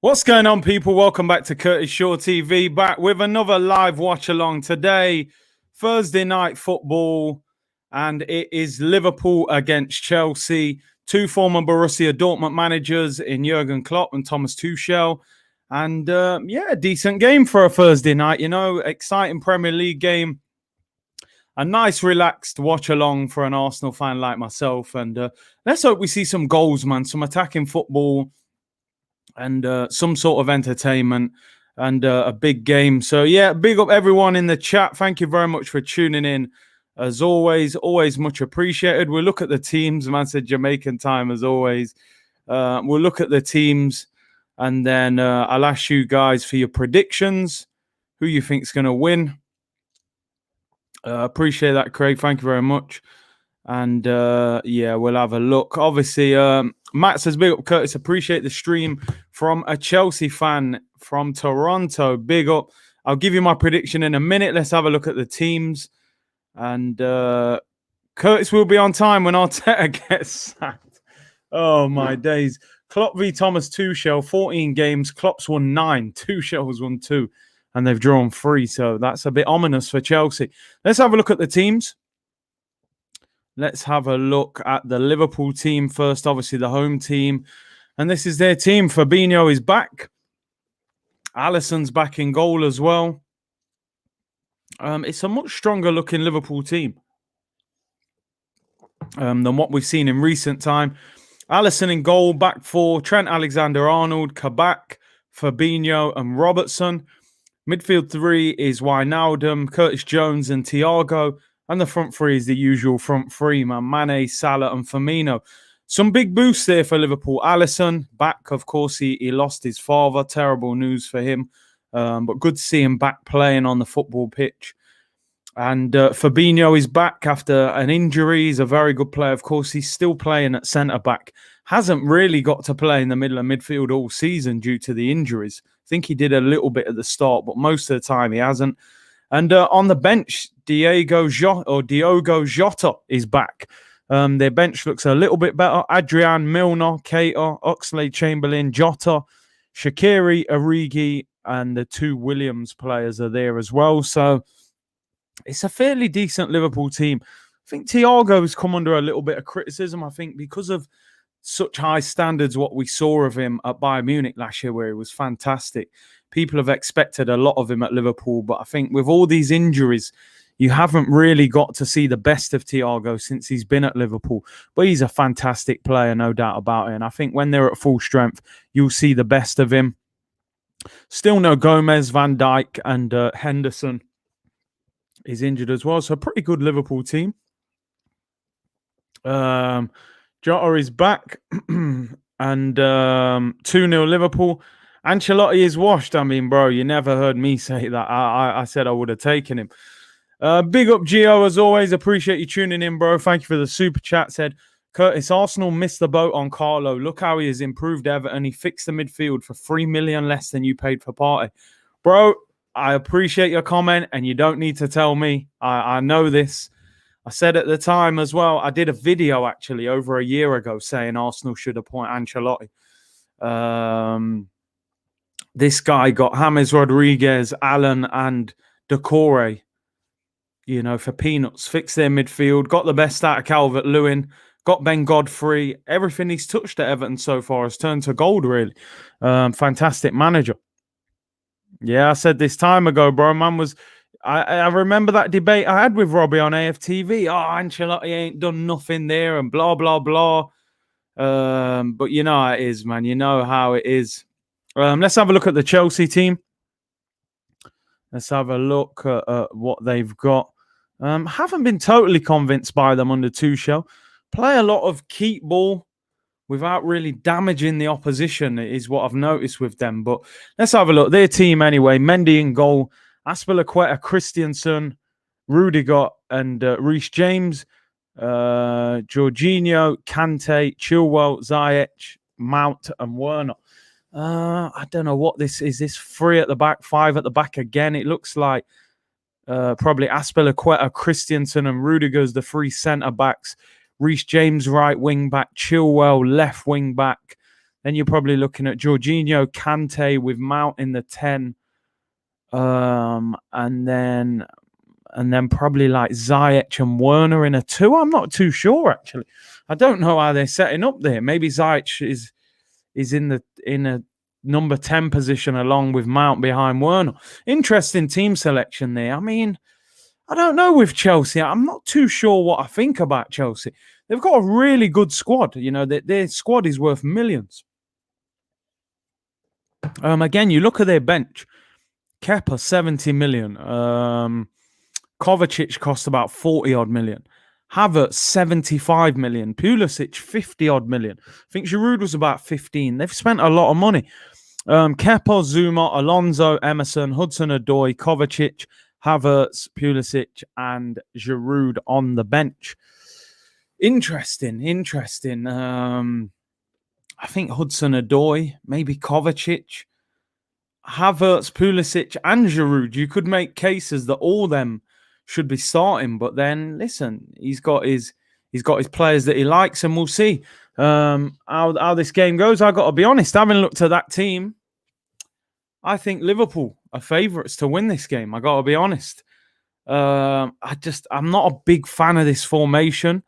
What's going on, people? Welcome back to Curtis Shaw TV, back with another live watch along today, Thursday night football, and it is Liverpool against Chelsea. Two former Borussia Dortmund managers in Jurgen Klopp and Thomas Tuchel. And a decent game for a Thursday night, exciting Premier League game. A nice, relaxed watch along for an Arsenal fan like myself. And let's hope we see some goals, man, some attacking football, and some sort of entertainment and a big game. So, yeah, big up everyone in the chat. Thank you very much for tuning in. As always much appreciated. We'll look at the teams. Man said Jamaican time as always. We'll look at the teams, and then I'll ask you guys for your predictions, who you think's going to win. Appreciate that, Craig. Thank you very much. And, we'll have a look. Obviously, Matt says, big up, Curtis. Appreciate the stream from a Chelsea fan from Toronto. Big up. I'll give you my prediction in a minute. Let's have a look at the teams. And Curtis will be on time when Arteta gets sacked. Oh, my days. Klopp v. Thomas Tuchel, 14 games. Klopp's won 9. Tuchel's won 2. And they've drawn 3. So that's a bit ominous for Chelsea. Let's have a look at the teams. Let's have a look at the Liverpool team first, obviously the home team. And this is their team. Fabinho is back. Alisson's back in goal as well. It's a much stronger looking Liverpool team than what we've seen in recent time. Alisson in goal, back four. Trent Alexander-Arnold, Kabak, Fabinho and Robertson. Midfield 3 is Wijnaldum, Curtis Jones and Thiago. And the front 3 is the usual front 3, man. Mane, Salah and Firmino. Some big boosts there for Liverpool. Alisson back, of course, he lost his father. Terrible news for him. But good to see him back playing on the football pitch. And Fabinho is back after an injury. He's a very good player. Of course, he's still playing at centre-back. Hasn't really got to play in the middle of midfield all season due to the injuries. I think he did a little bit at the start, but most of the time he hasn't. And on the bench, Diogo Jota is back. Their bench looks a little bit better. Adrian, Milner, Keita, Oxlade-Chamberlain, Jota, Shaqiri, Origi, and the 2 Williams players are there as well. So it's a fairly decent Liverpool team. I think Thiago's come under a little bit of criticism, I think, because of such high standards, what we saw of him at Bayern Munich last year, where he was fantastic. People have expected a lot of him at Liverpool, but I think with all these injuries, you haven't really got to see the best of Thiago since he's been at Liverpool. But he's a fantastic player, no doubt about it. And I think when they're at full strength, you'll see the best of him. Still no Gomez, Van Dijk, and Henderson is injured as well. So a pretty good Liverpool team. Jota is back. And 2-0 Liverpool. Ancelotti is washed. I mean, bro, you never heard me say that. I said I would have taken him. Big up, Gio, as always. Appreciate you tuning in, bro. Thank you for the super chat. Said, Curtis, Arsenal missed the boat on Carlo. Look how he has improved Everton. He fixed the midfield for 3 million less than you paid for Partey. Bro, I appreciate your comment, and you don't need to tell me. I know this. I said at the time as well, I did a video, actually, over a year ago saying Arsenal should appoint Ancelotti. This guy got James Rodriguez, Allen, and Decore, for peanuts. Fixed their midfield, got the best out of Calvert-Lewin, got Ben Godfrey. Everything he's touched at Everton so far has turned to gold, really. Fantastic manager. Yeah, I said this time ago, bro. Man was... I remember that debate I had with Robbie on AFTV. Oh, Ancelotti ain't done nothing there and blah, blah, blah. But you know how it is, man. You know how it is. Let's have a look at the Chelsea team. Let's have a look at what they've got. Haven't been totally convinced by them under Tuchel. Play a lot of keep ball without really damaging the opposition is what I've noticed with them. But let's have a look. Their team anyway. Mendy in goal. Aspilicueta, Christensen, Rudiger and Reece James. Jorginho, Kante, Chilwell, Ziyech, Mount and Werner. I don't know what this is. This 3 at the back, 5 at the back again. It looks like probably Aspilicueta, Christensen, and Rudiger's the 3 centre backs. Reece James, right wing back. Chilwell, left wing back. Then you're probably looking at Jorginho, Kante with Mount in the 10. And then probably like Ziyech and Werner in a 2. I'm not too sure, actually. I don't know how they're setting up there. Maybe Ziyech is in a number 10 position along with Mount behind Werner. Interesting team selection there. I mean, I don't know with Chelsea. I'm not too sure what I think about Chelsea. They've got a really good squad. You know, their squad is worth millions. Again, you look at their bench. Kepa, 70 million. Kovacic cost about 40 odd million. Havertz, 75 million. Pulisic, 50 odd million. I think Giroud was about 15. They've spent a lot of money. Kepa, Zuma, Alonso, Emerson, Hudson-Odoi, Kovacic, Havertz, Pulisic, and Giroud on the bench. Interesting. I think Hudson-Odoi, maybe Kovacic, Havertz, Pulisic, and Giroud. You could make cases that all them should be starting, but then listen, he's got his players that he likes, and we'll see how this game goes. I got to be honest, having looked at that team, I think Liverpool are favourites to win this game. I got to be honest. I'm not a big fan of this formation.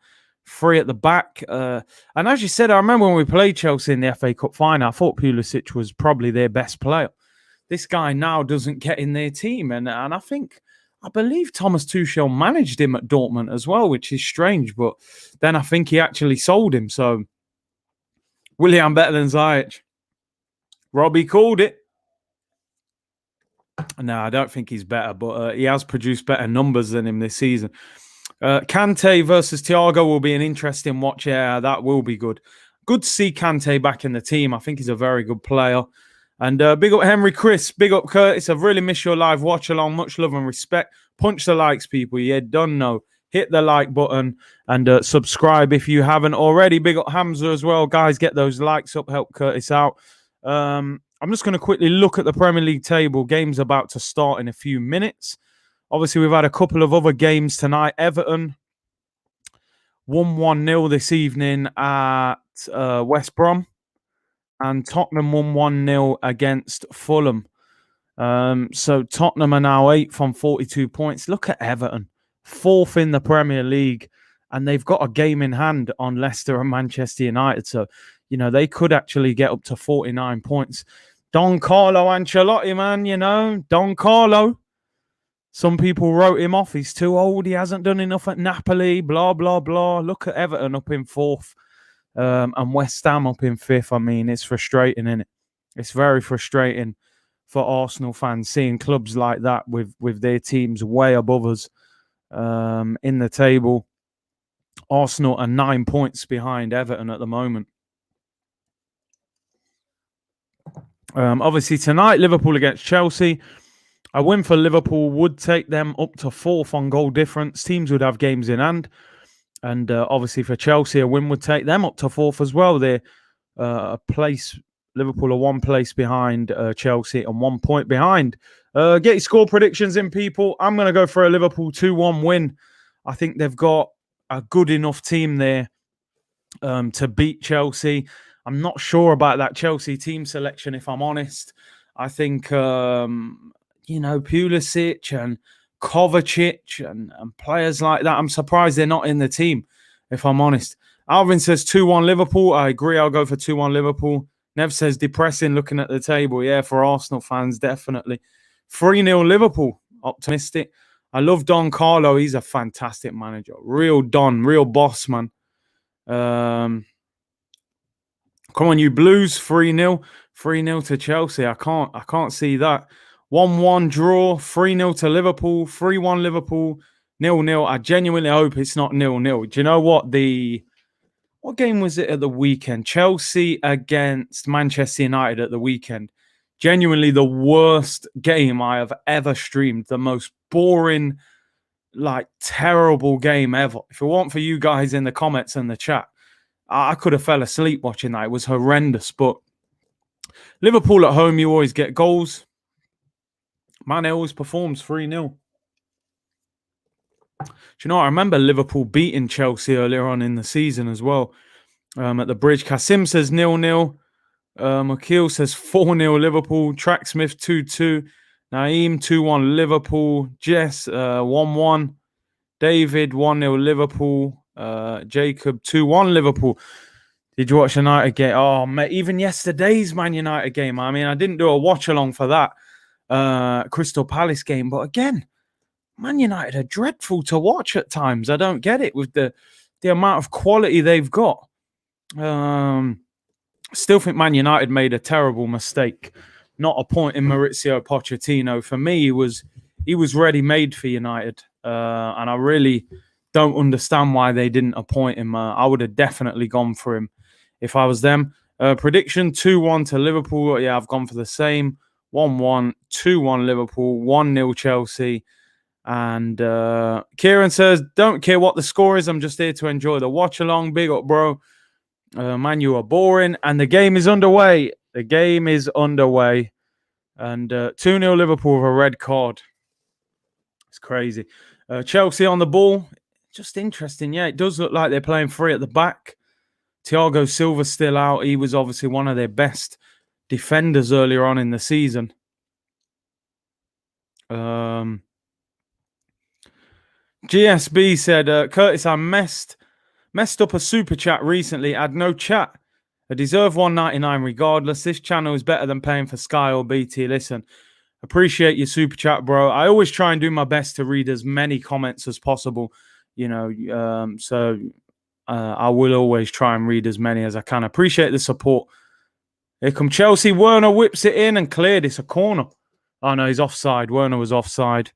3 at the back. And as you said, I remember when we played Chelsea in the FA Cup final, I thought Pulisic was probably their best player. This guy now doesn't get in their team. And I believe Thomas Tuchel managed him at Dortmund as well, which is strange. But then I think he actually sold him. So, Willian better than Ziyech. Robbie called it. No, I don't think he's better, but he has produced better numbers than him this season. Kante versus Thiago will be an interesting watch. Yeah, that will be good. Good to see Kante back in the team. I think he's a very good player. And big up Henry Chris, big up Curtis. I've really missed your live watch along. Much love and respect. Punch the likes, people. You don't know. Hit the like button and subscribe if you haven't already. Big up Hamza as well. Guys, get those likes up. Help Curtis out. I'm just going to quickly look at the Premier League table. Game's about to start in a few minutes. Obviously, we've had a couple of other games tonight. Everton won 1-0 this evening at West Brom. And Tottenham won 1-0 against Fulham. So Tottenham are now 8th on 42 points. Look at Everton, 4th in the Premier League. And they've got a game in hand on Leicester and Manchester United. So, you know, they could actually get up to 49 points. Don Carlo Ancelotti, man, you know, Don Carlo. Some people wrote him off. He's too old. He hasn't done enough at Napoli, blah, blah, blah. Look at Everton up in 4th and West Ham up in 5th. I mean, it's frustrating, isn't it? It's very frustrating for Arsenal fans seeing clubs like that with their teams way above us in the table. Arsenal are 9 points behind Everton at the moment. Obviously, tonight, Liverpool against Chelsea. A win for Liverpool would take them up to 4th on goal difference. Teams would have games in hand. And obviously for Chelsea, a win would take them up to 4th as well. They're Liverpool are 1 place behind Chelsea and 1 point behind. Get your score predictions in, people. I'm going to go for a Liverpool 2-1 win. I think they've got a good enough team there to beat Chelsea. I'm not sure about that Chelsea team selection, if I'm honest. I think, Pulisic and Kovacic and players like that, I'm surprised they're not in the team, if I'm honest. Alvin says 2-1 Liverpool. I agree. I'll go for 2-1 Liverpool. Nev says depressing looking at the table. Yeah, for Arsenal fans, definitely. 3-0 Liverpool. Optimistic. I love Don Carlo. He's a fantastic manager. Real Don, real boss, man. Come on, you Blues. 3-0. 3-0 to Chelsea. I can't see that. 1-1 draw. 3-0 to Liverpool. 3-1 Liverpool. 0-0. I genuinely hope it's not 0-0. Do you know what? What game was it at the weekend? Chelsea against Manchester United at the weekend. Genuinely the worst game I have ever streamed. The most boring, terrible game ever. If it weren't for you guys in the comments and the chat, I could have fell asleep watching that. It was horrendous. But Liverpool at home, you always get goals. Mane always performs 3-0. Do you know, I remember Liverpool beating Chelsea earlier on in the season as well. At the Bridge. Kasim says 0-0. Akil says 4-0 Liverpool. Tracksmith 2-2. Naeem 2-1 Liverpool. Jess 1-1. David 1-0 Liverpool. Jacob 2-1 Liverpool. Did you watch the United game? Oh, mate, even yesterday's Man United game. I mean, I didn't do a watch along for that Crystal Palace game, but again, Man United are dreadful to watch at times. I don't get it with the amount of quality they've got. Still think Man United made a terrible mistake not appointing Maurizio Pochettino. For me, he was ready-made for United, and I really don't understand why they didn't appoint him. I would have definitely gone for him if I was them. Prediction 2-1 to Liverpool. Yeah, I've gone for the same. 1-1, 2-1 Liverpool, 1-0 Chelsea. And Kieran says, don't care what the score is. I'm just here to enjoy the watch along. Big up, bro. Man, you are boring. And the game is underway. The game is underway. And 2-0 Liverpool with a red card. It's crazy. Chelsea on the ball. Just interesting. Yeah, it does look like they're playing free at the back. Thiago Silva's still out. He was obviously one of their best defenders earlier on in the season. GSB said, Curtis, I messed up a super chat recently. I had no chat. I deserve $1.99 regardless. This channel is better than paying for Sky or BT. Listen, appreciate your super chat, bro. I always try and do my best to read as many comments as possible, you know, so I will always try and read as many as I can. Appreciate the support. Here come Chelsea. Werner whips it in and cleared. It's a corner. Oh, no, he's offside. Werner was offside.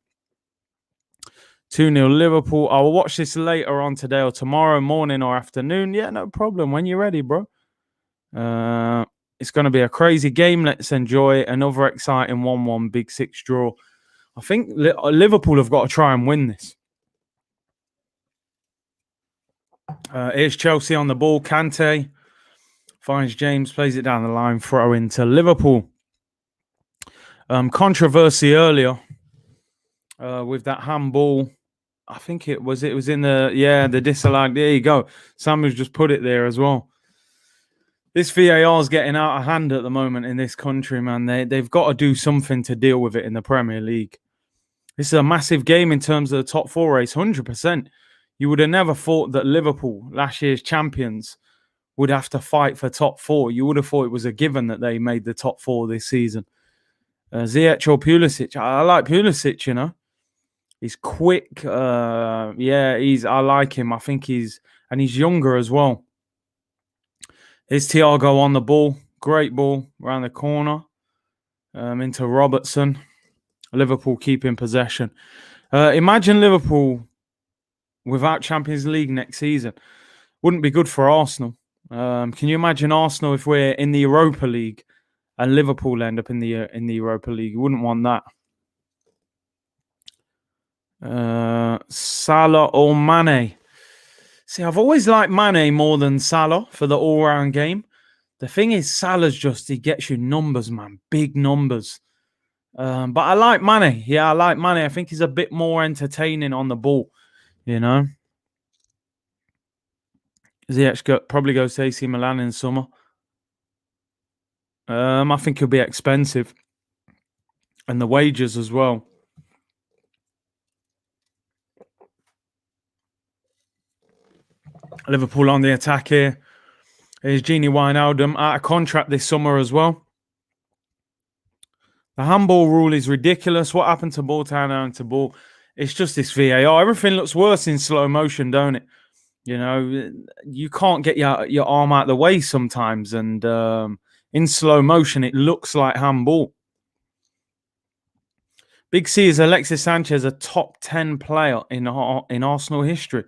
2-0 Liverpool. I will watch this later on today or tomorrow morning or afternoon. Yeah, no problem. When you're ready, bro. It's going to be a crazy game. Let's enjoy it. Another exciting 1-1 Big Six draw. I think Liverpool have got to try and win this. Here's Chelsea on the ball. Kante finds James, plays it down the line, throw into Liverpool. Controversy earlier with that handball. I think it was in the disallowed. There you go. Samuel's just put it there as well. This VAR is getting out of hand at the moment in this country, man. They've got to do something to deal with it in the Premier League. This is a massive game in terms of the top four race, 100%. You would have never thought that Liverpool, last year's champions, would have to fight for top four. You would have thought it was a given that they made the top four this season. Ziyech or Pulisic? I like Pulisic, you know. He's quick. I like him. I think he's younger as well. Here's Thiago on the ball. Great ball around the corner. Into Robertson. Liverpool keeping possession. Imagine Liverpool without Champions League next season. Wouldn't be good for Arsenal. Can you imagine Arsenal if we're in the Europa League and Liverpool end up in the Europa League? You wouldn't want that. Salah or Mane? See, I've always liked Mane more than Salah for the all-round game. The thing is, Salah's he gets you numbers, man. Big numbers. But I like Mane. Yeah, I like Mane. I think he's a bit more entertaining on the ball, you know. Ziyech probably goes to AC Milan in summer. I think he'll be expensive. And the wages as well. Liverpool on the attack here. Here's Gini Wijnaldum out of contract this summer as well. The handball rule is ridiculous. What happened to ball down to ball? It's just this VAR. Everything looks worse in slow motion, don't it? You know, you can't get your arm out of the way sometimes. And in slow motion, it looks like handball. Big C, is Alexis Sanchez a top 10 player in Arsenal history?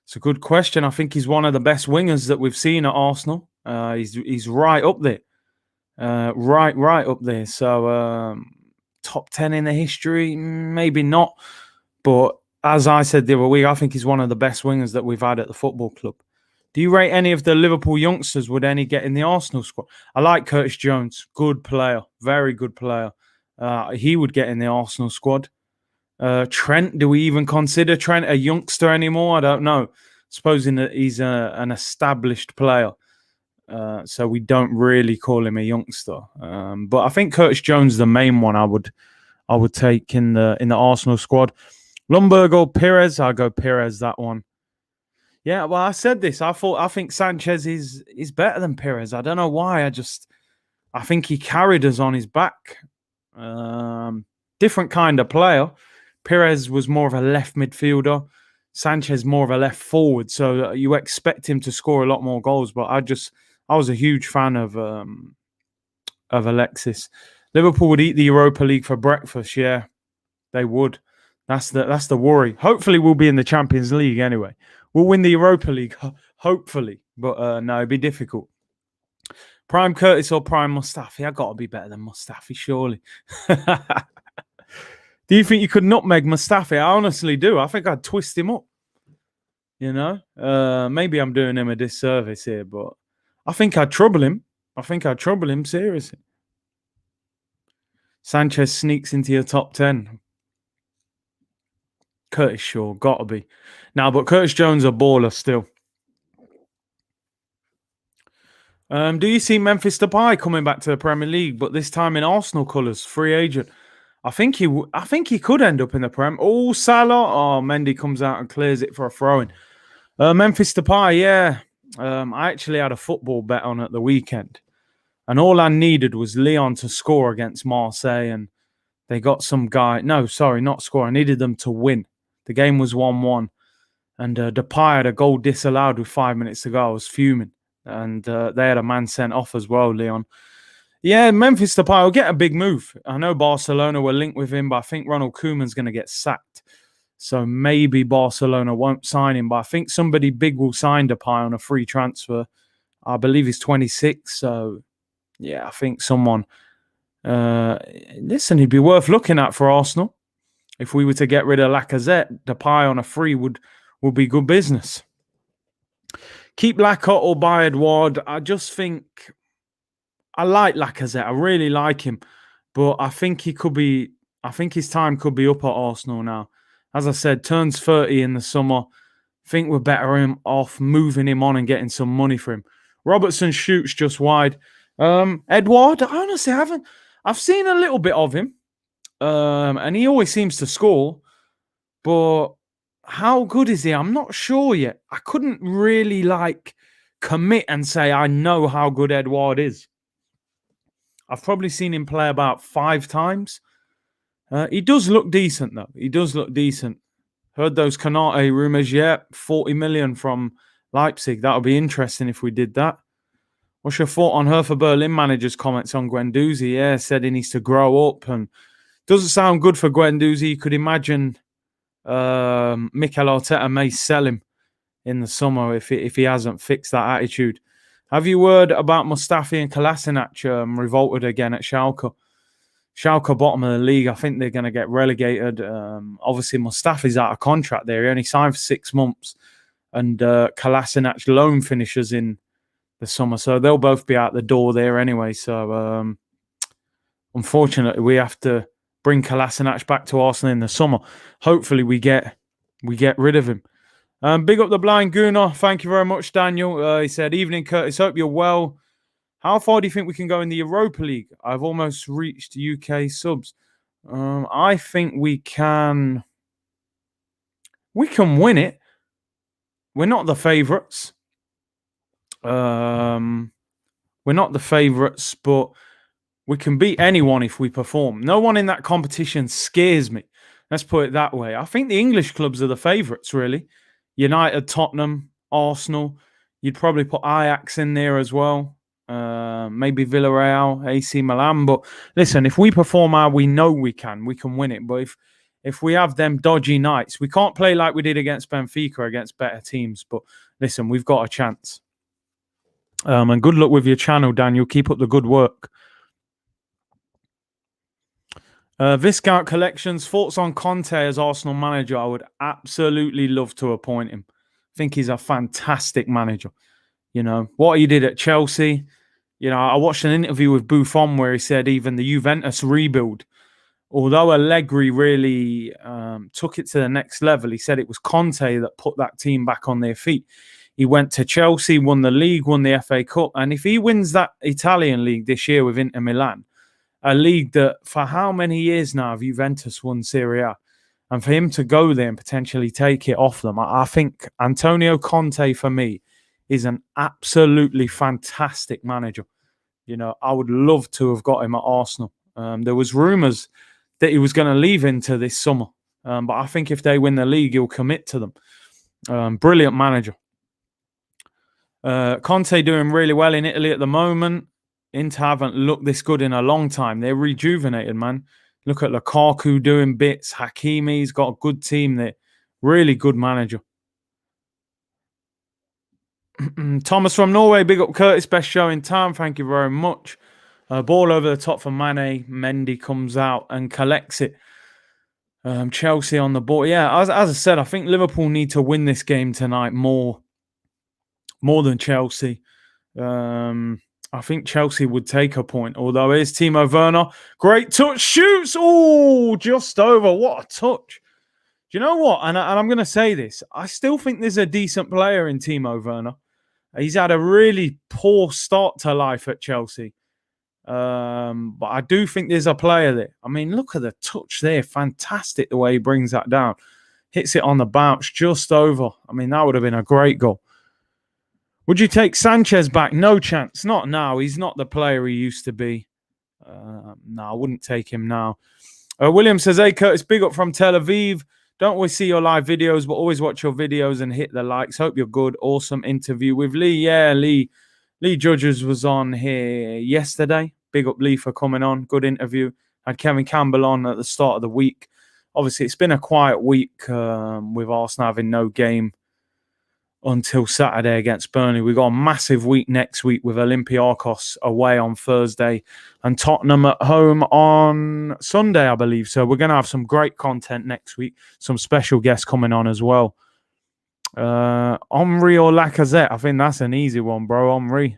It's a good question. I think he's one of the best wingers that we've seen at Arsenal. He's right up there. Right up there. So top 10 in the history? Maybe not. But as I said the other week, I think he's one of the best wingers that we've had at the football club. Do you rate any of the Liverpool youngsters? Would any get in the Arsenal squad? I like Curtis Jones. Good player. Very good player. He would get in the Arsenal squad. Trent, do we even consider Trent a youngster anymore? I don't know. Supposing that he's an established player. So we don't really call him a youngster. But I think Curtis Jones is the main one I would take in the Arsenal squad. Lundberg or Pires? I'll go Pires, that one. Yeah, well, I said this. I think Sanchez is better than Pires. I don't know why. I think he carried us on his back. Different kind of player. Pires was more of a left midfielder. Sanchez more of a left forward. So you expect him to score a lot more goals. But I was a huge fan of Alexis. Liverpool would eat the Europa League for breakfast. Yeah, they would. That's the worry. Hopefully, we'll be in the Champions League anyway. We'll win the Europa League, hopefully. But no, it'd be difficult. Prime Curtis or Prime Mustafi? I got to be better than Mustafi, surely. Do you think you could nutmeg Mustafi? I honestly do. I think I'd twist him up. You know? Maybe I'm doing him a disservice here, but I think I'd trouble him. Seriously. Sanchez sneaks into your top 10. Curtis Shaw, gotta be. Now, but Curtis Jones a baller still. Do you see Memphis Depay coming back to the Premier League, but this time in Arsenal colours, free agent? I think he could end up in the Prem. Oh, Salah! Oh, Mendy comes out and clears it for a throw-in. Memphis Depay, yeah. I actually had a football bet on at the weekend, and all I needed was Lyon to score against Marseille, and they got some guy. No, sorry, not score. I needed them to win. The game was 1-1, and Depay had a goal disallowed with 5 minutes to go. I was fuming, and they had a man sent off as well, Lyon. Yeah, Memphis Depay will get a big move. I know Barcelona were linked with him, but I think Ronald Koeman's going to get sacked. So maybe Barcelona won't sign him, but I think somebody big will sign Depay on a free transfer. I believe he's 26, so yeah, I think someone... listen, he'd be worth looking at for Arsenal. If we were to get rid of Lacazette, Depay on a free would be good business. Keep Lacazette or buy Edouard. I just think I like Lacazette. I really like him, but I think his time could be up at Arsenal now. As I said, turns 30 in the summer. Think we're better off moving him on and getting some money for him. Robertson shoots just wide. Edouard, I honestly haven't. I've seen a little bit of him. And he always seems to score, but how good is he? I'm not sure yet. I couldn't really commit and say I know how good Edouard is. I've probably seen him play about 5 times. He does look decent, though. He does look decent. Heard those Kanate rumours. Yeah, 40 million from Leipzig. That would be interesting if we did that. What's your thought on Hertha Berlin manager's comments on Guendouzi? Yeah, said he needs to grow up and doesn't sound good for Guendouzi. You could imagine Mikel Arteta may sell him in the summer if he hasn't fixed that attitude. Have you heard about Mustafi and Kolasinac revolted again at Schalke? Schalke bottom of the league. I think they're going to get relegated. Obviously, Mustafi's out of contract there. He only signed for 6 months. And Kolasinac loan finishes in the summer. So they'll both be out the door there anyway. So unfortunately, we have to bring Kolasinac back to Arsenal in the summer. Hopefully, we get rid of him. Big up the blind Gooner. Thank you very much, Daniel. He said, "Evening, Curtis. Hope you're well. How far do you think we can go in the Europa League? I've almost reached UK subs. I think we can. We can win it. We're not the favourites. We're not the favourites, but we can beat anyone if we perform. No one in that competition scares me. Let's put it that way. I think the English clubs are the favourites, really. United, Tottenham, Arsenal. You'd probably put Ajax in there as well. Maybe Villarreal, AC Milan. But listen, if we perform how we know we can win it. But if we have them dodgy nights, we can't play like we did against Benfica, against better teams. But listen, we've got a chance. And good luck with your channel, Daniel. Keep up the good work. Viscount Collections, thoughts on Conte as Arsenal manager? I would absolutely love to appoint him. think he's a fantastic manager. You know, what he did at Chelsea. You know, I watched an interview with Buffon where he said even the Juventus rebuild, although Allegri really took it to the next level, he said it was Conte that put that team back on their feet. He went to Chelsea, won the league, won the FA Cup. And if he wins that Italian league this year with Inter Milan, a league that for how many years now have Juventus won Serie A? And for him to go there and potentially take it off them, I think Antonio Conte, for me, is an absolutely fantastic manager. You know, I would love to have got him at Arsenal. There was rumours that he was going to leave into this summer. But I think if they win the league, he'll commit to them. Brilliant manager. Conte doing really well in Italy at the moment. Inter haven't looked this good in a long time. They're rejuvenated, man. Look at Lukaku doing bits. Hakimi's got a good team there. Really good manager. Thomas from Norway, big up Curtis, best show in town. Thank you very much. Ball over the top for Mane. Mendy comes out and collects it. Chelsea on the ball. Yeah, as I said, I think Liverpool need to win this game tonight more than Chelsea. I think Chelsea would take a point. Although here's Timo Werner. Great touch. Shoots. Oh, just over. What a touch. Do you know what? And I'm going to say this. I still think there's a decent player in Timo Werner. He's had a really poor start to life at Chelsea. But I do think there's a player there. I mean, look at the touch there. Fantastic the way he brings that down. Hits it on the bounce just over. I mean, that would have been a great goal. Would you take Sanchez back? No chance. Not now. He's not the player he used to be. No, I wouldn't take him now. William says, hey, Curtis, big up from Tel Aviv. Don't always see your live videos, but always watch your videos and hit the likes. Hope you're good. Awesome interview with Lee. Yeah, Lee Judges was on here yesterday. Big up Lee for coming on. Good interview. Had Kevin Campbell on at the start of the week. Obviously, it's been a quiet week with Arsenal having no game until Saturday against Burnley. We've got a massive week next week with Olympiacos away on Thursday and Tottenham at home on Sunday, I believe. So we're going to have some great content next week. Some special guests coming on as well. Henry or Lacazette? I think that's an easy one, bro. Henry.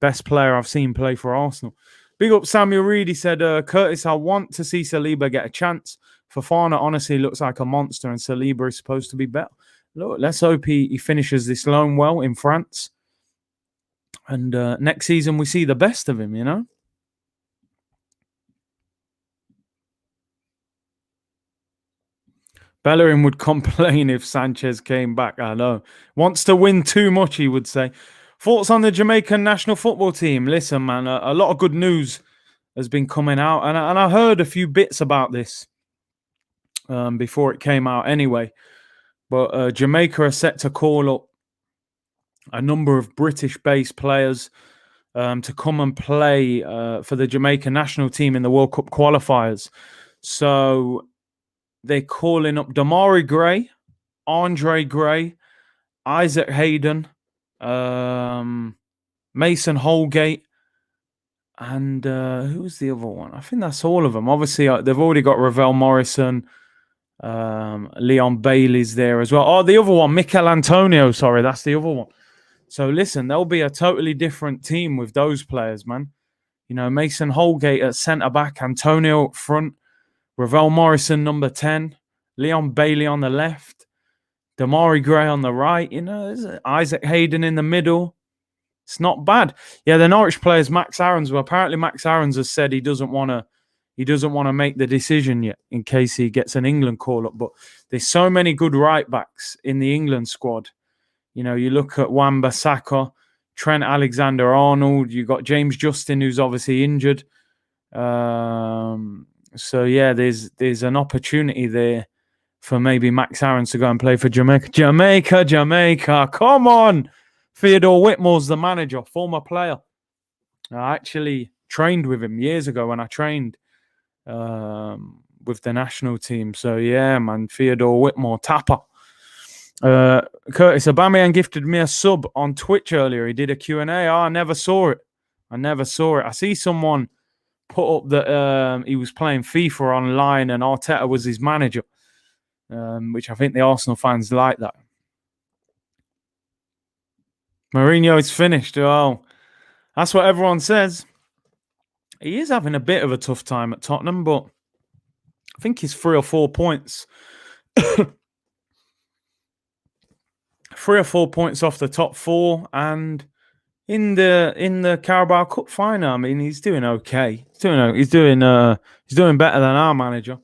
Best player I've seen play for Arsenal. Big up Samuel Reed. He said, Curtis, I want to see Saliba get a chance. Fofana honestly looks like a monster and Saliba is supposed to be better. Look, let's hope he finishes this loan well in France. And next season we see the best of him, you know? Bellerin would complain if Sanchez came back. I know. Wants to win too much, he would say. Thoughts on the Jamaican national football team? Listen, man, a lot of good news has been coming out. And I heard a few bits about this before it came out anyway. But Jamaica are set to call up a number of British-based players to come and play for the Jamaican national team in the World Cup qualifiers. So they're calling up Damari Gray, Andre Gray, Isaac Hayden, Mason Holgate, and who's the other one? I think that's all of them. Obviously, they've already got Ravel Morrison. Leon Bailey's there as well. Oh, the other one, Mikel Antonio. Sorry, that's the other one. So listen, there'll be a totally different team with those players, man. You know, Mason Holgate at centre back, Antonio up front, Ravel Morrison number 10, Leon Bailey on the left, Damari Gray on the right. You know, Isaac Hayden in the middle. It's not bad. Yeah, the Norwich players, Max Aarons. Well, apparently Max Aarons has said he doesn't want to make the decision yet in case he gets an England call-up. But there's so many good right-backs in the England squad. You know, you look at Wan-Bissaka, Trent Alexander-Arnold. You got James Justin, who's obviously injured. So, yeah, there's an opportunity there for maybe Max Aarons to go and play for Jamaica. Jamaica. Come on. Theodore Whitmore's the manager, former player. I actually trained with him years ago when I trained with the national team. So, yeah, man, Theodore Whitmore, tapper. Curtis, Aubameyang gifted me a sub on Twitch earlier. He did a Q&A. Oh, I never saw it. I see someone put up that he was playing FIFA online and Arteta was his manager, which I think the Arsenal fans like that. Mourinho is finished. Oh, that's what everyone says. He is having a bit of a tough time at Tottenham, but I think he's 3 or 4 points. 3 or 4 points off the top four, and in the Carabao Cup final, I mean, he's doing okay. He's doing better than our manager.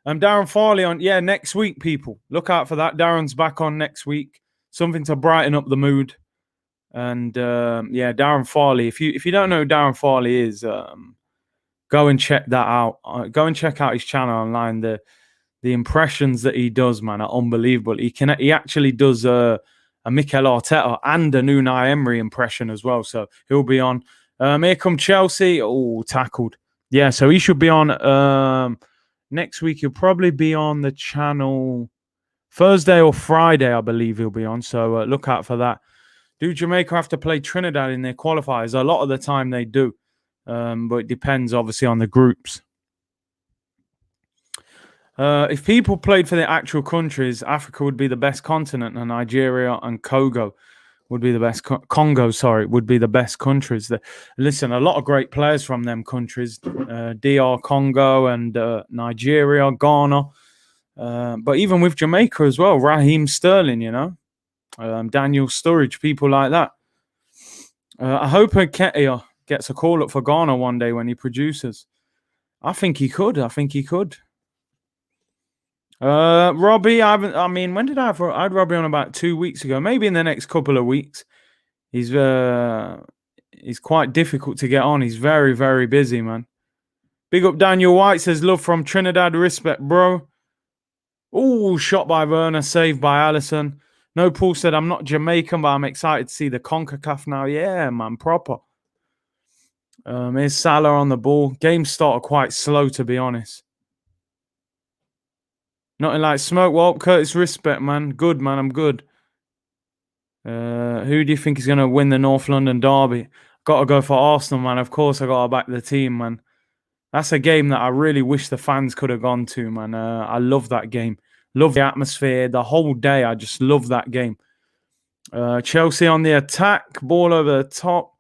Darren Farley on next week, people. Look out for that. Darren's back on next week. Something to brighten up the mood. And Darren Farley. If you don't know who Darren Farley is, go and check that out. Go and check out his channel online. The impressions that he does, man, are unbelievable. He actually does a Mikel Arteta and an Unai Emery impression as well. So he'll be on. Here come Chelsea. Oh, tackled. Yeah, so he should be on next week. He'll probably be on the channel Thursday or Friday, I believe he'll be on. So look out for that. Do Jamaica have to play Trinidad in their qualifiers? A lot of the time they do. But it depends, obviously, on the groups. If people played for the actual countries, Africa would be the best continent, and Nigeria and Congo would be the best. Would be the best countries. Listen, a lot of great players from them countries, DR Congo and Nigeria, Ghana. But even with Jamaica as well, Raheem Sterling, Daniel Sturridge, people like that. I hope Nketiah gets a call up for Ghana one day when he produces. I think he could. Robbie, when did I have? I had Robbie on about 2 weeks ago. Maybe in the next couple of weeks. He's quite difficult to get on. He's very, very busy, man. Big up Daniel White says, love from Trinidad. Respect, bro. Oh, shot by Werner, saved by Allison. No, Paul said, I'm not Jamaican, but I'm excited to see the CONCACAF now. Yeah, man, proper. Here's Salah on the ball. Game started quite slow, to be honest. Nothing like smoke. Well, Curtis, respect, man. Good, man. I'm good. Who do you think is going to win the North London derby? Got to go for Arsenal, man. Of course, I got to back the team, man. That's a game that I really wish the fans could have gone to, man. I love that game. Love the atmosphere. The whole day, I just love that game. Chelsea on the attack. Ball over the top.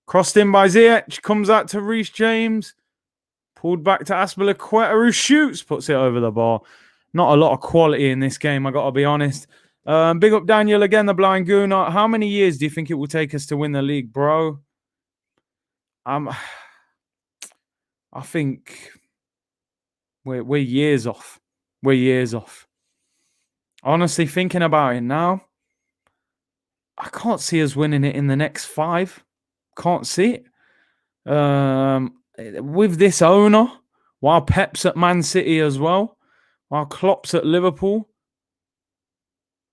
Crossed in by Ziyech. Comes out to Reece James. Pulled back to Aspilicueta, who shoots. Puts it over the bar. Not a lot of quality in this game, I got to be honest. Big up Daniel again, the Blind Gooner. How many years do you think it will take us to win the league, bro? I think we're years off. We're years off. Honestly, thinking about it now, I can't see us winning it in the next 5. Can't see it. With this owner, while Pep's at Man City as well, while Klopp's at Liverpool.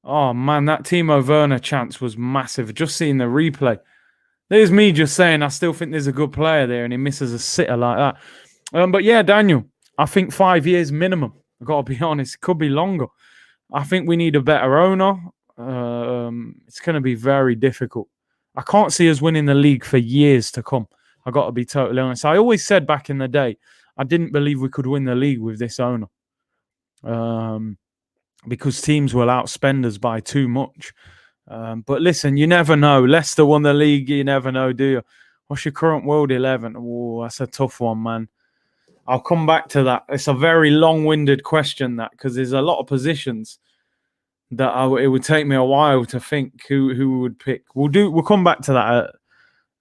Oh, man, that Timo Werner chance was massive. Just seeing the replay. There's me just saying I still think there's a good player there and he misses a sitter like that. But yeah, Daniel, I think 5 years minimum. I've got to be honest. It could be longer. I think we need a better owner. It's going to be very difficult. I can't see us winning the league for years to come. I've got to be totally honest. I always said back in the day, I didn't believe we could win the league with this owner. Because teams will outspend us by too much. But listen, you never know. Leicester won the league. You never know, do you? What's your current world 11? Oh, that's a tough one, man. I'll come back to that. It's a very long-winded question, that, because there's a lot of positions that it would take me a while to think who would pick. We'll come back to that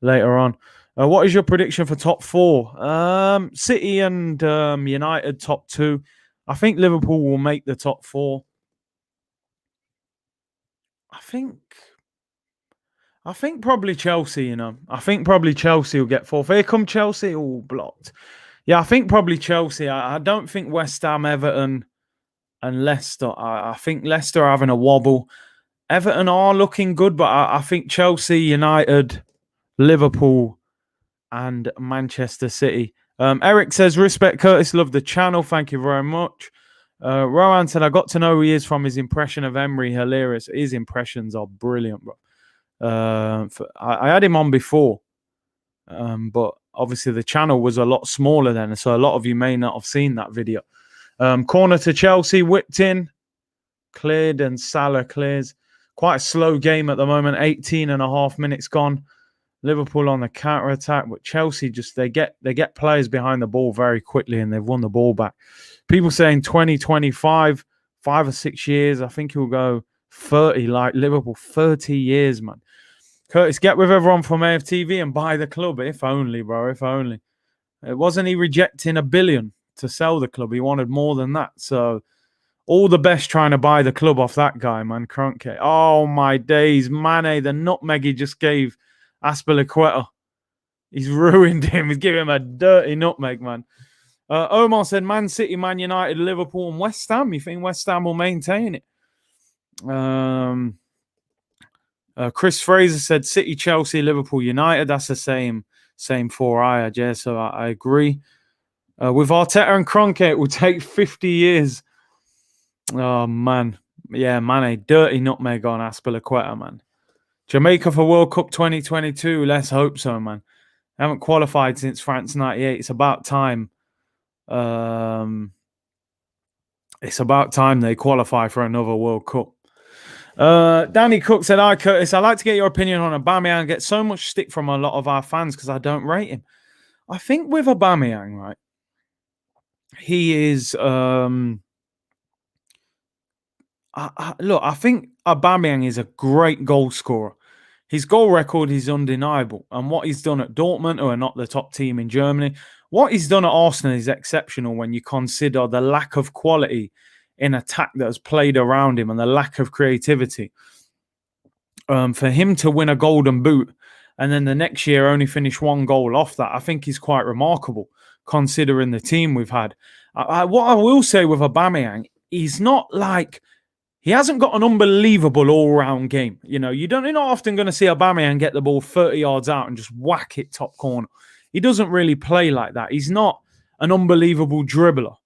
later on. What is your prediction for top 4? City and United top 2. I think Liverpool will make the top 4. I think probably Chelsea, I think probably Chelsea will get 4th. Here come Chelsea, all blocked. Yeah, I think probably Chelsea. I don't think West Ham, Everton, and Leicester. I think Leicester are having a wobble. Everton are looking good, but I think Chelsea, United, Liverpool, and Manchester City. Eric says, respect Curtis, love the channel. Thank you very much. Rowan said, I got to know who he is from his impression of Emery. Hilarious. His impressions are brilliant, bro. I had him on before, but obviously the channel was a lot smaller then, so a lot of you may not have seen that video. Corner to Chelsea, whipped in, cleared, and Salah clears. Quite a slow game at the moment. 18 and a half minutes gone. Liverpool on the counter attack, but Chelsea just they get players behind the ball very quickly, and they've won the ball back. People saying 2025, 5 or 6 years. I think he'll go 30, like Liverpool, 30 years, man. Curtis, get with everyone from AFTV and buy the club. If only, bro. If only. It wasn't he rejecting $1 billion to sell the club. He wanted more than that. So all the best trying to buy the club off that guy, man. Kroenke. Oh, my days. Mane, the nutmeg he just gave Aspilicueta. He's ruined him. He's giving him a dirty nutmeg, man. Omar said Man City, Man United, Liverpool, and West Ham. You think West Ham will maintain it? Chris Fraser said City, Chelsea, Liverpool, United. That's the same four I had, so I agree. With Arteta and Kroenke, it will take 50 years. Oh, man. Yeah, Mane, dirty nutmeg on Aspilicueta, man. Jamaica for World Cup 2022. Let's hope so, man. They haven't qualified since France 98. It's about time. It's about time they qualify for another World Cup. Danny Cook said, "Hi, Curtis. I'd like to get your opinion on Aubameyang. I get so much stick from a lot of our fans because I don't rate him. I think with Aubameyang, right, he is... I think Aubameyang is a great goal scorer. His goal record is undeniable. And what he's done at Dortmund, who are not the top team in Germany, what he's done at Arsenal is exceptional when you consider the lack of quality in attack that has played around him and the lack of creativity. For him to win a golden boot and then the next year only finish 1 goal off that, I think is quite remarkable considering the team we've had. What I will say with Aubameyang, he's not like... He hasn't got an unbelievable all-round game. You're not often going to see Aubameyang get the ball 30 yards out and just whack it top corner. He doesn't really play like that. He's not an unbelievable dribbler.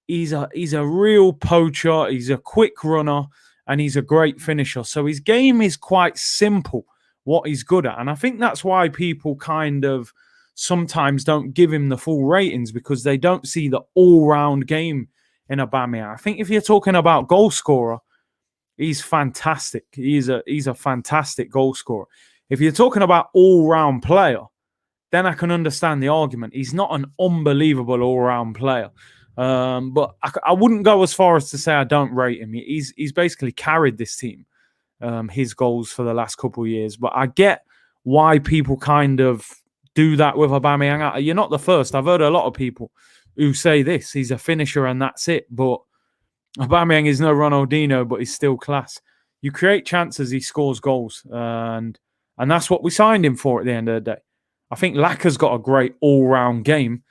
He's a real poacher. He's a quick runner, and he's a great finisher. So his game is quite simple, what he's good at. And I think that's why people kind of sometimes don't give him the full ratings, because they don't see the all-round game in Aubameyang. I think if you're talking about goal scorer, he's fantastic. He's a fantastic goal scorer. If you're talking about all-round player, then I can understand the argument. He's not an unbelievable all-round player. But I wouldn't go as far as to say I don't rate him. He's basically carried this team, his goals for the last couple of years. But I get why people kind of do that with Aubameyang. You're not the first. I've heard a lot of people who say this. He's a finisher and that's it. But Aubameyang is no Ronaldinho, but he's still class. You create chances, he scores goals. And that's what we signed him for at the end of the day. I think Laka's got a great all-round game,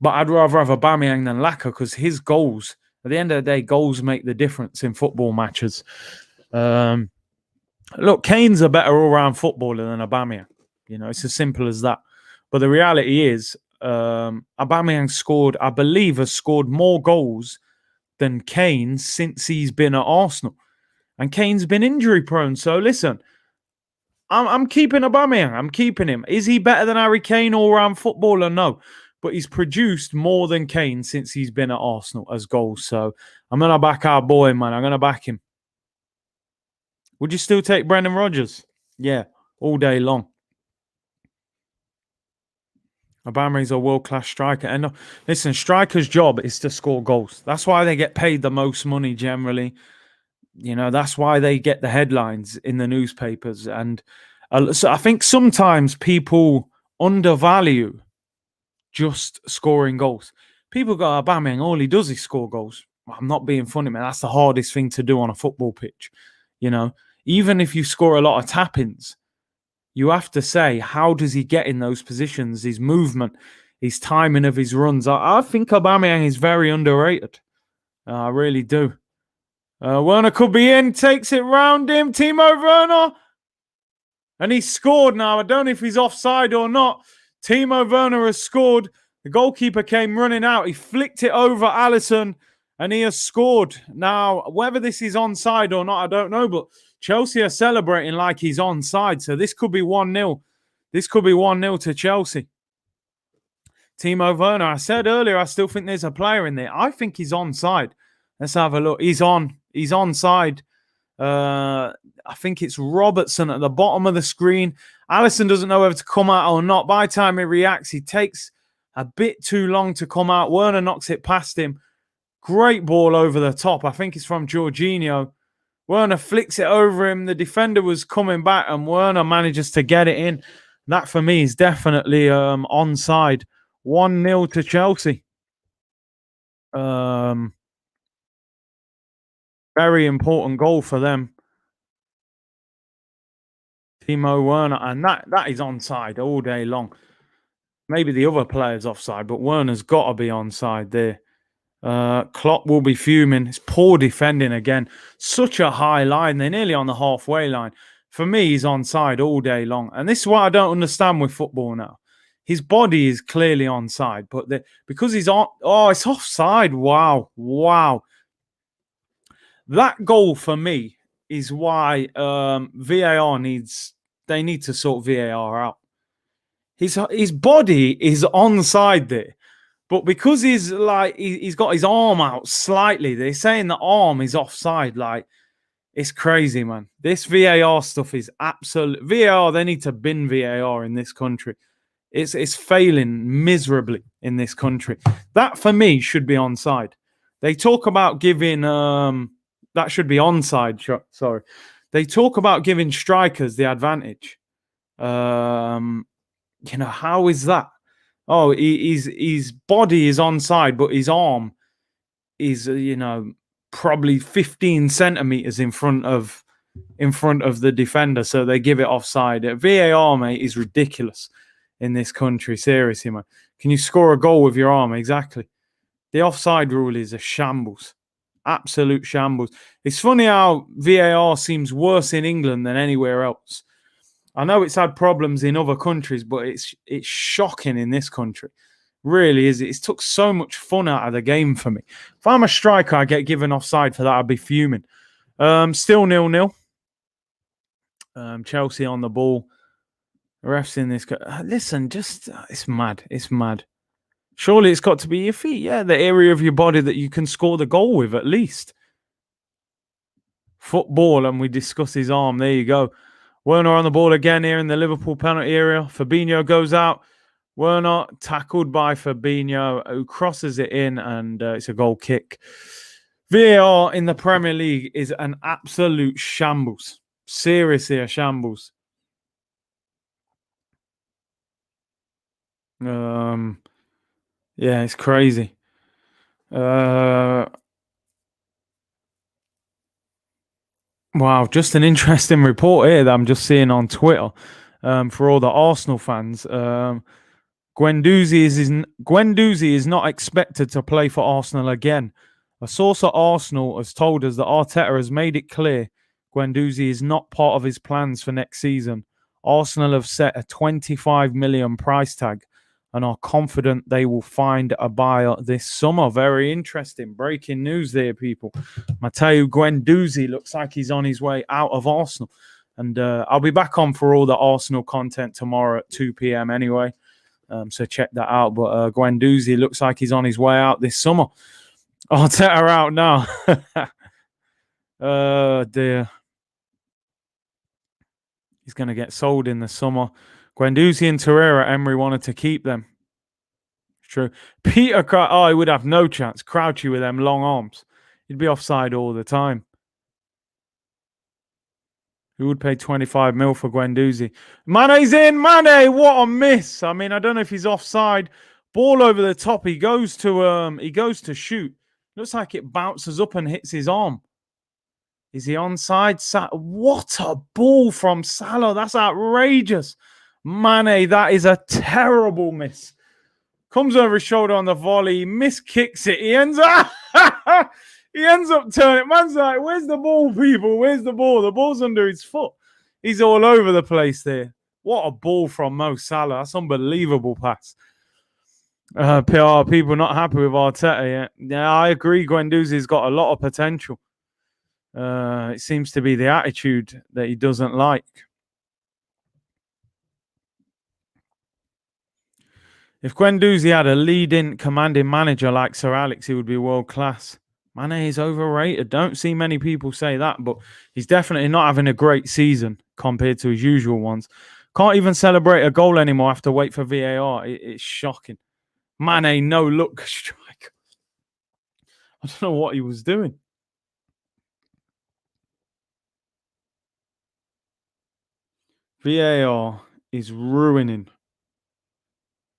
but I'd rather have Aubameyang than Laka because his goals, at the end of the day, goals make the difference in football matches. Look, Kane's a better all-round footballer than Aubameyang. It's as simple as that. But the reality is, Aubameyang has scored more goals than Kane since he's been at Arsenal. And Kane's been injury-prone. So listen, I'm keeping Aubameyang. I'm keeping him. Is he better than Harry Kane all-round footballer? No. But he's produced more than Kane since he's been at Arsenal as goals. So I'm going to back our boy, man. I'm going to back him. Would you still take Brendan Rodgers? Yeah, all day long. Aubameyang's a world-class striker. And listen, strikers' job is to score goals. That's why they get paid the most money generally. That's why they get the headlines in the newspapers. And so I think sometimes people undervalue just scoring goals. People go, Aubameyang, all he does is score goals. I'm not being funny, man. That's the hardest thing to do on a football pitch. Even if you score a lot of tap-ins, you have to say, how does he get in those positions? His movement, his timing of his runs. I think Aubameyang is very underrated. I really do. Werner could be in, takes it round him. Timo Werner. And he's scored now. I don't know if he's offside or not. Timo Werner has scored. The goalkeeper came running out. He flicked it over Alisson and he has scored. Now, whether this is onside or not, I don't know. But Chelsea are celebrating like he's onside. So this could be 1-0. This could be 1-0 to Chelsea. Timo Werner, I said earlier, I still think there's a player in there. I think he's onside. Let's have a look. He's on. He's onside. I think it's Robertson at the bottom of the screen. Alisson doesn't know whether to come out or not. By the time he reacts, he takes a bit too long to come out. Werner knocks it past him. Great ball over the top. I think it's from Jorginho. Werner flicks it over him. The defender was coming back, and Werner manages to get it in. That, for me, is definitely onside. 1-0 to Chelsea. Very important goal for them. Timo Werner, and that is onside all day long. Maybe the other player's offside, but Werner's got to be onside there. Klopp will be fuming. It's poor defending again. Such a high line. They're nearly on the halfway line. For me, he's onside all day long. And this is what I don't understand with football now. His body is clearly onside, but because he's on... Oh, it's offside. Wow. That goal for me is why VAR they need to sort VAR out. His body is onside there, but because he's got his arm out slightly, they're saying the arm is offside. Like, it's crazy, man. This VAR stuff is absolute VAR. They need to bin VAR in this country. It's failing miserably in this country. That for me should be onside. They talk about giving that should be onside. Sorry, they talk about giving strikers the advantage. How is that? Oh, his body is onside, but his arm is probably 15 centimeters in front of the defender, so they give it offside. VAR, mate, is ridiculous in this country. Seriously, man. Can you score a goal with your arm? Exactly. The offside rule is a shambles. Absolute shambles. It's funny how VAR seems worse in England than anywhere else. I know it's had problems in other countries, but it's shocking in this country. Really is. It's took so much fun out of the game for me. If I'm a striker, I get given offside for that, I'd be fuming. Still 0-0. Chelsea on the ball. Refs in this. Listen, it's mad. It's mad. Surely it's got to be your feet. Yeah, the area of your body that you can score the goal with at least. Football, and we discuss his arm. There you go. Werner on the ball again here in the Liverpool penalty area. Fabinho goes out. Werner tackled by Fabinho, who crosses it in, and it's a goal kick. VAR in the Premier League is an absolute shambles. Seriously, a shambles. Yeah, it's crazy. Wow, just an interesting report here that I'm just seeing on Twitter for all the Arsenal fans. Guendouzi is not expected to play for Arsenal again. A source at Arsenal has told us that Arteta has made it clear Guendouzi is not part of his plans for next season. Arsenal have set a 25 million price tag and are confident they will find a buyer this summer. Very interesting. Breaking news there, people. Matteo Guendouzi looks like he's on his way out of Arsenal. And I'll be back on for all the Arsenal content tomorrow at 2 p.m. anyway. So check that out. But Guendouzi looks like he's on his way out this summer. Arteta out now. Dear. He's going to get sold in the summer. Guendouzi and Torreira, Emery wanted to keep them. True. Peter, he would have no chance. Crouchy with them long arms. He'd be offside all the time. Who would pay 25 mil for Guendouzi? Mane's in. Mane, what a miss. I mean, I don't know if he's offside. Ball over the top. He goes to shoot. Looks like it bounces up and hits his arm. Is he onside? What a ball from Salah. That's outrageous. Mane, that is a terrible miss. Comes over his shoulder on the volley. Miskicks it. He ends up turning. Man's like, where's the ball, people? Where's the ball? The ball's under his foot. He's all over the place there. What a ball from Mo Salah. That's unbelievable pass. PR, people not happy with Arteta yet. Yeah, I agree. Guendouzi's got a lot of potential. It seems to be the attitude that he doesn't like. If Guendouzi had a leading, commanding manager like Sir Alex, he would be world class. Mane is overrated. Don't see many people say that, but he's definitely not having a great season compared to his usual ones. Can't even celebrate a goal anymore after wait for VAR. It's shocking. Mane, no look strike. I don't know what he was doing. VAR is ruining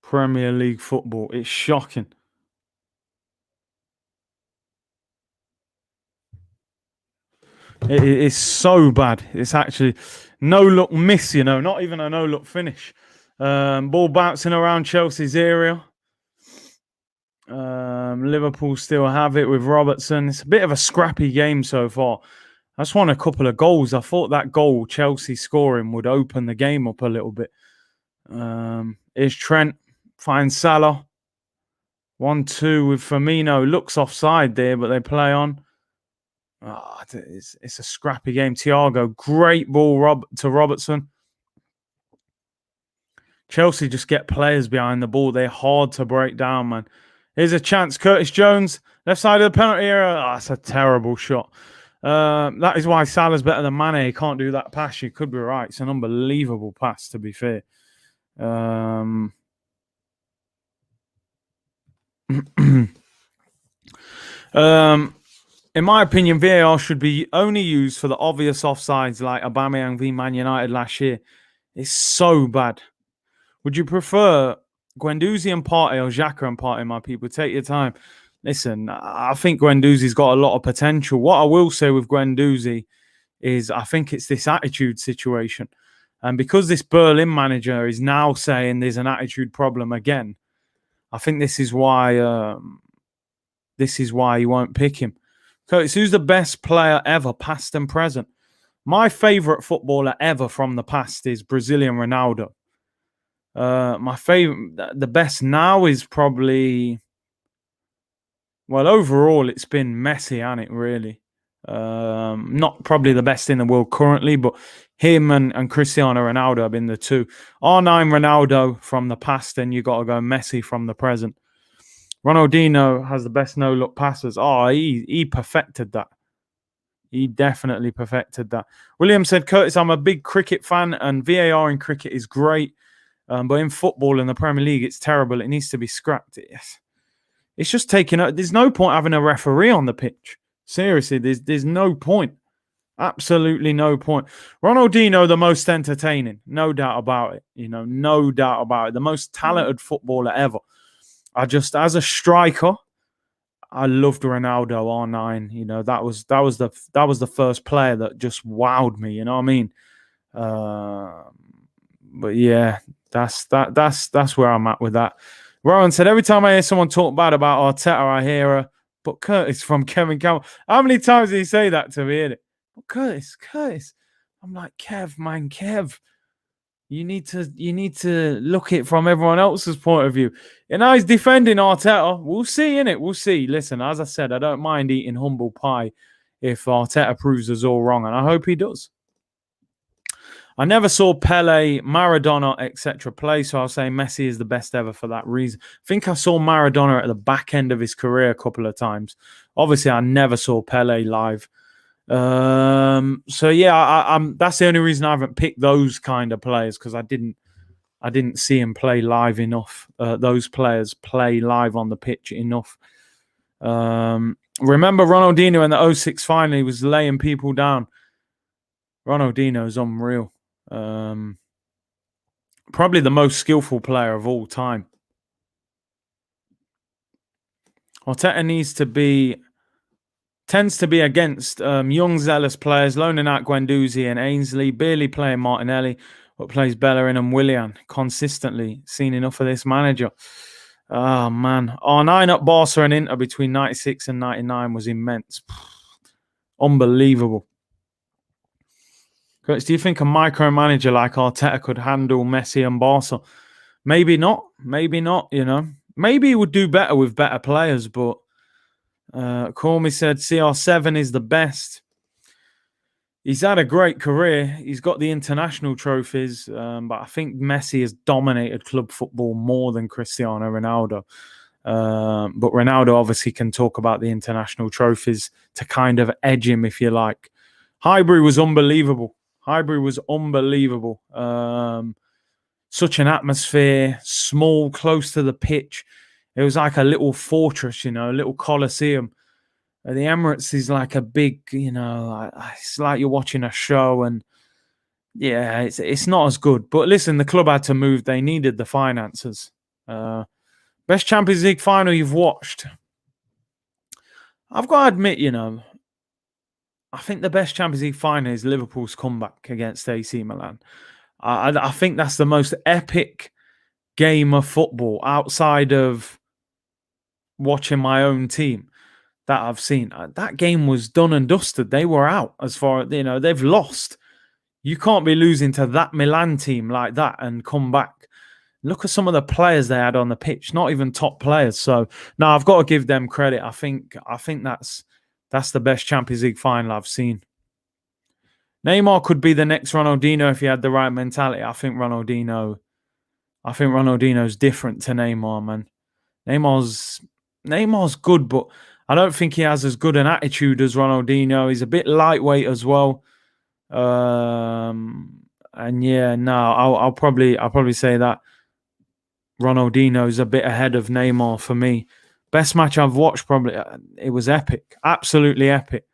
Premier League football. It's shocking. It is so bad. It's actually no look miss, not even a no look finish. Ball bouncing around Chelsea's area. Liverpool still have it with Robertson. It's a bit of a scrappy game so far. I just want a couple of goals. I thought that goal, Chelsea scoring, would open the game up a little bit. Here's Trent, finds Salah. 1-2 with Firmino. Looks offside there, but they play on. It's a scrappy game. Thiago, great ball to Robertson. Chelsea just get players behind the ball. They're hard to break down, man. Here's a chance. Curtis Jones, left side of the penalty area. That's a terrible shot. That is why Salah's better than Mane. He can't do that pass. You could be right. It's an unbelievable pass, to be fair. In my opinion, VAR should be only used for the obvious offsides like Aubameyang v Man United last year. It's so bad. Would you prefer Guendouzi and Partey or Xhaka and Partey, my people? Take your time. Listen, I think Guendouzi's got a lot of potential. What I will say with Guendouzi is I think it's this attitude situation. And because this Berlin manager is now saying there's an attitude problem again, I think this is why you won't pick him. Curtis, who's the best player ever, past and present? My favourite footballer ever from the past is Brazilian Ronaldo. My favourite, the best now is probably, well, overall it's been Messi, hasn't it, really? Not probably the best in the world currently, but him and Cristiano Ronaldo have been the two. R9 Ronaldo from the past, and you got to go Messi from the present. Ronaldinho has the best no-look passes. Oh, he perfected that. He definitely perfected that. William said, Curtis, I'm a big cricket fan, and VAR in cricket is great. But in football in the Premier League, it's terrible. It needs to be scrapped. It's just taking out. There's no point having a referee on the pitch. Seriously, there's no point. Absolutely no point. Ronaldinho, the most entertaining. No doubt about it. No doubt about it. The most talented footballer ever. As a striker, I loved Ronaldo R9. That was the first player that just wowed me. You know what I mean? But yeah, that's where I'm at with that. Rowan said, every time I hear someone talk bad about Arteta, I hear but Curtis from Kevin Campbell. How many times did he say that to me? But Curtis. I'm like, Kev. You need to look at it from everyone else's point of view. And now he's defending Arteta. We'll see, innit? We'll see. Listen, as I said, I don't mind eating humble pie if Arteta proves us all wrong, and I hope he does. I never saw Pele, Maradona, etc. play, so I'll say Messi is the best ever for that reason. I think I saw Maradona at the back end of his career a couple of times. Obviously, I never saw Pele live. So yeah, that's the only reason I haven't picked those kind of players, because I didn't see him play live enough. Those players play live on the pitch enough. Remember Ronaldinho in the 06 final, he was laying people down. Ronaldinho's unreal. Probably the most skillful player of all time. Arteta tends to be against young, zealous players, loaning out Guendouzi and Ainsley, barely playing Martinelli, but plays Bellerin and Willian consistently. Seen enough of this manager. Oh, man. R9 at Barca and Inter between 96 and 99 was immense. Unbelievable. Curtis, do you think a micromanager like Arteta could handle Messi and Barca? Maybe not. Maybe he would do better with better players, but Cormy said CR7 is the best. He's had a great career. He's got the international trophies, but I think Messi has dominated club football more than Cristiano Ronaldo. But Ronaldo obviously can talk about the international trophies to kind of edge him, if you like. Highbury was unbelievable. Such an atmosphere, small, close to the pitch. It was like a little fortress, a little coliseum. The Emirates is like a big, it's like you're watching a show, and yeah, it's not as good. But listen, the club had to move. They needed the finances. Best Champions League final you've watched? I've got to admit, I think the best Champions League final is Liverpool's comeback against AC Milan. I think that's the most epic game of football outside of watching my own team that I've seen. That game was done and dusted. They were out as far as, they've lost. You can't be losing to that Milan team like that and come back. Look at some of the players they had on the pitch, not even top players. So, no, I've got to give them credit. I think that's the best Champions League final I've seen. Neymar could be the next Ronaldinho if he had the right mentality. I think Ronaldinho's different to Neymar, man. Neymar's good, but I don't think he has as good an attitude as Ronaldinho. He's a bit lightweight as well. And yeah, no, I'll probably say that Ronaldinho's a bit ahead of Neymar for me. Best match I've watched, probably, it was epic. Absolutely epic.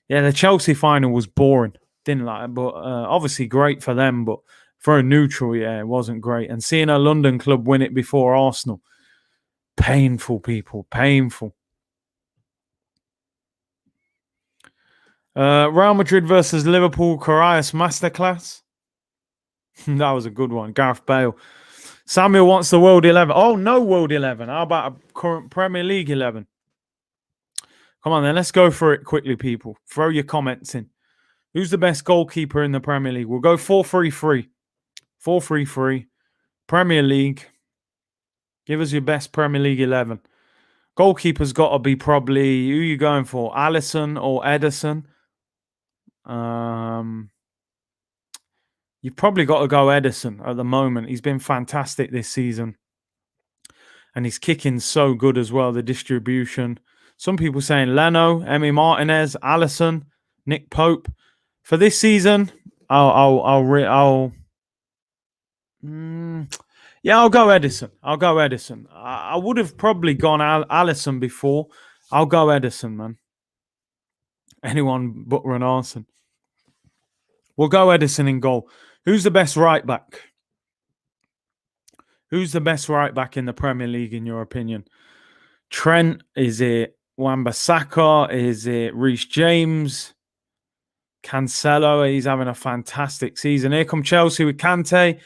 Yeah, the Chelsea final was boring. Didn't like it, but obviously great for them. But for a neutral, yeah, it wasn't great. And seeing a London club win it before Arsenal, painful, people, painful. Real Madrid versus Liverpool, Karius masterclass. That was a good one. Gareth Bale. Samuel wants the World 11. Oh, no World 11. How about a current Premier League 11? Come on, then. Let's go for it quickly, people. Throw your comments in. Who's the best goalkeeper in the Premier League? We'll go 4-3-3. 4-3-3. Premier League. Give us your best Premier League 11. Goalkeeper's got to be probably... Who are you going for? Alisson or Edison? You've probably got to go Edison at the moment. He's been fantastic this season. And he's kicking so good as well, the distribution. Some people saying Leno, Emi Martinez, Alisson, Nick Pope. For this season, I'll go Edison. I would have probably gone Alisson before. I'll go Edison, man. Anyone but Renarson. We'll go Edison in goal. Who's the best right back? Who's the best right back in the Premier League, in your opinion? Trent? Is it Wan-Bissaka? Is it Reece James? Cancelo? He's having a fantastic season. Here come Chelsea with Kante.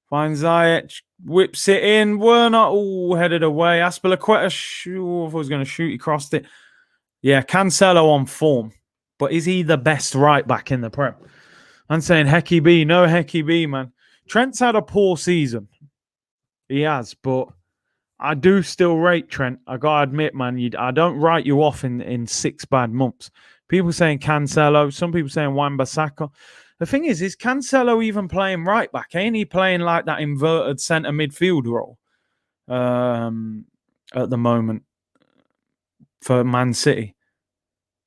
Finds Ziyech. Whips it in. Werner. Headed away. Aspilicueta. If I was going to shoot, he crossed it. Yeah, Cancelo on form. But is he the best right back in the Prem? I'm saying Hecky B. No Hecky B, man. Trent's had a poor season. He has, but I do still rate Trent. I got to admit, man, I don't write you off in 6 bad months. People saying Cancelo. Some people saying Wan-Bissaka. The thing is Cancelo even playing right back? Ain't he playing like that inverted centre midfield role at the moment for Man City?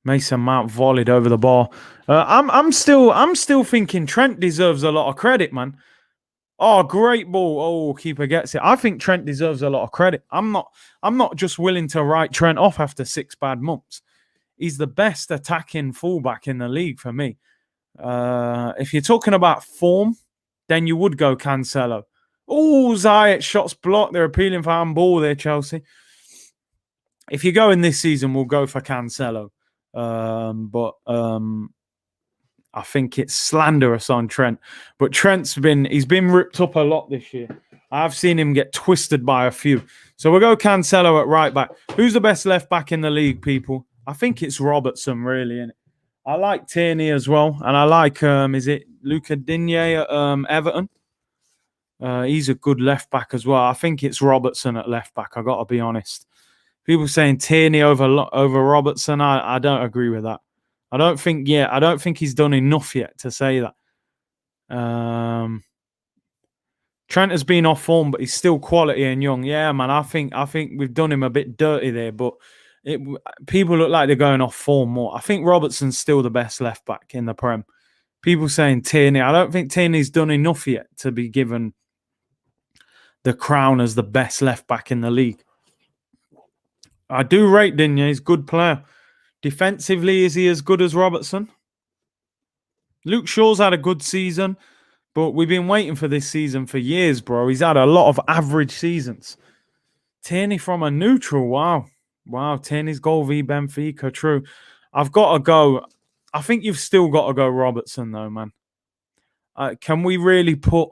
Mason Mount volleyed over the bar. I'm still thinking Trent deserves a lot of credit, man. Oh, great ball. Oh, keeper gets it. I think Trent deserves a lot of credit. I'm not just willing to write Trent off after 6 bad months. He's the best attacking fullback in the league for me. If you're talking about form, then you would go Cancelo. Oh, Ziyech, shots blocked. They're appealing for handball there, Chelsea. If you go in this season, we'll go for Cancelo. But I think it's slanderous on Trent. But he's been ripped up a lot this year. I've seen him get twisted by a few. So we'll go Cancelo at right back. Who's the best left back in the league, people? I think it's Robertson, really, innit? I like Tierney as well. And I like, is it Luca Digne at Everton? He's a good left back as well. I think it's Robertson at left back. I got to be honest. People saying Tierney over Robertson. I don't agree with that. I don't think he's done enough yet to say that. Trent has been off form, but he's still quality and young. Yeah, man. I think we've done him a bit dirty there, but people look like they're going off form more. I think Robertson's still the best left back in the Prem. People saying Tierney. I don't think Tierney's done enough yet to be given the crown as the best left back in the league. I do rate Digne. He's a good player. Defensively, is he as good as Robertson? Luke Shaw's had a good season, but we've been waiting for this season for years, bro. He's had a lot of average seasons. Tierney from a neutral. Wow. Tierney's goal v Benfica. True. I've got to go. I think you've still got to go Robertson, though, man. Can we really put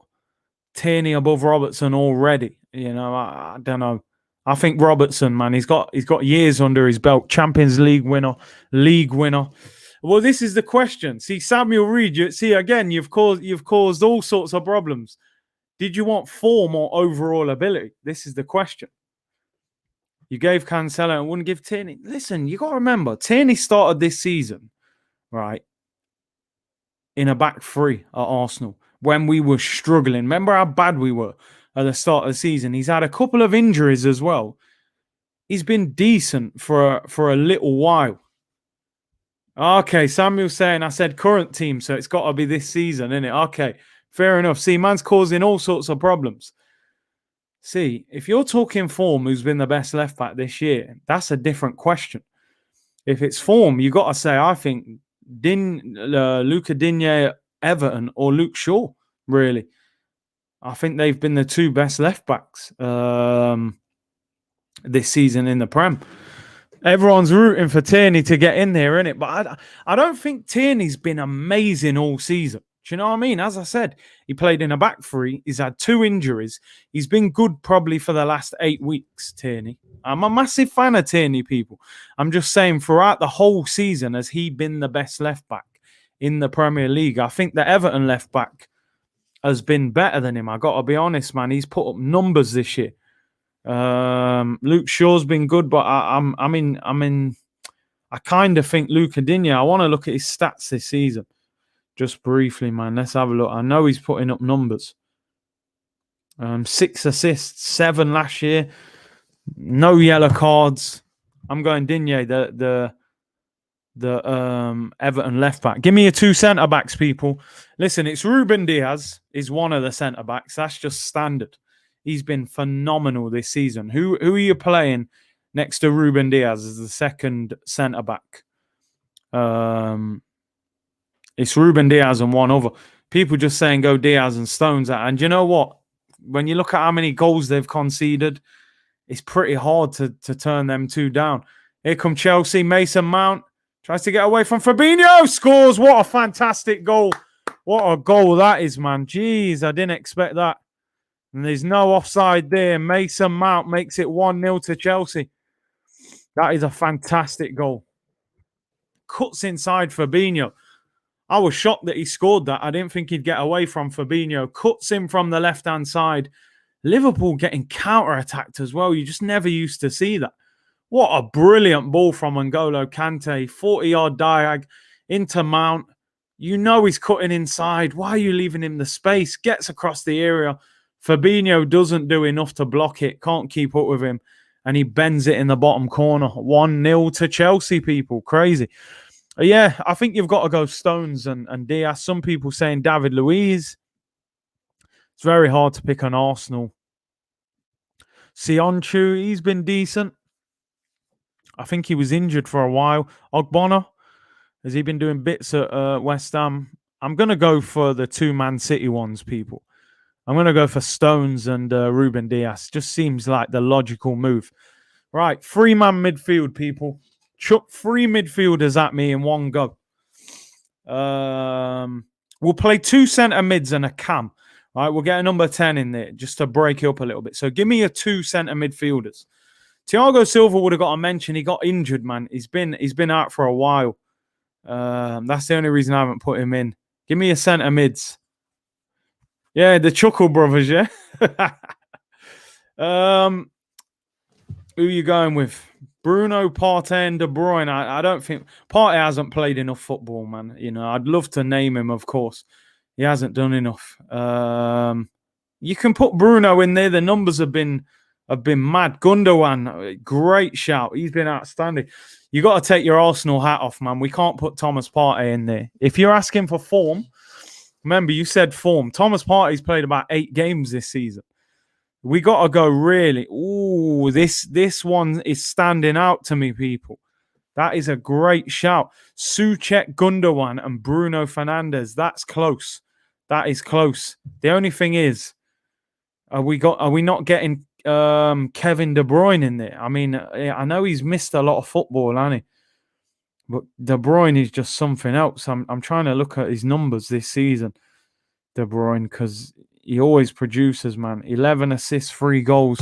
Tierney above Robertson already? You know, I don't know. I think Robertson, man, he's got years under his belt. Champions League winner, league winner. Well, this is the question. See, Samuel Reed, you've caused all sorts of problems. Did you want form or overall ability? This is the question. You gave Cancelo and wouldn't give Tierney. Listen, you got to remember, Tierney started this season, right, in a back three at Arsenal when we were struggling. Remember how bad we were at the start of the season? He's had a couple of injuries as well. He's been decent for a little while. Okay, Samuel's saying I said current team, so it's got to be this season, isn't it? Okay, fair enough. See, man's causing all sorts of problems. See, if you're talking form, who's been the best left back this year, that's a different question. If it's form, you got to say, I think Luca Digne, Everton, or Luke Shaw, really. I think they've been the two best left backs this season in the Prem. Everyone's rooting for Tierney to get in there, innit? But I don't think Tierney's been amazing all season. Do you know what I mean? As I said, he played in a back three. He's had 2 injuries. He's been good probably for the last 8 weeks, Tierney. I'm a massive fan of Tierney, people. I'm just saying, throughout the whole season, has he been the best left back in the Premier League? I think the Everton left back has been better than him. I got to be honest, man. He's put up numbers this year. Luke Shaw's been good, but I kind of think Luca Digne. I want to look at his stats this season. Just briefly, man. Let's have a look. I know he's putting up numbers. 6 assists, 7 last year. No yellow cards. I'm going Digne, the Everton left back. Give me your 2 centre backs, people. Listen, it's Ruben Diaz is one of the centre backs. That's just standard. He's been phenomenal this season. Who are you playing next to Ruben Diaz as the second centre back? It's Ruben Diaz and one other. People just saying go Diaz and Stones out. And you know what? When you look at how many goals they've conceded, it's pretty hard to turn them 2 down. Here come Chelsea. Mason Mount tries to get away from Fabinho. Scores. What a fantastic goal. What a goal that is, man. Jeez, I didn't expect that. And there's no offside there. Mason Mount makes it 1-0 to Chelsea. That is a fantastic goal. Cuts inside Fabinho. I was shocked that he scored that. I didn't think he'd get away from Fabinho. Cuts him from the left-hand side. Liverpool getting counter-attacked as well. You just never used to see that. What a brilliant ball from N'Golo Kante. 40-yard diag into Mount. You know he's cutting inside. Why are you leaving him the space? Gets across the area. Fabinho doesn't do enough to block it. Can't keep up with him. And he bends it in the bottom corner. 1-0 to Chelsea, people. Crazy. Yeah, I think you've got to go Stones and Diaz. Some people saying David Luiz. It's very hard to pick on Arsenal. Sionchu, he's been decent. I think he was injured for a while. Ogbonna, has he been doing bits at West Ham? I'm going to go for the 2 Man City ones, people. I'm going to go for Stones and Ruben Diaz. Just seems like the logical move. Right, 3-man midfield, people. Chuck 3 midfielders at me in one go. We'll play 2 centre mids and a cam. Right, we'll get a number 10 in there just to break it up a little bit. So give me your 2 centre midfielders. Thiago Silva would have got a mention. He got injured, man. He's been out for a while. That's the only reason I haven't put him in. Give me your centre mids. Yeah, the Chuckle brothers, yeah. Who are you going with? Bruno, Partey, and De Bruyne. I don't think Partey hasn't played enough football, man. You know, I'd love to name him, of course. He hasn't done enough. You can put Bruno in there. The numbers have been mad. Gundogan, great shout. He's been outstanding. You got to take your Arsenal hat off, man. We can't put Thomas Partey in there. If you're asking for form, remember you said form. Thomas Partey's played about 8 games this season. We got to go really. Ooh, this one is standing out to me, people. That is a great shout. Souček, Gundogan, and Bruno Fernandes. That's close. That is close. The only thing is, are we not getting Kevin De Bruyne in there? I mean, I know he's missed a lot of football, hasn't he? But De Bruyne is just something else. I'm trying to look at his numbers this season, De Bruyne, because he always produces, man. 11 assists, 3 goals.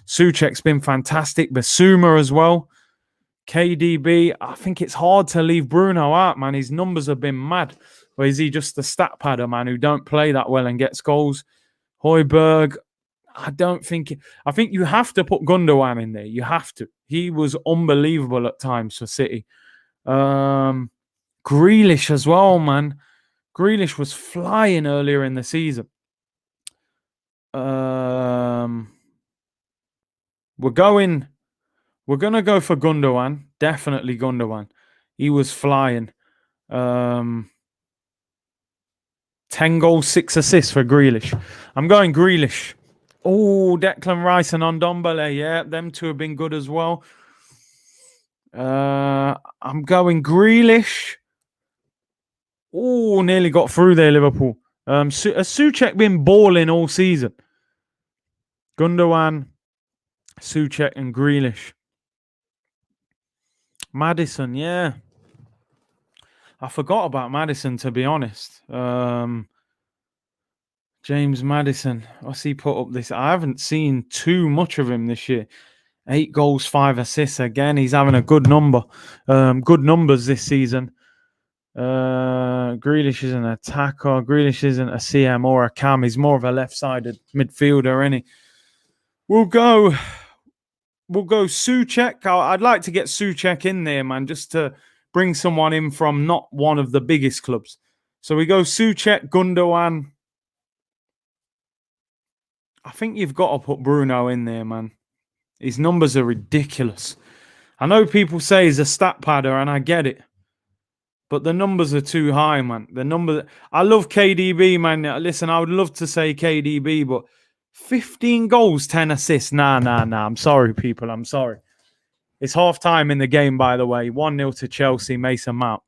Souček's been fantastic. Basuma as well. KDB, I think it's hard to leave Bruno out, man. His numbers have been mad. Or is he just the stat padder, man, who don't play that well and gets goals? Højbjerg, I think you have to put Gundogan in there. You have to. He was unbelievable at times for City. Grealish as well, man. Grealish was flying earlier in the season. We're going to go for Gundogan. Definitely Gundogan. He was flying. 10 goals, 6 assists for Grealish. I'm going Grealish. Oh, Declan Rice and Ndombele. Yeah, them two have been good as well. I'm going Grealish. Oh, nearly got through there, Liverpool. Has Souček been balling all season? Gundogan, Souček, and Grealish. Maddison, yeah. I forgot about Maddison, to be honest. James Maddison. What's he put up this? I haven't seen too much of him this year. 8 goals, 5 assists. Again, he's having a good number. Good numbers this season. Grealish is an attacker. Grealish isn't a CM or a cam. He's more of a left-sided midfielder, isn't he? We'll go Souček. I'd like to get Souček in there, man, just to bring someone in from not one of the biggest clubs. So we go Souček, Gundogan. I think you've got to put Bruno in there, man. His numbers are ridiculous. I know people say he's a stat padder, and I get it. But the numbers are too high, man. I love KDB, man. Listen, I would love to say KDB, but 15 goals, 10 assists. Nah. I'm sorry, people. I'm sorry. It's half-time in the game, by the way. 1-0 to Chelsea, Mason Mount.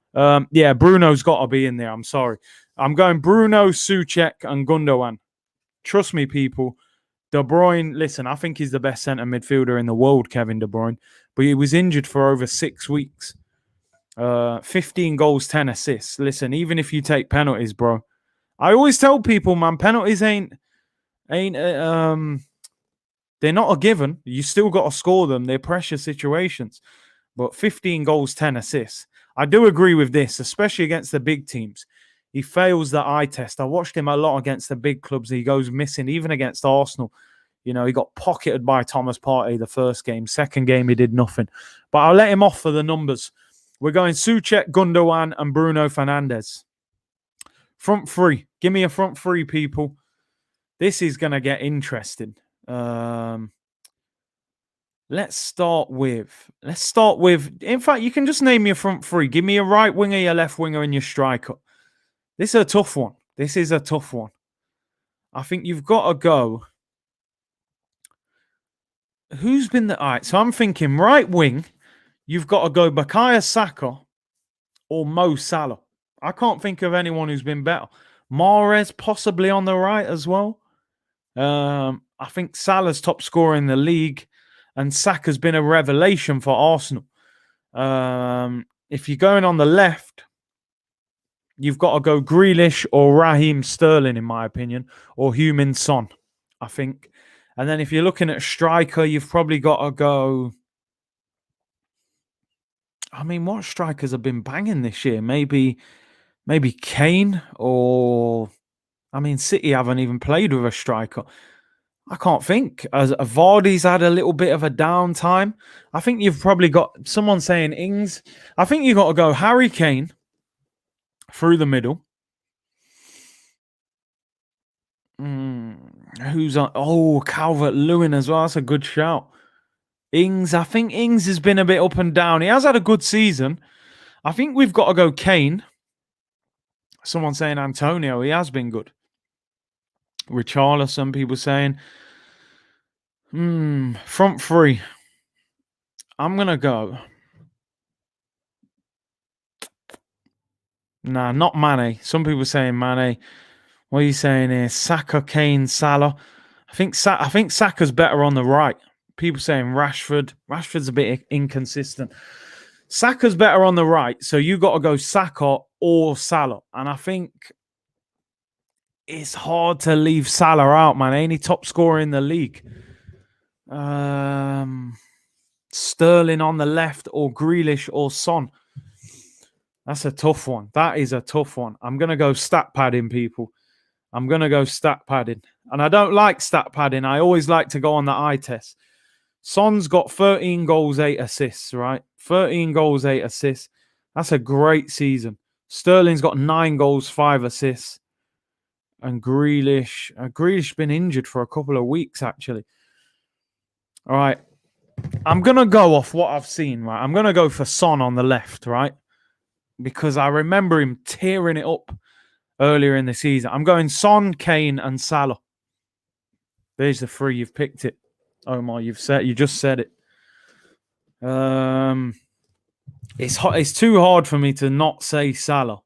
Yeah, Bruno's got to be in there. I'm sorry. I'm going Bruno, Souček, and Gundogan. Trust me, people. De Bruyne, listen, I think he's the best centre midfielder in the world, Kevin De Bruyne. But he was injured for over 6 weeks. 15 goals, 10 assists. Listen, even if you take penalties, bro. I always tell people, man, penalties ain't they're not a given. You still got to score them. They're pressure situations. But 15 goals, 10 assists. I do agree with this, especially against the big teams. He fails the eye test. I watched him a lot against the big clubs. He goes missing, even against Arsenal. You know, he got pocketed by Thomas Partey the first game. Second game, he did nothing. But I'll let him off for the numbers. We're going Souček, Gundogan, and Bruno Fernandes. Front three. Give me a front three, people. This is going to get interesting. Let's start with. In fact, you can just name me a front three. Give me a right winger, your left winger, and your striker. This is a tough one. I think you've got to go. Who's been the... All right, so I'm thinking right wing. You've got to go Bukayo Saka or Mo Salah. I can't think of anyone who's been better. Mahrez possibly on the right as well. I think Salah's top scorer in the league, and Saka's been a revelation for Arsenal. If you're going on the left, you've got to go Grealish or Raheem Sterling, in my opinion, or Heung-min Son, I think. And then if you're looking at a striker, you've probably got to go... I mean, what strikers have been banging this year? Maybe Kane or... I mean, City haven't even played with a striker. I can't think. As Vardy's had a little bit of a downtime. I think you've probably got... Someone saying Ings. I think you've got to go Harry Kane through the middle. Who's on? Oh, Calvert-Lewin as well. That's a good shout. Ings. I think Ings has been a bit up and down. He has had a good season. I think we've got to go Kane. Someone saying Antonio. He has been good. Richarlison, people saying. Front three. I'm going to go. Nah, not Mane. Some people saying Mane. What are you saying here? Saka, Kane, Salah. I think Saka's better on the right. People saying Rashford. Rashford's a bit inconsistent. Saka's better on the right, so you got to go Saka or Salah. And I think it's hard to leave Salah out, man. Ain't he top scorer in the league? Sterling on the left or Grealish or Son. That's a tough one. That is a tough one. I'm going to go stat padding, people. I'm going to go stat padding. And I don't like stat padding. I always like to go on the eye test. Son's got 13 goals, 8 assists, right? 13 goals, 8 assists. That's a great season. Sterling's got 9 goals, 5 assists. And Grealish been injured for a couple of weeks, actually. All right. I'm going to go off what I've seen, right? I'm going to go for Son on the left, right? Because I remember him tearing it up earlier in the season. I'm going Son, Kane, and Salah. There's the three. You've picked it. Omar, you just said it. It's too hard for me to not say Salah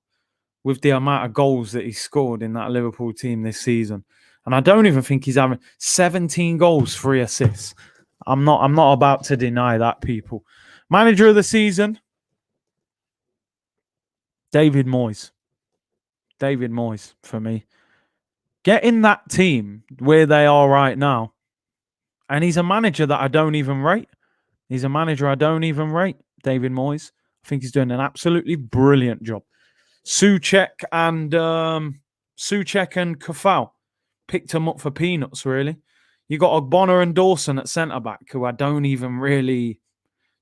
with the amount of goals that he scored in that Liverpool team this season. And I don't even think he's having 17 goals, 3 assists. I'm not about to deny that, people. Manager of the season, David Moyes. David Moyes for me. Getting that team where they are right now. And he's a manager that I don't even rate. David Moyes. I think he's doing an absolutely brilliant job. Souček and Kafau picked him up for peanuts, really. You got Ogbonna and Dawson at centre-back, who I don't even really...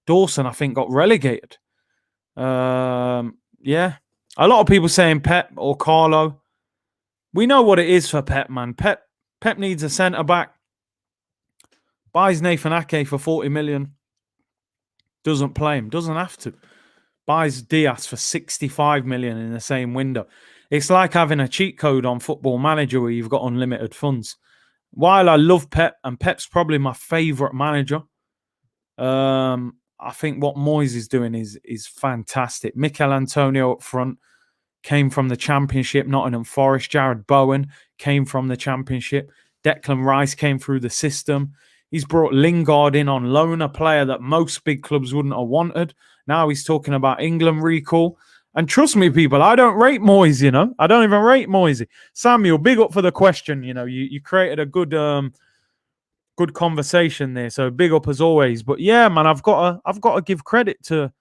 Dawson, I think, got relegated. Yeah. A lot of people saying Pep or Carlo. We know what it is for Pep, man. Pep needs a centre-back. Buys Nathan Ake for 40 million. Doesn't play him. Doesn't have to. Buys Diaz for 65 million in the same window. It's like having a cheat code on Football Manager where you've got unlimited funds. While I love Pep, and Pep's probably my favourite manager, I think what Moyes is doing is fantastic. Mikel Antonio up front came from the Championship, Nottingham Forest. Jared Bowen came from the Championship. Declan Rice came through the system. He's brought Lingard in on loan, a player that most big clubs wouldn't have wanted. Now he's talking about England recall. And trust me, people, I don't rate Moyes, you know. I don't even rate Moyes. Samuel, big up for the question. You know, you created a good conversation there. So big up as always. But yeah, man, I've got to give credit to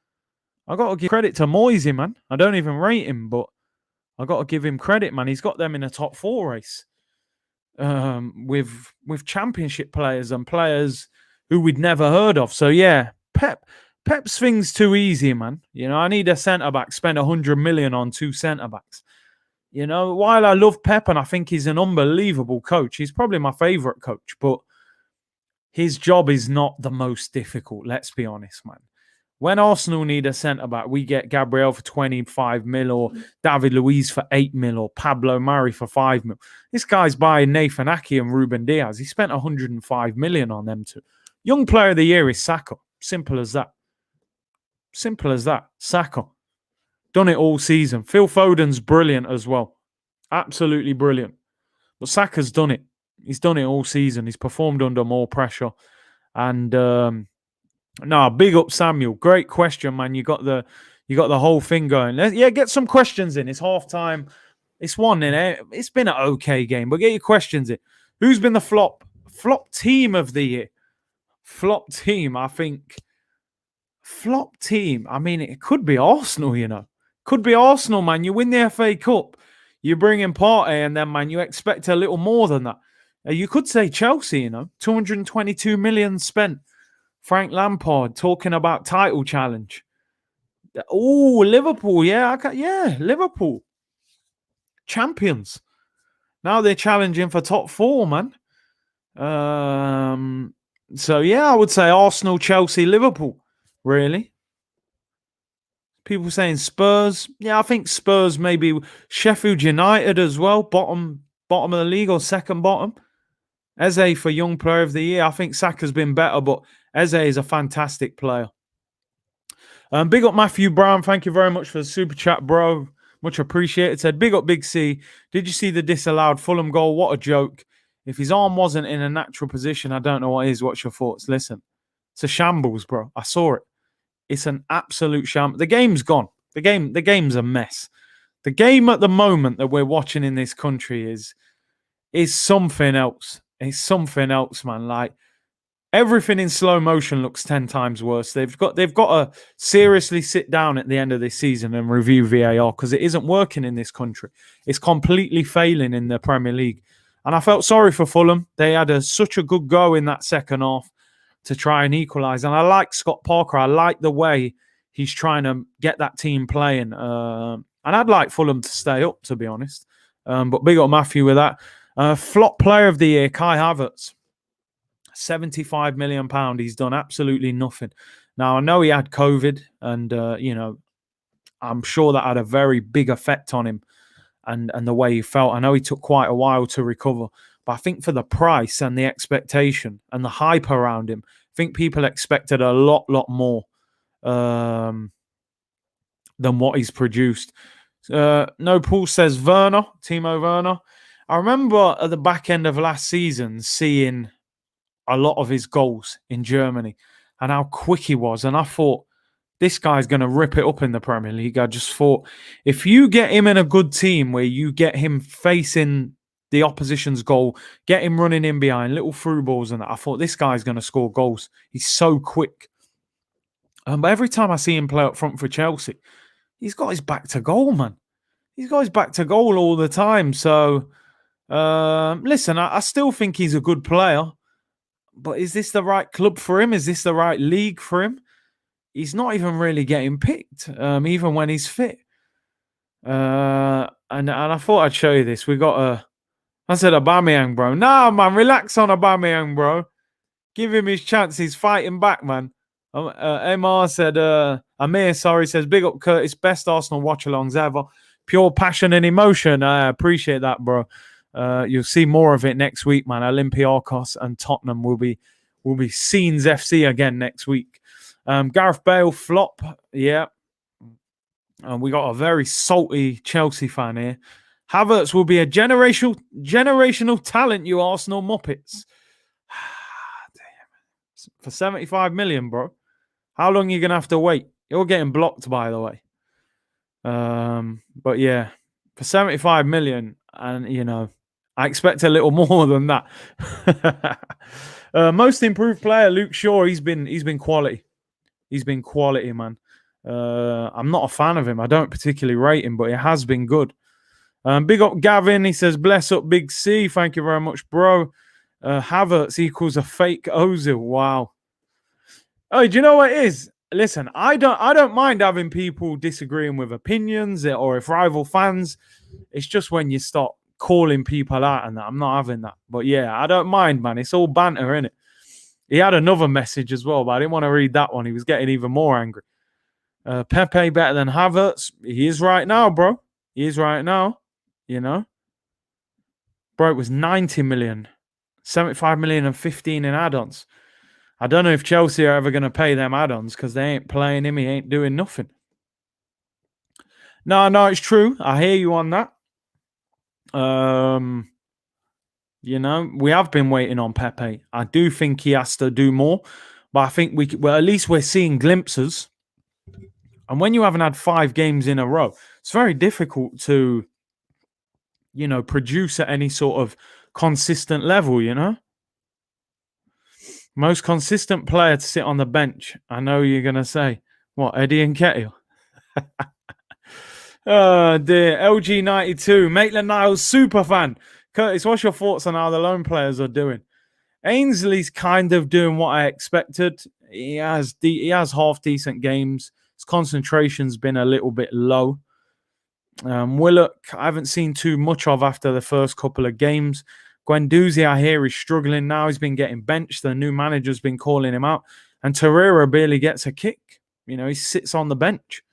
Moyes, man. I don't even rate him, but I got to give him credit, man. He's got them in a top 4 race. With Championship players and players who we'd never heard of. So yeah, Pep's thing's too easy, man. You know, I need a centre-back, spend 100 million on 2 centre-backs. You know, while I love Pep and I think he's an unbelievable coach, he's probably my favourite coach, but his job is not the most difficult, let's be honest, man. When Arsenal need a centre-back, we get Gabriel for 25 mil or David Luiz for 8 mil or Pablo Mari for 5 mil. This guy's buying Nathan Ake and Ruben Diaz. He spent 105 million on them two. Young Player of the Year is Saka. Simple as that. Simple as that. Saka. Done it all season. Phil Foden's brilliant as well. Absolutely brilliant. But Saka's done it. He's done it all season. He's performed under more pressure. And... no, big up Samuel. Great question, man. You got the whole thing going. Yeah, get some questions in. It's halftime. It's 1-0. It's been an okay game, but get your questions in. Who's been the flop team of the year? Flop team, I think. Flop team. I mean, it could be Arsenal, you know. Could be Arsenal, man. You win the FA Cup. You bring in Partey, and then, man, you expect a little more than that. You could say Chelsea, you know. 222 million spent. Frank Lampard talking about title challenge. Oh, Liverpool. Yeah, Liverpool. Champions. Now they're challenging for top 4, man. So yeah, I would say Arsenal, Chelsea, Liverpool. Really, people saying Spurs. Yeah, I think Spurs, maybe Sheffield United as well. Bottom of the league or second bottom. Eze for Young Player of the Year. I think Saka's been better, but Eze is a fantastic player. Big up Matthew Brown. Thank you very much for the super chat, bro. Much appreciated. Said, big up Big C. Did you see the disallowed Fulham goal? What a joke. If his arm wasn't in a natural position, I don't know what is. What's your thoughts? Listen, it's a shambles, bro. I saw it. It's an absolute shambles. The game's gone. The game's a mess. The game at the moment that we're watching in this country is something else. It's something else, man. Like, everything in slow motion looks 10 times worse. They've got to seriously sit down at the end of this season and review VAR because it isn't working in this country. It's completely failing in the Premier League. And I felt sorry for Fulham. They had such a good go in that second half to try and equalise. And I like Scott Parker. I like the way he's trying to get that team playing. And I'd like Fulham to stay up, to be honest. But big up Matthew with that. Flop player of the year, Kai Havertz. £75 million. He's done absolutely nothing. Now, I know he had COVID and, I'm sure that had a very big effect on him and the way he felt. I know he took quite a while to recover. But I think for the price and the expectation and the hype around him, I think people expected a lot more than what he's produced. No, Paul says Timo Werner. I remember at the back end of last season seeing a lot of his goals in Germany and how quick he was. And I thought, this guy's going to rip it up in the Premier League. I just thought, if you get him in a good team where you get him facing the opposition's goal, get him running in behind, little through balls and that, I thought, this guy's going to score goals. He's so quick. But every time I see him play up front for Chelsea, he's got his back to goal, man. He's got his back to goal all the time. So, listen, I still think he's a good player. But is this the right club for him? Is this the right league for him? He's not even really getting picked, even when he's fit. And I thought I'd show you this. I said Aubameyang, bro. Nah, man, relax on Aubameyang, bro. Give him his chance. He's fighting back, man. Amir said, says, big up Curtis, best Arsenal watch-alongs ever. Pure passion and emotion. I appreciate that, bro. You'll see more of it next week, man. Olympiacos and Tottenham will be Scenes FC again next week. Gareth Bale flop, yeah. And we got a very salty Chelsea fan here. Havertz will be a generational talent, you Arsenal Muppets. For 75 million, bro. How long are you going to have to wait? You're getting blocked, by the way. But yeah, for 75 million, and, I expect a little more than that. Most improved player, Luke Shaw, he's been quality. He's been quality, man. I'm not a fan of him. I don't particularly rate him, but he has been good. Big up Gavin. He says, bless up Big C. Thank you very much, bro. Havertz equals a fake Ozil. Wow. Oh, do you know what it is? Listen, I don't mind having people disagreeing with opinions or if rival fans. It's just when you start calling people out and that. I'm not having that. But yeah, I don't mind, man. It's all banter, innit? He had another message as well, but I didn't want to read that one. He was getting even more angry. Pepe better than Havertz. He is right now, bro. He is right now. Bro, it was 90 million. 75 million and 15 in add-ons. I don't know if Chelsea are ever going to pay them add-ons because they ain't playing him. He ain't doing nothing. No, it's true. I hear you on that. We have been waiting on Pepe. I do think he has to do more, but I think at least we're seeing glimpses. And when you haven't had 5 games in a row, it's very difficult to, produce at any sort of consistent level, Most consistent player to sit on the bench. I know you're going to say, what, Eddie Nketiah? Oh, dear. LG92, Maitland Niles super fan. Curtis, what's your thoughts on how the lone players are doing? Ainsley's kind of doing what I expected. He has half decent games. His concentration's been a little bit low. Willock, I haven't seen too much of after the first couple of games, Guendouzi, I hear, is struggling now. He's been getting benched. The new manager's been calling him out. And Torreira barely gets a kick. You know, he sits on the bench.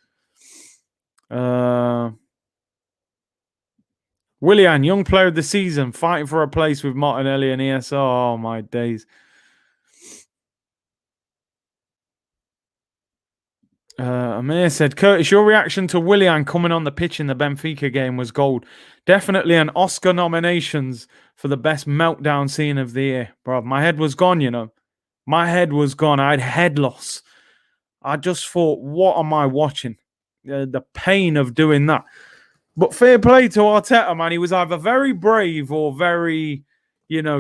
Willian, young player of the season, fighting for a place with Martinelli and ES. Oh, my days. Amir said, Curtis, your reaction to Willian coming on the pitch in the Benfica game was gold. Definitely an Oscar nominations for the best meltdown scene of the year. Bro, my head was gone, you know. My head was gone. I had head loss. I just thought, what am I watching? The pain of doing that. But fair play to Arteta, man. He was either very brave or very,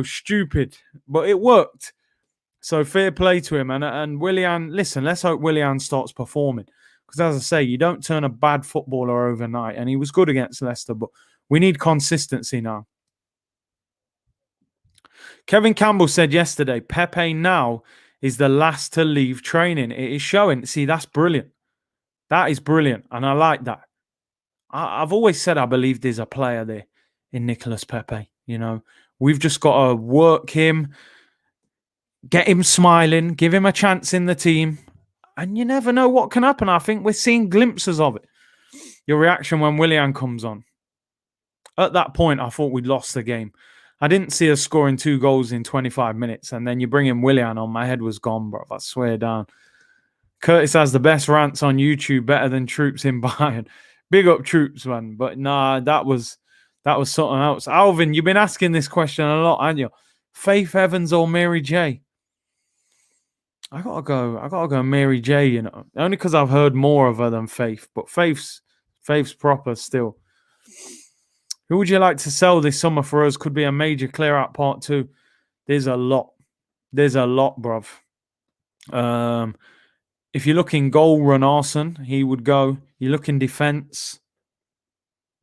stupid. But it worked. So fair play to him. And Willian, listen, let's hope Willian starts performing. Because as I say, you don't turn a bad footballer overnight. And he was good against Leicester, but we need consistency now. Kevin Campbell said yesterday, Pepe now is the last to leave training. It is showing. See, that's brilliant. That is brilliant. And I like that. I've always said I believe there's a player there in Nicolas Pepe. You know, we've just got to work him, get him smiling, give him a chance in the team. And you never know what can happen. I think we're seeing glimpses of it. Your reaction when Willian comes on. At that point, I thought we'd lost the game. I didn't see us scoring 2 goals in 25 minutes. And then you bring in Willian on. My head was gone, bro. I swear down. Curtis has the best rants on YouTube, better than Troops in Bayern. Big up Troops, man. But nah, that was something else. Alvin, you've been asking this question a lot, haven't you? Faith Evans or Mary J? I gotta go Mary J, you know. Only because I've heard more of her than Faith. But Faith's proper still. Who would you like to sell this summer for us? Could be a major clear out part 2. There's a lot. Bruv. If you look in goal, Runarsson, he would go. You look in defence,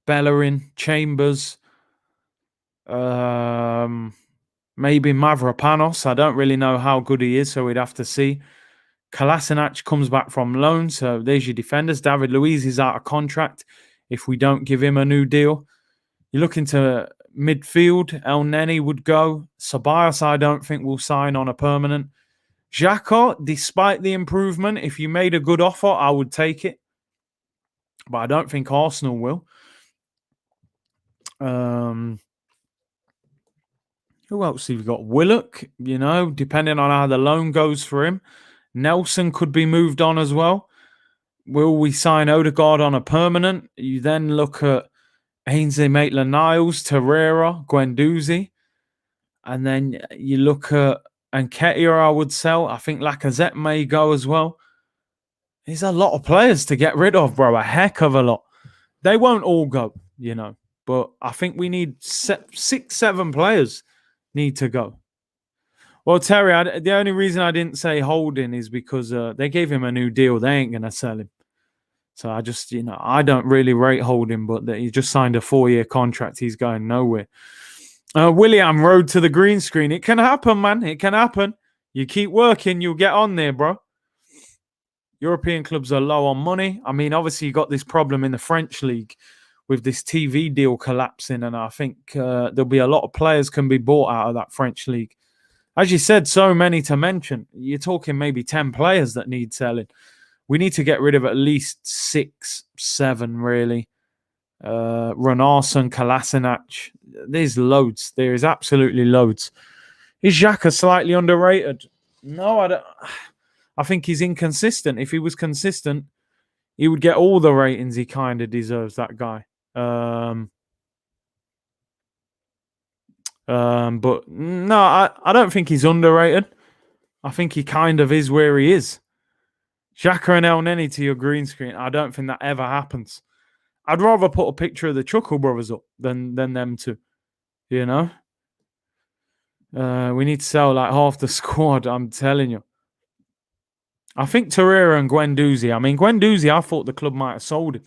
Bellerin, Chambers, maybe Mavropanos. I don't really know how good he is, so we'd have to see. Kolasinac comes back from loan, so there's your defenders. David Luiz is out of contract if we don't give him a new deal. You look into midfield, El Neni would go. Ceballos, I don't think will sign on a permanent. Xhaka, despite the improvement, if you made a good offer, I would take it. But I don't think Arsenal will. Who else have you got? Willock, you know, depending on how the loan goes for him. Nelson could be moved on as well. Will we sign Odegaard on a permanent? You then look at Ainsley Maitland-Niles, Torreira, Guendouzi. And then you look at Nketiah, I would sell. I think Lacazette may go as well. There's a lot of players to get rid of, bro. A heck of a lot. They won't all go, you know. But I think we need 6, 7 players need to go. Well, Terry, the only reason I didn't say Holding is because they gave him a new deal. They ain't going to sell him. So I just, I don't really rate Holding, but he just signed a 4-year contract. He's going nowhere. William, road to the green screen. It can happen, man. It can happen. You keep working, you'll get on there, bro. European clubs are low on money. I mean, obviously, you got this problem in the French league with this TV deal collapsing, and I think there'll be a lot of players can be bought out of that French league. As you said, so many to mention. You're talking maybe 10 players that need selling. We need to get rid of at least 6, 7, really. Runarsson, Kolasinac. There's loads. There is absolutely loads. Is Xhaka slightly underrated? No, I don't. I think he's inconsistent. If he was consistent, he would get all the ratings he kind of deserves, that guy. But no, I don't think he's underrated. I think he kind of is where he is. Xhaka and El Neni to your green screen. I don't think that ever happens. I'd rather put a picture of the Chuckle brothers up than them two. You know? We need to sell like half the squad, I'm telling you. I think Torreira and Guendouzi. I mean, Guendouzi, I thought the club might have sold him.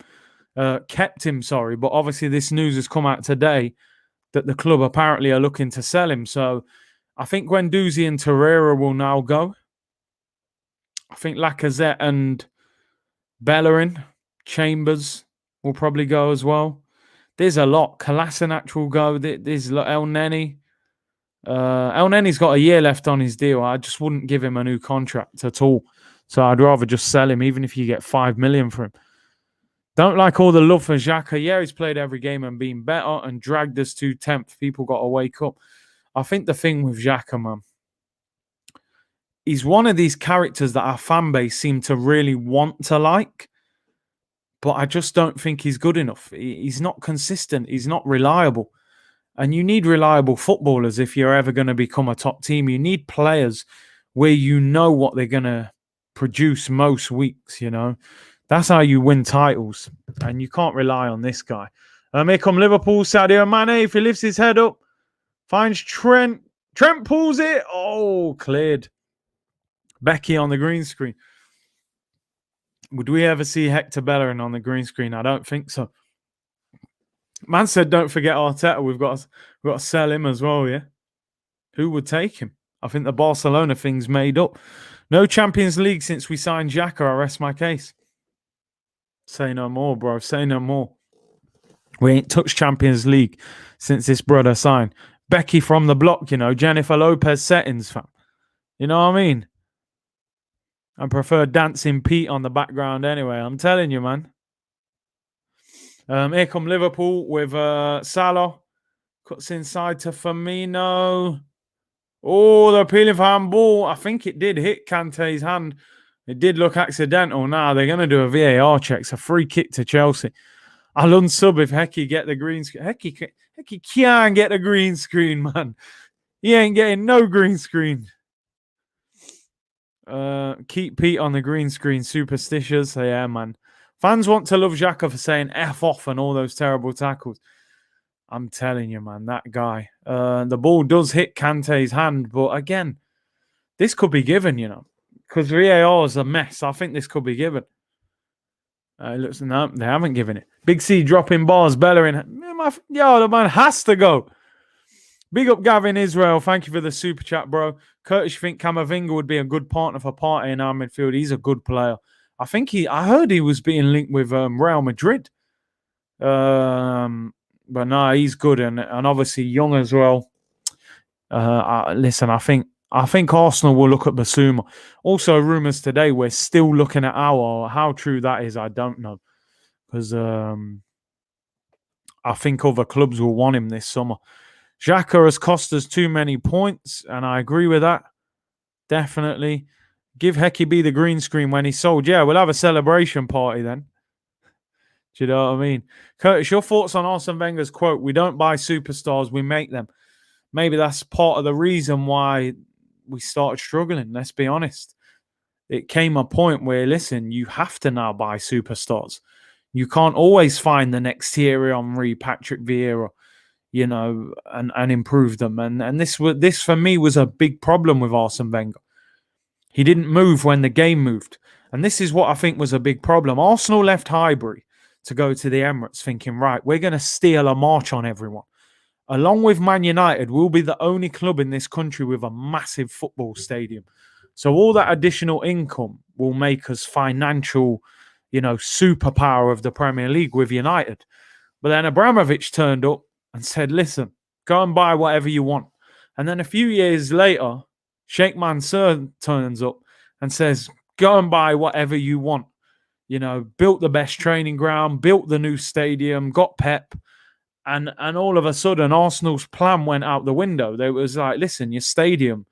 Kept him, sorry. But obviously this news has come out today that the club apparently are looking to sell him. So I think Guendouzi and Torreira will now go. I think Lacazette and Bellerin, Chambers will probably go as well. There's a lot. Kolasinac will go. There's El Neni. El Nenny's got a year left on his deal. I just wouldn't give him a new contract at all. So I'd rather just sell him, even if you get 5 million for him. Don't like all the love for Xhaka. Yeah, he's played every game and been better and dragged us to 10th. People got to wake up. I think the thing with Xhaka, man, he's one of these characters that our fan base seem to really want to like, but I just don't think he's good enough. He's not consistent. He's not reliable. And you need reliable footballers if you're ever going to become a top team. You need players where you know what they're going to produce most weeks, you know. That's how you win titles. And you can't rely on this guy. Here come Liverpool. Sadio Mane, if he lifts his head up, finds Trent. Trent pulls it. Oh, cleared. Becky on the green screen. Would we ever see Hector Bellerin on the green screen? I don't think so. Man said, don't forget Arteta. We've got to sell him as well, yeah? Who would take him? I think the Barcelona thing's made up. No Champions League since we signed Xhaka. I rest my case. Say no more, bro. Say no more. We ain't touched Champions League since this brother signed. Becky from the block, you know. Jennifer Lopez settings, fam. You know what I mean? I prefer Dancing Pete on the background anyway. I'm telling you, man. Here come Liverpool with Salah. Cuts inside to Firmino. Oh, they're appealing for handball. I think it did hit Kante's hand. It did look accidental. Now they're going to do a VAR check. It's a free kick to Chelsea. I'll unsub if Hecky get the green screen. Hecky can't get the green screen, man. He ain't getting no green screen. Keep Pete on the green screen. Superstitious. So yeah, man. Fans want to love Xhaka for saying F off and all those terrible tackles. I'm telling you, man, that guy. The ball does hit Kante's hand, but again, this could be given, you know, because VAR is a mess. I think this could be given. Looks no, they haven't given it. Big C dropping bars. Bellerin. Yo, the man has to go. Big up Gavin Israel. Thank you for the super chat, bro. Curtis, you think Camavinga would be a good partner for Partey in our midfield? He's a good player. I heard he was being linked with Real Madrid. But no, he's good and obviously young as well. Listen, I think Arsenal will look at Basuma. Also, rumours today we're still looking at how true that is, I don't know, because I think other clubs will want him this summer. Xhaka has cost us too many points, and I agree with that. Definitely. Give Hecky B the green screen when he's sold. Yeah, we'll have a celebration party then. Do you know what I mean? Curtis, your thoughts on Arsene Wenger's quote, we don't buy superstars, we make them. Maybe that's part of the reason why we started struggling, let's be honest. It came a point where, listen, you have to now buy superstars. You can't always find the next Thierry Henry, Patrick Vieira, you know, and improve them. And this for me was a big problem with Arsene Wenger. He didn't move when the game moved. And this is what I think was a big problem. Arsenal left Highbury to go to the Emirates thinking, right, we're going to steal a march on everyone. Along with Man United, we'll be the only club in this country with a massive football stadium. So all that additional income will make us financial, you know, superpower of the Premier League with United. But then Abramovich turned up and said, listen, go and buy whatever you want. And then a few years later, Sheikh Mansour turns up and says, go and buy whatever you want. You know, built the best training ground, built the new stadium, got Pep. And all of a sudden, Arsenal's plan went out the window. They was like, listen, your stadium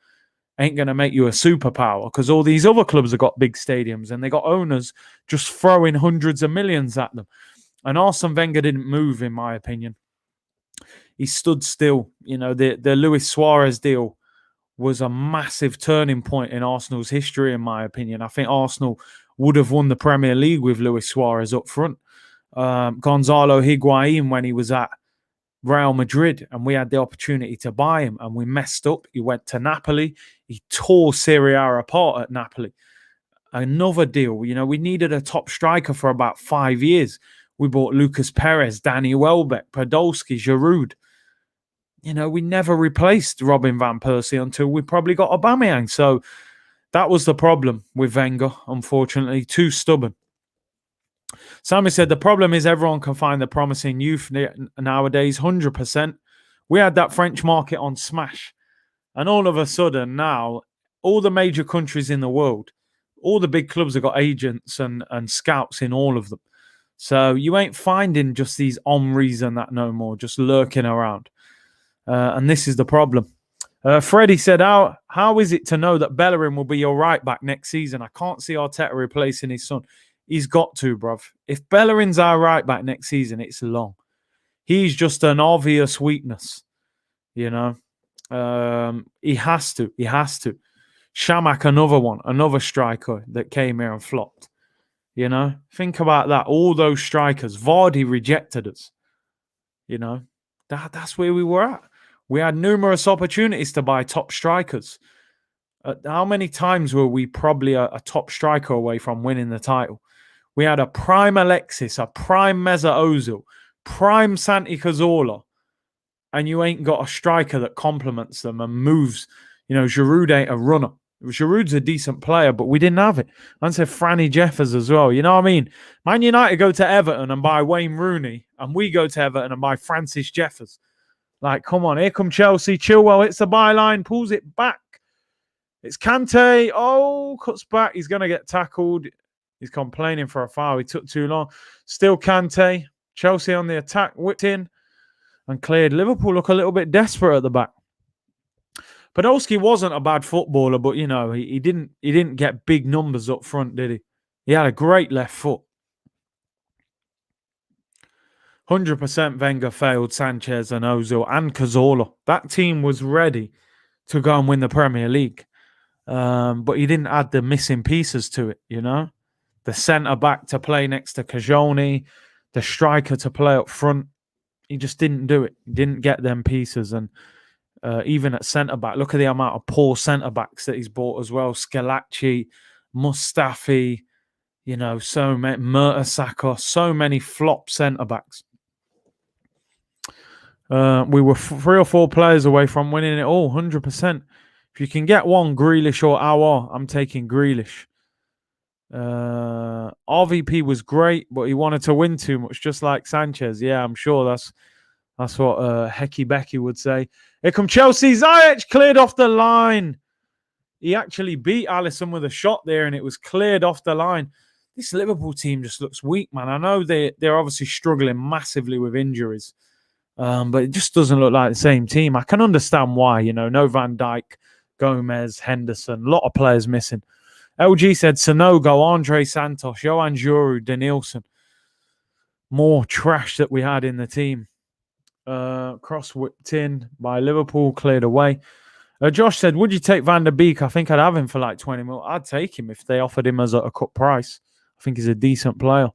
ain't going to make you a superpower because all these other clubs have got big stadiums and they got owners just throwing hundreds of millions at them. And Arsene Wenger didn't move, in my opinion. He stood still. You know, the Luis Suarez deal was a massive turning point in Arsenal's history, in my opinion. I think Arsenal would have won the Premier League with Luis Suarez up front. Gonzalo Higuain, when he was at Real Madrid and we had the opportunity to buy him and we messed up. He went to Napoli. He tore Serie A apart at Napoli. Another deal. You know, we needed a top striker for about 5 years. We bought Lucas Perez, Danny Welbeck, Podolski, Giroud. You know, we never replaced Robin van Persie until we probably got Aubameyang. So that was the problem with Wenger, unfortunately. Too stubborn. Sammy said, the problem is everyone can find the promising youth nowadays, 100%. We had that French market on Smash. And all of a sudden now, all the major countries in the world, all the big clubs have got agents and scouts in all of them. So you ain't finding just these Omris and that no more, just lurking around. And this is the problem. Freddie said, how is it to know that Bellerin will be your right back next season? I can't see Arteta replacing his son. He's got to, bruv. If Bellerin's our right back next season, it's long. He's just an obvious weakness, you know. He has to. Shamak, another one, another striker that came here and flopped. You know, think about that. All those strikers. Vardy rejected us. You know, that's where we were at. We had numerous opportunities to buy top strikers. How many times were we probably a top striker away from winning the title? We had a prime Alexis, a prime Mesut Ozil, prime Santi Cazorla, and you ain't got a striker that complements them and moves. You know, Giroud ain't a runner. Giroud's a decent player, but we didn't have it. And said Franny Jeffers as well. You know what I mean? Man United go to Everton and buy Wayne Rooney, and we go to Everton and buy Francis Jeffers. Like, come on, here come Chelsea. Chilwell hits the byline, pulls it back. It's Kante. Oh, cuts back. He's going to get tackled. He's complaining for a foul. He took too long. Still Kante. Chelsea on the attack, whipped in and cleared. Liverpool look a little bit desperate at the back. Podolski wasn't a bad footballer, but, you know, he didn't get big numbers up front, did he? He had a great left foot. 100% Wenger failed Sanchez and Ozil and Cazorla. That team was ready to go and win the Premier League. But he didn't add the missing pieces to it, you know? The centre-back to play next to Cagioni, the striker to play up front. He just didn't do it. He didn't get them pieces. And even at centre-back, look at the amount of poor centre-backs that he's bought as well. Scalacci, Mustafi, you know, so many, Mertesacker, so many flop centre-backs. We were 3 or 4 players away from winning it all, 100%. If you can get one, Grealish or Aouar, I'm taking Grealish. RVP was great, but he wanted to win too much, just like Sanchez. Yeah, I'm sure that's what Hecky Becky would say. Here come Chelsea. Ziyech cleared off the line. He actually beat Alisson with a shot there, and it was cleared off the line. This Liverpool team just looks weak, man. I know they're obviously struggling massively with injuries, but it just doesn't look like the same team. I can understand why, you know, no Van Dijk, Gomez, Henderson, a lot of players missing. LG said Sanogo, Andre Santos, Johan Juru, Denilson. More trash that we had in the team. Cross whipped in by Liverpool, cleared away. Josh said, would you take Van der Beek? I think I'd have him for like 20 mil. I'd take him if they offered him as a cut price. I think he's a decent player.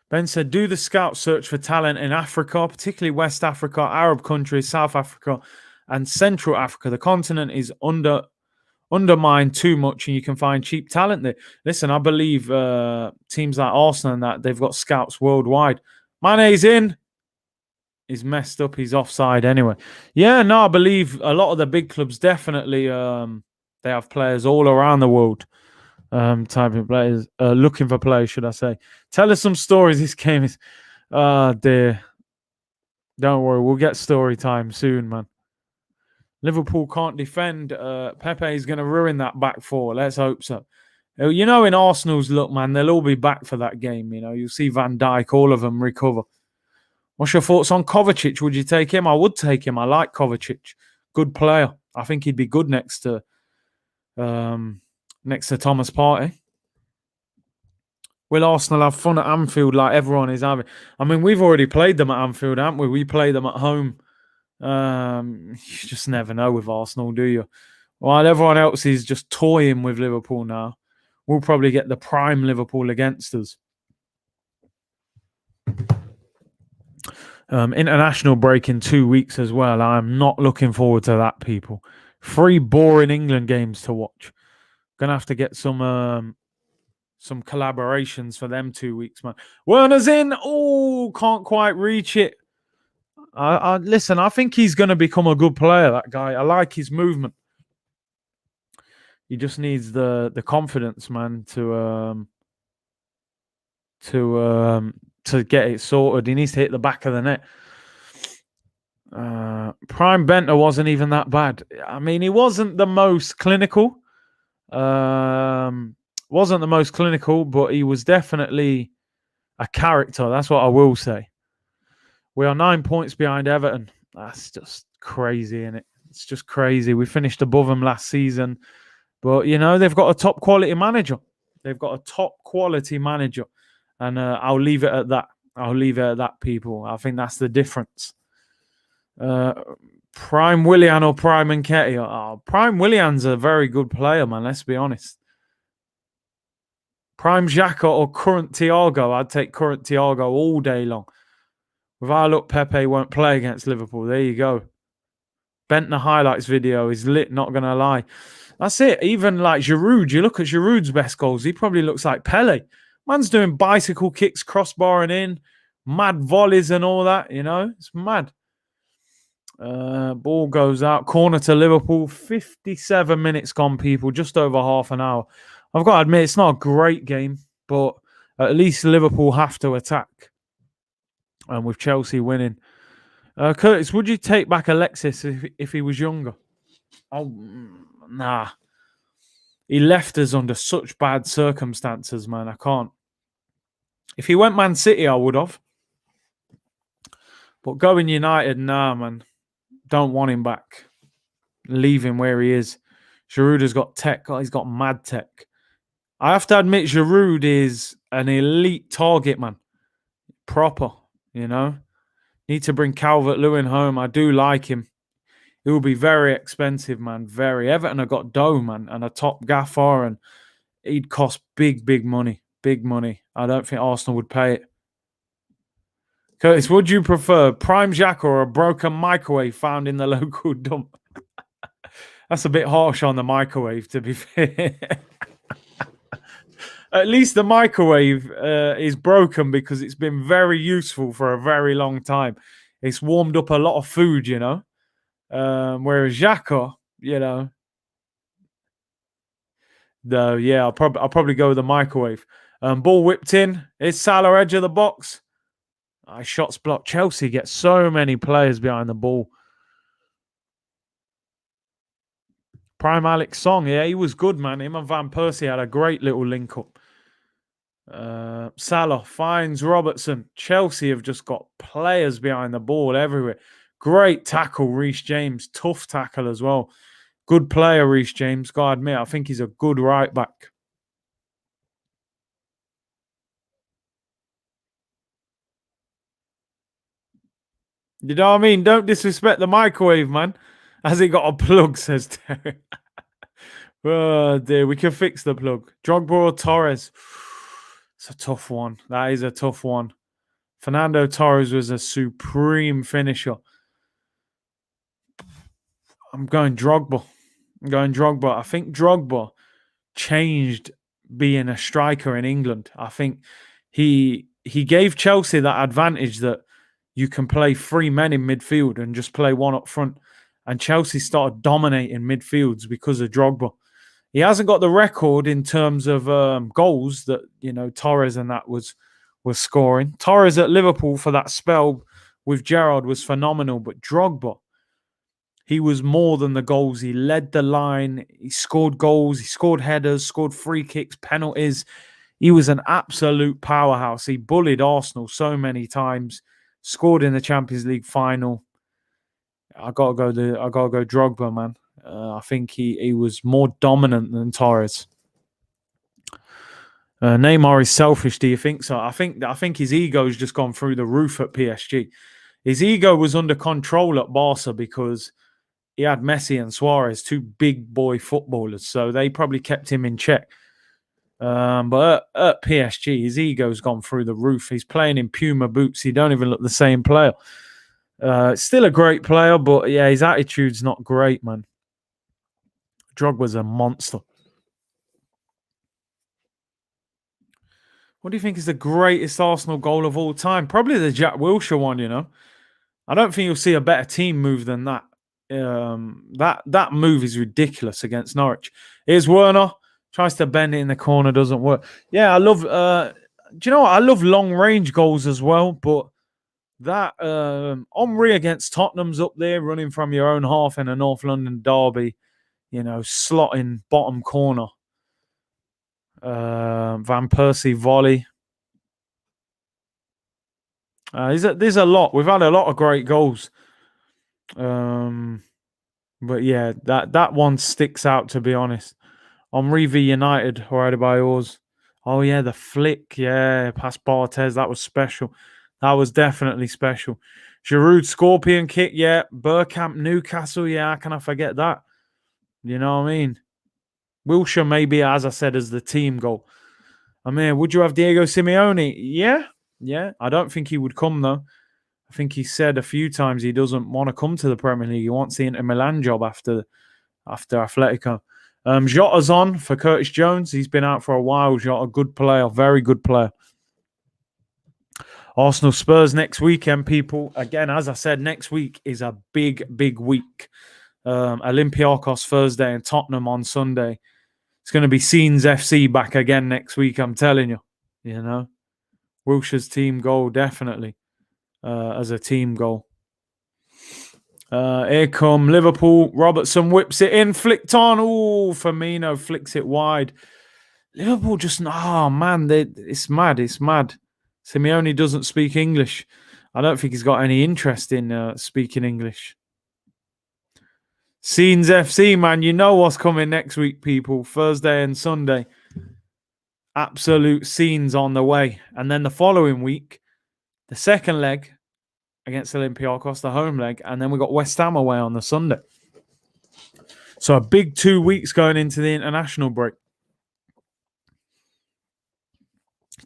Ben said, do the scout search for talent in Africa, particularly West Africa, Arab countries, South Africa, and Central Africa. The continent is undermined too much, and you can find cheap talent there. Listen, I believe teams like Arsenal and that, they've got scouts worldwide. Mane's in. He's messed up. He's offside anyway. Yeah, no, I believe a lot of the big clubs definitely they have players all around the world. Type of players, looking for players, should I say. Tell us some stories. This game is, dear. Don't worry, we'll get story time soon, man. Liverpool can't defend. Pepe is going to ruin that back four. Let's hope so. You know, in Arsenal's look, man, they'll all be back for that game. You know, you'll see Van Dijk, all of them recover. What's your thoughts on Kovacic? Would you take him? I would take him. I like Kovacic. Good player. I think he'd be good next to Thomas Partey. Will Arsenal have fun at Anfield like everyone is having? I mean, we've already played them at Anfield, haven't we? We play them at home. You just never know with Arsenal, do you? While everyone else is just toying with Liverpool now, we'll probably get the prime Liverpool against us. International break in 2 weeks as well. I'm not looking forward to that, people. 3 boring England games to watch. Gonna have to get some collaborations for them 2 weeks, man. Werner's in. Oh, can't quite reach it. Listen, I think he's going to become a good player, that guy. I like his movement. He just needs the confidence, man, to get it sorted. He needs to hit the back of the net. Prime Benter wasn't even that bad. I mean, he wasn't the most clinical. Wasn't the most clinical, but he was definitely a character. That's what I will say. We are 9 points behind Everton. That's just crazy, isn't it? It's just crazy. We finished above them last season, but they've got a top quality manager. They've got a top quality manager, and I'll leave it at that. I'll leave it at that, people. I think that's the difference. Prime Willian or Prime Nketiah? Oh, Prime Willian's a very good player, man. Let's be honest. Prime Xhaka or current Thiago? I'd take current Thiago all day long. With our luck, Pepe won't play against Liverpool. There you go. Bentner highlights video is lit, not going to lie. That's it. Even like Giroud, you look at Giroud's best goals, he probably looks like Pele. Man's doing bicycle kicks, crossbarring in, mad volleys and all that, It's mad. Ball goes out. Corner to Liverpool. 57 minutes gone, people. Just over half an hour. I've got to admit, it's not a great game, but at least Liverpool have to attack. And with Chelsea winning. Curtis, would you take back Alexis if he was younger? Oh, nah. He left us under such bad circumstances, man. I can't. If he went Man City, I would have. But going United, nah, man. Don't want him back. Leave him where he is. Giroud has got tech. He's got mad tech. I have to admit, Giroud is an elite target, man. Proper, Need to bring Calvert-Lewin home. I do like him. It will be very expensive, man. Very. Everton have got dough, man, and a top gaffer, and he'd cost big money. Big money. I don't think Arsenal would pay it. Curtis, would you prefer Prime Xhaka or a broken microwave found in the local dump? That's a bit harsh on the microwave, to be fair. At least the microwave is broken because it's been very useful for a very long time. It's warmed up a lot of food, whereas Xhaka, I'll probably go with the microwave. Ball whipped in. It's Salah, edge of the box. Shots blocked. Chelsea gets so many players behind the ball. Prime Alex Song, yeah, he was good, man. Him and Van Persie had a great little link up. Salah finds Robertson. Chelsea have just got players behind the ball everywhere. Great tackle, Reece James. Tough tackle as well. Good player, Reece James. Gotta admit, I think he's a good right back. You know what I mean? Don't disrespect the microwave, man. Has it got a plug, says Terry. Oh, dear. We can fix the plug. Drogba or Torres? It's a tough one. That is a tough one. Fernando Torres was a supreme finisher. I'm going Drogba. I think Drogba changed being a striker in England. I think he gave Chelsea that advantage that you can play 3 men in midfield and just play one up front. And Chelsea started dominating midfields because of Drogba. He hasn't got the record in terms of goals that, Torres and that was scoring. Torres at Liverpool for that spell with Gerrard was phenomenal. But Drogba, he was more than the goals. He led the line. He scored goals. He scored headers, scored free kicks, penalties. He was an absolute powerhouse. He bullied Arsenal so many times. Scored in the Champions League final. I gotta go Drogba, man. I think he was more dominant than Torres. Neymar is selfish. Do you think so? I think his ego's just gone through the roof at PSG. His ego was under control at Barca because he had Messi and Suarez, 2 big boy footballers, so they probably kept him in check. But at PSG, his ego's gone through the roof. He's playing in Puma boots. He don't even look the same player. Still a great player, but yeah, his attitude's not great, man. Drogba's a monster. What do you think is the greatest Arsenal goal of all time? Probably the Jack Wilshere one, I don't think you'll see a better team move than that. That move is ridiculous against Norwich. Here's Werner. Tries to bend it in the corner, doesn't work. Yeah, I love... do you know what? I love long-range goals as well, but That Omri against Tottenham's up there, running from your own half in a North London derby, slotting bottom corner. Van Persie volley. There's a lot. We've had a lot of great goals. But yeah, that one sticks out, to be honest. Omri v United, or Adebayor's. Oh yeah, the flick, past Barthez, that was special. That was definitely special. Giroud scorpion kick, yeah. Bergkamp Newcastle, yeah. How can I forget that? You know what I mean? Wilshere maybe, as I said, as the team goal. I mean, would you have Diego Simeone? Yeah. I don't think he would come though. I think he said a few times he doesn't want to come to the Premier League. He wants the Inter Milan job after Atletico. Jota's on for Curtis Jones. He's been out for a while. Jota, good player, very good player. Arsenal Spurs next weekend, people. Again, as I said, next week is a big, big week. Olympiacos Thursday and Tottenham on Sunday. It's going to be Scenes FC back again next week, I'm telling you. Wilshere's team goal, definitely, as a team goal. Here come Liverpool. Robertson whips it in, flicked on. Oh, Firmino flicks it wide. Liverpool just, it's mad. It's mad. Simeone doesn't speak English. I don't think he's got any interest in speaking English. Scenes FC, man. You know what's coming next week, people. Thursday and Sunday. Absolute scenes on the way. And then the following week, the second leg against Olympiacos, the home leg. And then we got West Ham away on the Sunday. So a big 2 weeks going into the international break.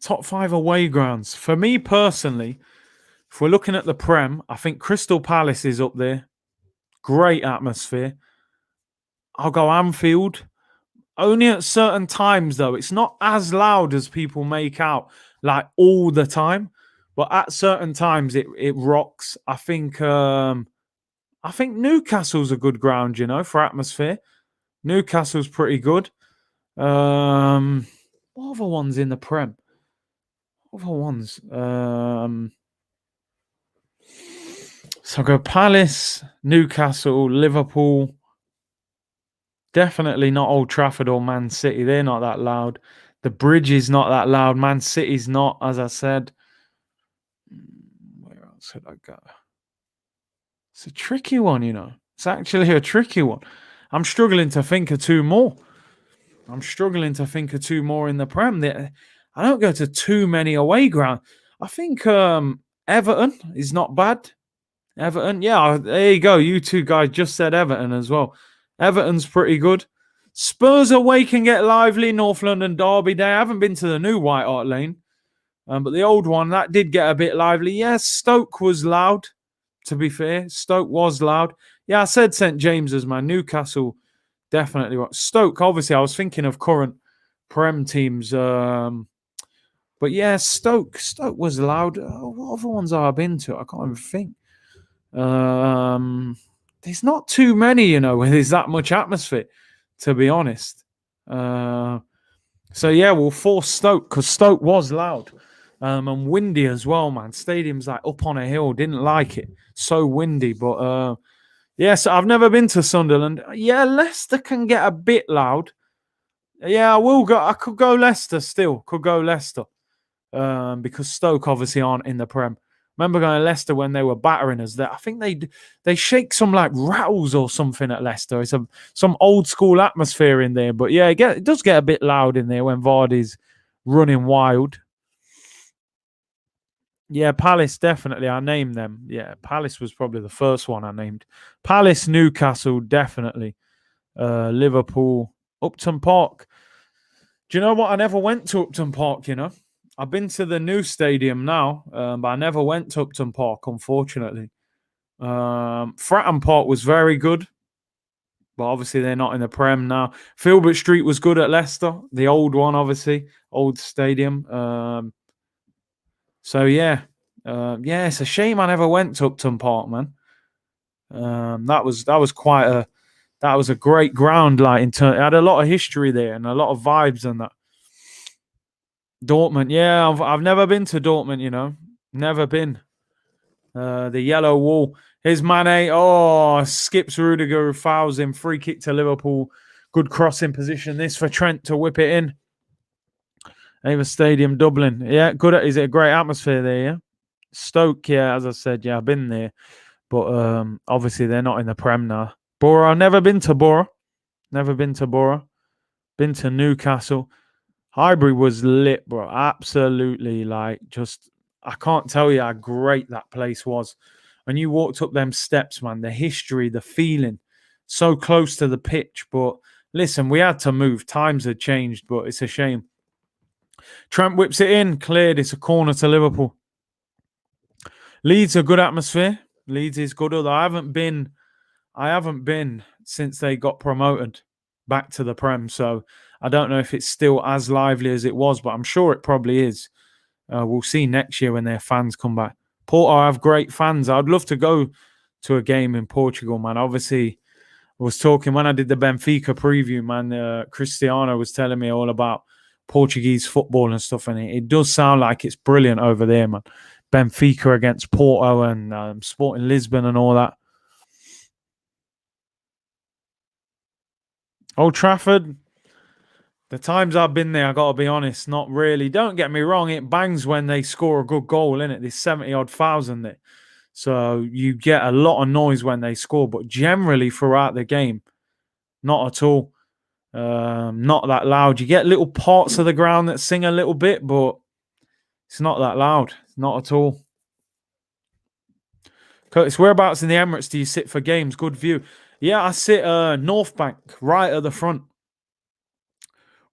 Top 5 away grounds. For me personally, if we're looking at the Prem, I think Crystal Palace is up there. Great atmosphere. I'll go Anfield. Only at certain times, though. It's not as loud as people make out, like all the time. But at certain times, it rocks. I think Newcastle's a good ground, for atmosphere. Newcastle's pretty good. What other ones in the Prem? Other ones. So go Palace, Newcastle, Liverpool. Definitely not Old Trafford or Man City. They're not that loud. The Bridge is not that loud. Man City's not, as I said. Where else could I go? It's a tricky one, It's actually a tricky one. I'm struggling to think of two more. in the Prem. I don't go to too many away ground. I think Everton is not bad. Everton, yeah, there you go. You two guys just said Everton as well. Everton's pretty good. Spurs away can get lively. North London derby day. I haven't been to the new White Hart Lane, but the old one, that did get a bit lively. Yes, Stoke was loud, to be fair. Stoke was loud. Yeah, I said St. James's, man. Newcastle, definitely. Stoke, obviously, I was thinking of current Prem teams. But yeah, Stoke was loud. What other ones have I been to? I can't even think. There's not too many, where there's that much atmosphere, to be honest. So yeah, we'll force Stoke, because Stoke was loud. And windy as well, man. Stadium's like up on a hill. Didn't like it. So windy. But so I've never been to Sunderland. Yeah, Leicester can get a bit loud. Yeah, I will go. I could go Leicester still. Because Stoke obviously aren't in the Prem. Remember going to Leicester when they were battering us there. I think they shake some like rattles or something at Leicester. It's some old school atmosphere in there. But yeah, it does get a bit loud in there when Vardy's running wild. Yeah, Palace, definitely. I named them. Yeah, Palace was probably the first one I named. Palace, Newcastle, definitely. Liverpool, Upton Park. Do you know what? I never went to Upton Park, I've been to the new stadium now, but I never went to Upton Park, unfortunately. Fratton Park was very good, but obviously they're not in the Prem now. Filbert Street was good at Leicester, the old one, obviously, old stadium. So yeah, it's a shame I never went to Upton Park, man. That was a great ground. It had a lot of history there and a lot of vibes and that. Dortmund, yeah, I've never been to Dortmund, Never been. The yellow wall. Here's Mane. Oh, skips Rudiger, fouls him. Free kick to Liverpool. Good crossing position. This for Trent to whip it in. Ava Stadium, Dublin. Yeah, good. Is it a great atmosphere there? Yeah. Stoke. Yeah, as I said, yeah, I've been there, but obviously they're not in the Prem now. Borough. Never been to Borough. Never been to Borough. Been to Newcastle. Highbury was lit, bro. Absolutely, like, just I can't tell you how great that place was. When you walked up them steps, man, the history, the feeling, so close to the pitch. But listen, we had to move. Times had changed, but it's a shame. Trent whips it in, cleared. It's a corner to Liverpool. Leeds a good atmosphere. Leeds is good, although I haven't been since they got promoted back to the Prem, so I don't know if it's still as lively as it was, but I'm sure it probably is. We'll see next year when their fans come back. Porto have great fans. I'd love to go to a game in Portugal, man. Obviously, I was talking when I did the Benfica preview, man. Cristiano was telling me all about Portuguese football and stuff, and it does sound like it's brilliant over there, man. Benfica against Porto and Sporting Lisbon and all that. Old Trafford, the times I've been there, I got to be honest, not really. Don't get me wrong, it bangs when they score a good goal, innit? There's 70-odd thousand there. So you get a lot of noise when they score, but generally throughout the game, not at all. Not that loud. You get little parts of the ground that sing a little bit, but it's not that loud. Not at all. Curtis, whereabouts in the Emirates do you sit for games? Good view. Yeah, I sit North Bank, right at the front.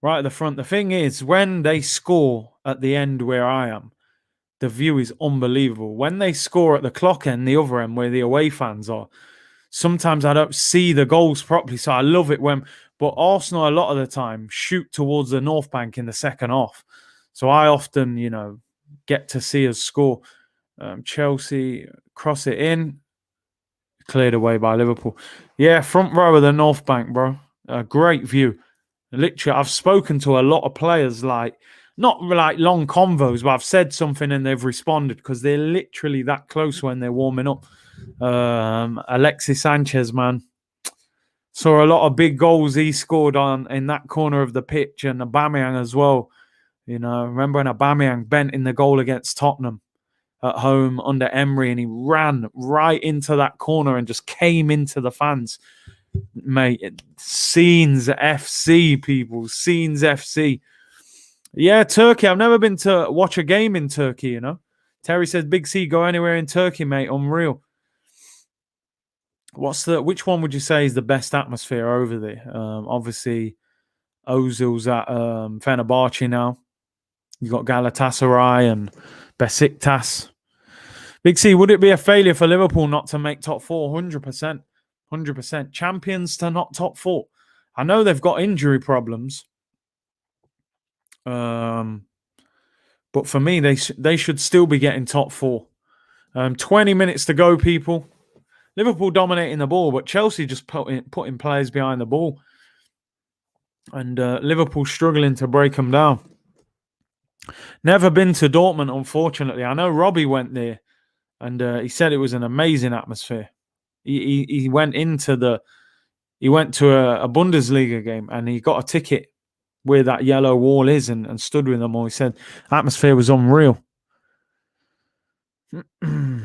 Right at the front. The thing is, when they score at the end where I am, the view is unbelievable. When they score at the clock end, the other end where the away fans are, sometimes I don't see the goals properly. So I love it when, but Arsenal a lot of the time shoot towards the North Bank in the second half. So I often, get to see us score. Chelsea cross it in, cleared away by Liverpool. Yeah, front row of the North Bank, bro. A great view. Literally, I've spoken to a lot of players, like not like long convos, but I've said something and they've responded because they're literally that close when they're warming up. Alexis Sanchez, man, saw a lot of big goals he scored in that corner of the pitch, and Aubameyang as well. Remember when Aubameyang bent in the goal against Tottenham at home under Emery, and he ran right into that corner and just came into the fans. Mate, Scenes FC, people. Scenes FC. Yeah, Turkey. I've never been to watch a game in Turkey, Terry says, Big C, go anywhere in Turkey, mate. Unreal. Which one would you say is the best atmosphere over there? Obviously, Ozil's at Fenerbahce now. You got Galatasaray and Besiktas. Big C, would it be a failure for Liverpool not to make top four? 100%. 100%. Champions to not top four. I know they've got injury problems. But for me, they should still be getting top four. 20 minutes to go, people. Liverpool dominating the ball, but Chelsea just putting players behind the ball. And Liverpool struggling to break them down. Never been to Dortmund, unfortunately. I know Robbie went there, and he said it was an amazing atmosphere. He went to a Bundesliga game, and he got a ticket where that yellow wall is and stood with them all. He said the atmosphere was unreal. Do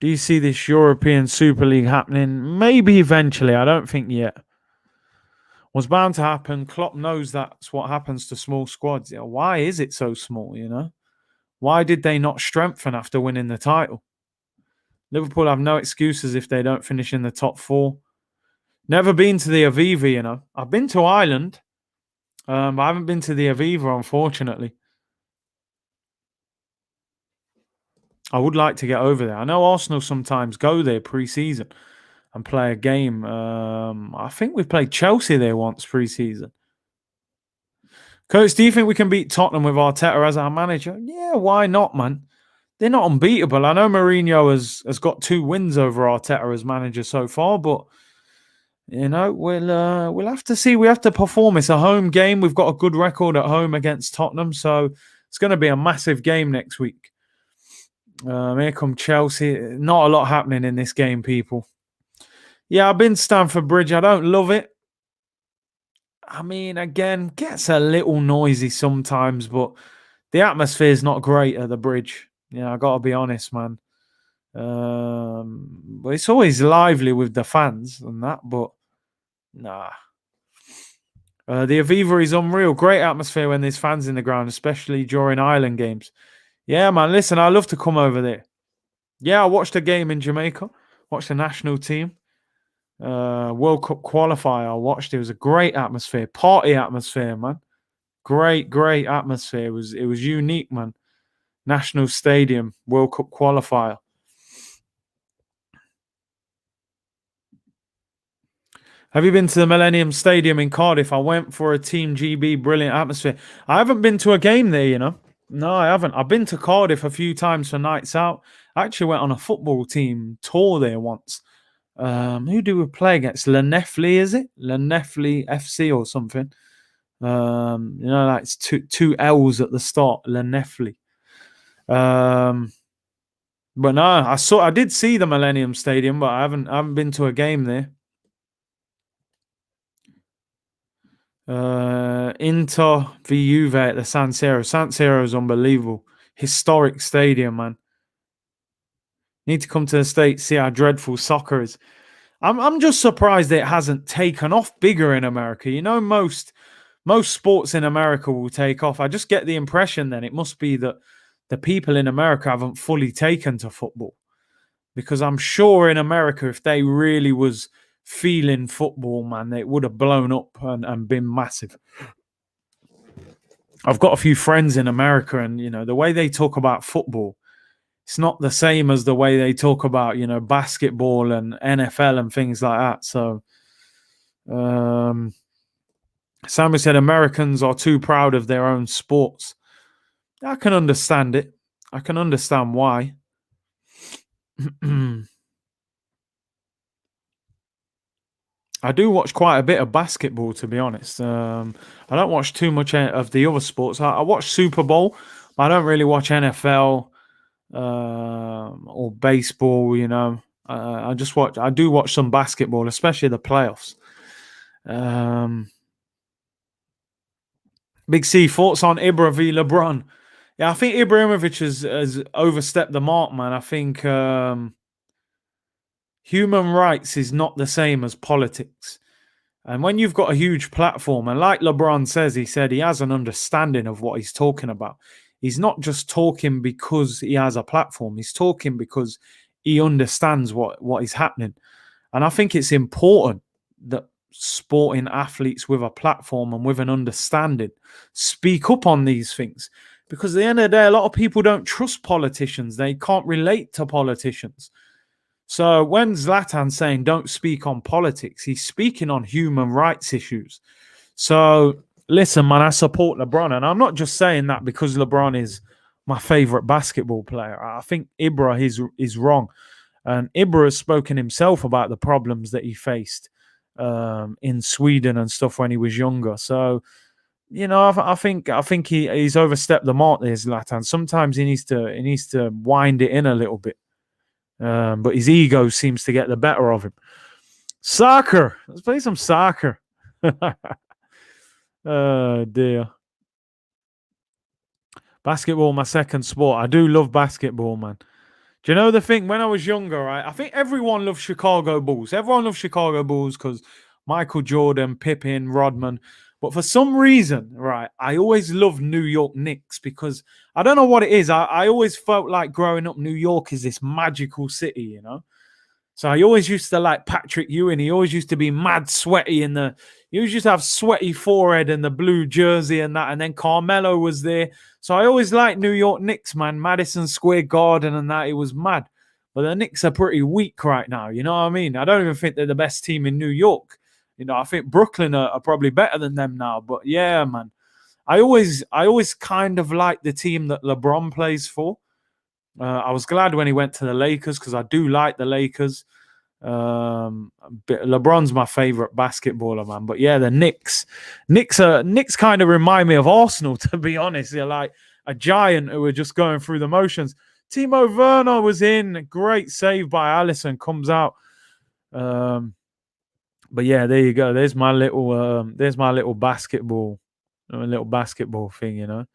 you see this European Super League happening? Maybe eventually. I don't think yet. Was bound to happen. Klopp knows that's what happens to small squads. Why is it so small, Why did they not strengthen after winning the title? Liverpool have no excuses if they don't finish in the top four. Never been to the Aviva, I've been to Ireland, but I haven't been to the Aviva, unfortunately. I would like to get over there. I know Arsenal sometimes go there pre-season and play a game. I think we played Chelsea there once pre-season. Coach, do you think we can beat Tottenham with Arteta as our manager? Yeah, why not, man? They're not unbeatable. I know Mourinho has got 2 wins over Arteta as manager so far, but we'll have to see. We have to perform. It's a home game. We've got a good record at home against Tottenham, so it's going to be a massive game next week. Here come Chelsea. Not a lot happening in this game, people. Yeah, I've been to Stamford Bridge. I don't love it. I mean, again, gets a little noisy sometimes, but the atmosphere is not great at the bridge. Yeah, I got to be honest, man. But it's always lively with the fans and that, but nah. The Aviva is unreal. Great atmosphere when there's fans in the ground, especially during island games. Yeah, man. Listen, I love to come over there. Yeah, I watched a game in Jamaica. Watched the national team. World Cup qualifier. I watched. It was a great atmosphere. Party atmosphere, man. Great atmosphere. It was unique, man. National Stadium, World Cup qualifier. Have you been to the Millennium Stadium in Cardiff? I went for a Team GB, brilliant atmosphere. I haven't been to a game there, you know. No, I haven't. I've been to Cardiff a few times for nights out. I actually went on a football team tour there once. Who do we play against? Llanelli, is it? Llanelli FC or something. Like it's two L's at the start. Llanelli. But no, I did see the Millennium Stadium, but I haven't been to a game there. Inter v Juve at the San Siro. San Siro is unbelievable. Historic stadium, man. Need to come to the States, see how dreadful soccer is. I'm just surprised that it hasn't taken off bigger in America. You know, most sports in America will take off. I just get the impression then it must be that the people in America haven't fully taken to football. Because I'm sure in America, if they really was feeling football, man, it would have blown up and been massive. I've got a few friends in America, and, you know, the way they talk about football, it's not the same as the way they talk about, you know, basketball and NFL and things like that. So, Sammy said Americans are too proud of their own sports. I can understand it. I can understand why. I do watch quite a bit of basketball, to be honest. I don't watch too much of the other sports. I watch Super Bowl, but I don't really watch NFL or baseball. You know, I do watch some basketball, especially the playoffs. Big C, thoughts on Ibra v LeBron? Yeah, I think Ibrahimovic has overstepped the mark, man. I think human rights is not the same as politics. And when you've got a huge platform, and like LeBron says, he said he has an understanding of what he's talking about. He's not just talking because he has a platform. He's talking because he understands what is happening. And I think it's important that sporting athletes with a platform and with an understanding speak up on these things. Because at the end of the day, a lot of people don't trust politicians. They can't relate to politicians. So when Zlatan's saying don't speak on politics, he's speaking on human rights issues. So listen, man, I support LeBron. And I'm not just saying that because LeBron is my favorite basketball player. I think Ibra is wrong. And Ibra has spoken himself about the problems that he faced in Sweden and stuff when he was younger. So, you know, I think he's overstepped the mark there, Zlatan. Sometimes he needs to wind it in a little bit. But his ego seems to get the better of him. Soccer. Let's play some soccer. Oh, dear. Basketball, my second sport. I do love basketball, man. Do you know the thing? When I was younger, right, I think everyone loved Chicago Bulls. Everyone loved Chicago Bulls because Michael Jordan, Pippen, Rodman. But for some reason, right, I always loved New York Knicks because I don't know what it is. I always felt like growing up, New York is this magical city, you know? So I always used to like Patrick Ewing. He always used to be mad sweaty he always used to have sweaty forehead and the blue jersey and that. And then Carmelo was there. So I always liked New York Knicks, man. Madison Square Garden and that. It was mad. But the Knicks are pretty weak right now. You know what I mean? I don't even think they're the best team in New York. You know, I think Brooklyn are probably better than them now. But yeah, man. I always kind of like the team that LeBron plays for. I was glad when he went to the Lakers because I do like the Lakers. LeBron's my favorite basketballer, man. But yeah, the Knicks kind of remind me of Arsenal, to be honest. They're like a giant who are just going through the motions. Timo Werner was in. Great save by Alisson. Comes out. But yeah, there you go. There's my little basketball thing, you know.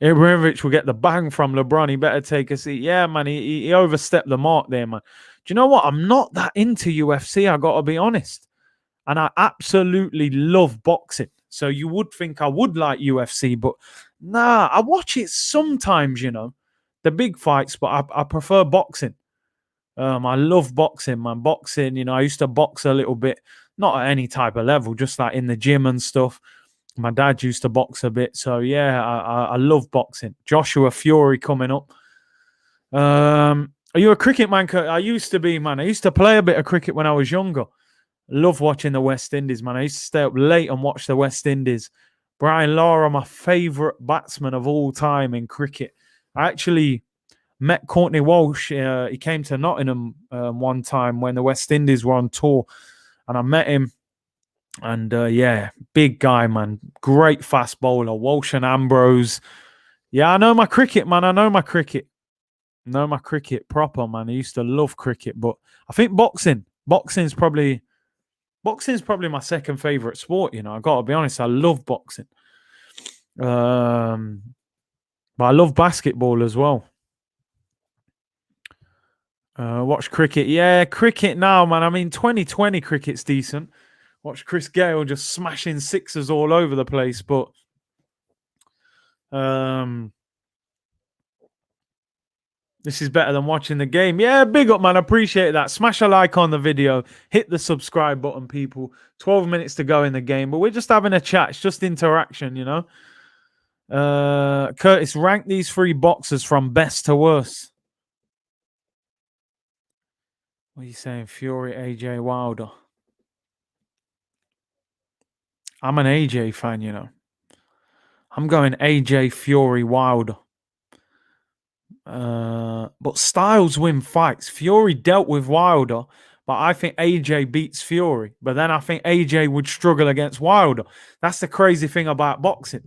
Ibrahimovic will get the bang from LeBron. He better take a seat. Yeah, man, he overstepped the mark there, man. Do you know what? I'm not that into UFC, I got to be honest. And I absolutely love boxing. So you would think I would like UFC, but nah, I watch it sometimes, you know, the big fights, but I prefer boxing. I love boxing, man. Boxing, you know, I used to box a little bit, not at any type of level, just like in the gym and stuff. My dad used to box a bit. So, yeah, I love boxing. Joshua Fury coming up. Are you a cricket man, Kurt? I used to be, man. I used to play a bit of cricket when I was younger. Love watching the West Indies, man. I used to stay up late and watch the West Indies. Brian Lara, my favourite batsman of all time in cricket. I actually met Courtney Walsh. He came to Nottingham one time when the West Indies were on tour, and I met him. And yeah, big guy, man. Great fast bowler. Walsh and Ambrose. Yeah, I know my cricket, man. I know my cricket. Know my cricket proper, man. I used to love cricket, but I think boxing's probably my second favorite sport. You know, I gotta be honest. I love boxing. But I love basketball as well. Watch cricket. Yeah, cricket now, man. I mean, 2020 cricket's decent. Watch Chris Gayle just smashing sixers all over the place, but this is better than watching the game. Yeah, big up, man. Appreciate that. Smash a like on the video. Hit the subscribe button, people. 12 minutes to go in the game, but we're just having a chat. It's just interaction, you know. Curtis, rank these three boxers from best to worst. What are you saying? Fury, AJ, Wilder. I'm an AJ fan, you know. I'm going AJ, Fury, Wilder. But styles win fights. Fury dealt with Wilder, but I think AJ beats Fury. But then I think AJ would struggle against Wilder. That's the crazy thing about boxing.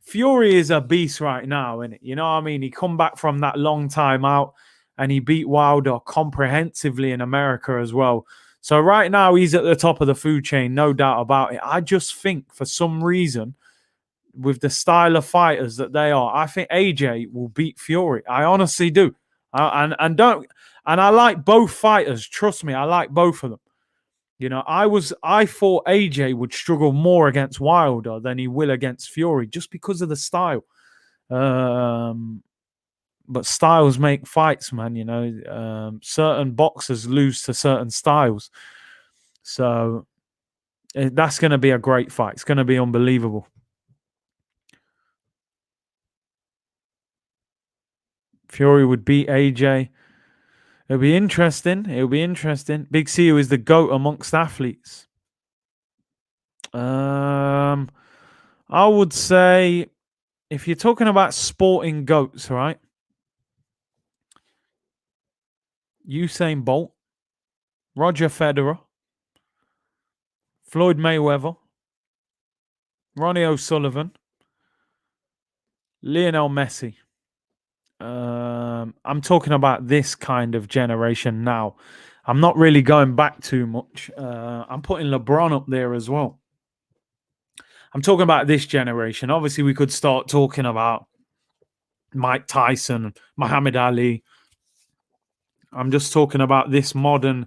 Fury is a beast right now, isn't it? You know what I mean? He come back from that long time out and he beat Wilder comprehensively in America as well. So right now he's at the top of the food chain, no doubt about it. I just think for some reason, with the style of fighters that they are, I think AJ will beat Fury. I honestly do. And I like both fighters. Trust me, I like both of them. You know, I thought AJ would struggle more against Wilder than he will against Fury just because of the style. But styles make fights, man. You know, certain boxers lose to certain styles. So that's going to be a great fight. It's going to be unbelievable. Fury would beat AJ. It'll be interesting. Big C, who is the GOAT amongst athletes. I would say if you're talking about sporting GOATs, right? Usain Bolt, Roger Federer, Floyd Mayweather, Ronnie O'Sullivan, Lionel Messi. I'm talking about this kind of generation now. I'm not really going back too much. I'm putting LeBron up there as well. I'm talking about this generation. Obviously, we could start talking about Mike Tyson, Muhammad Ali. I'm just talking about this modern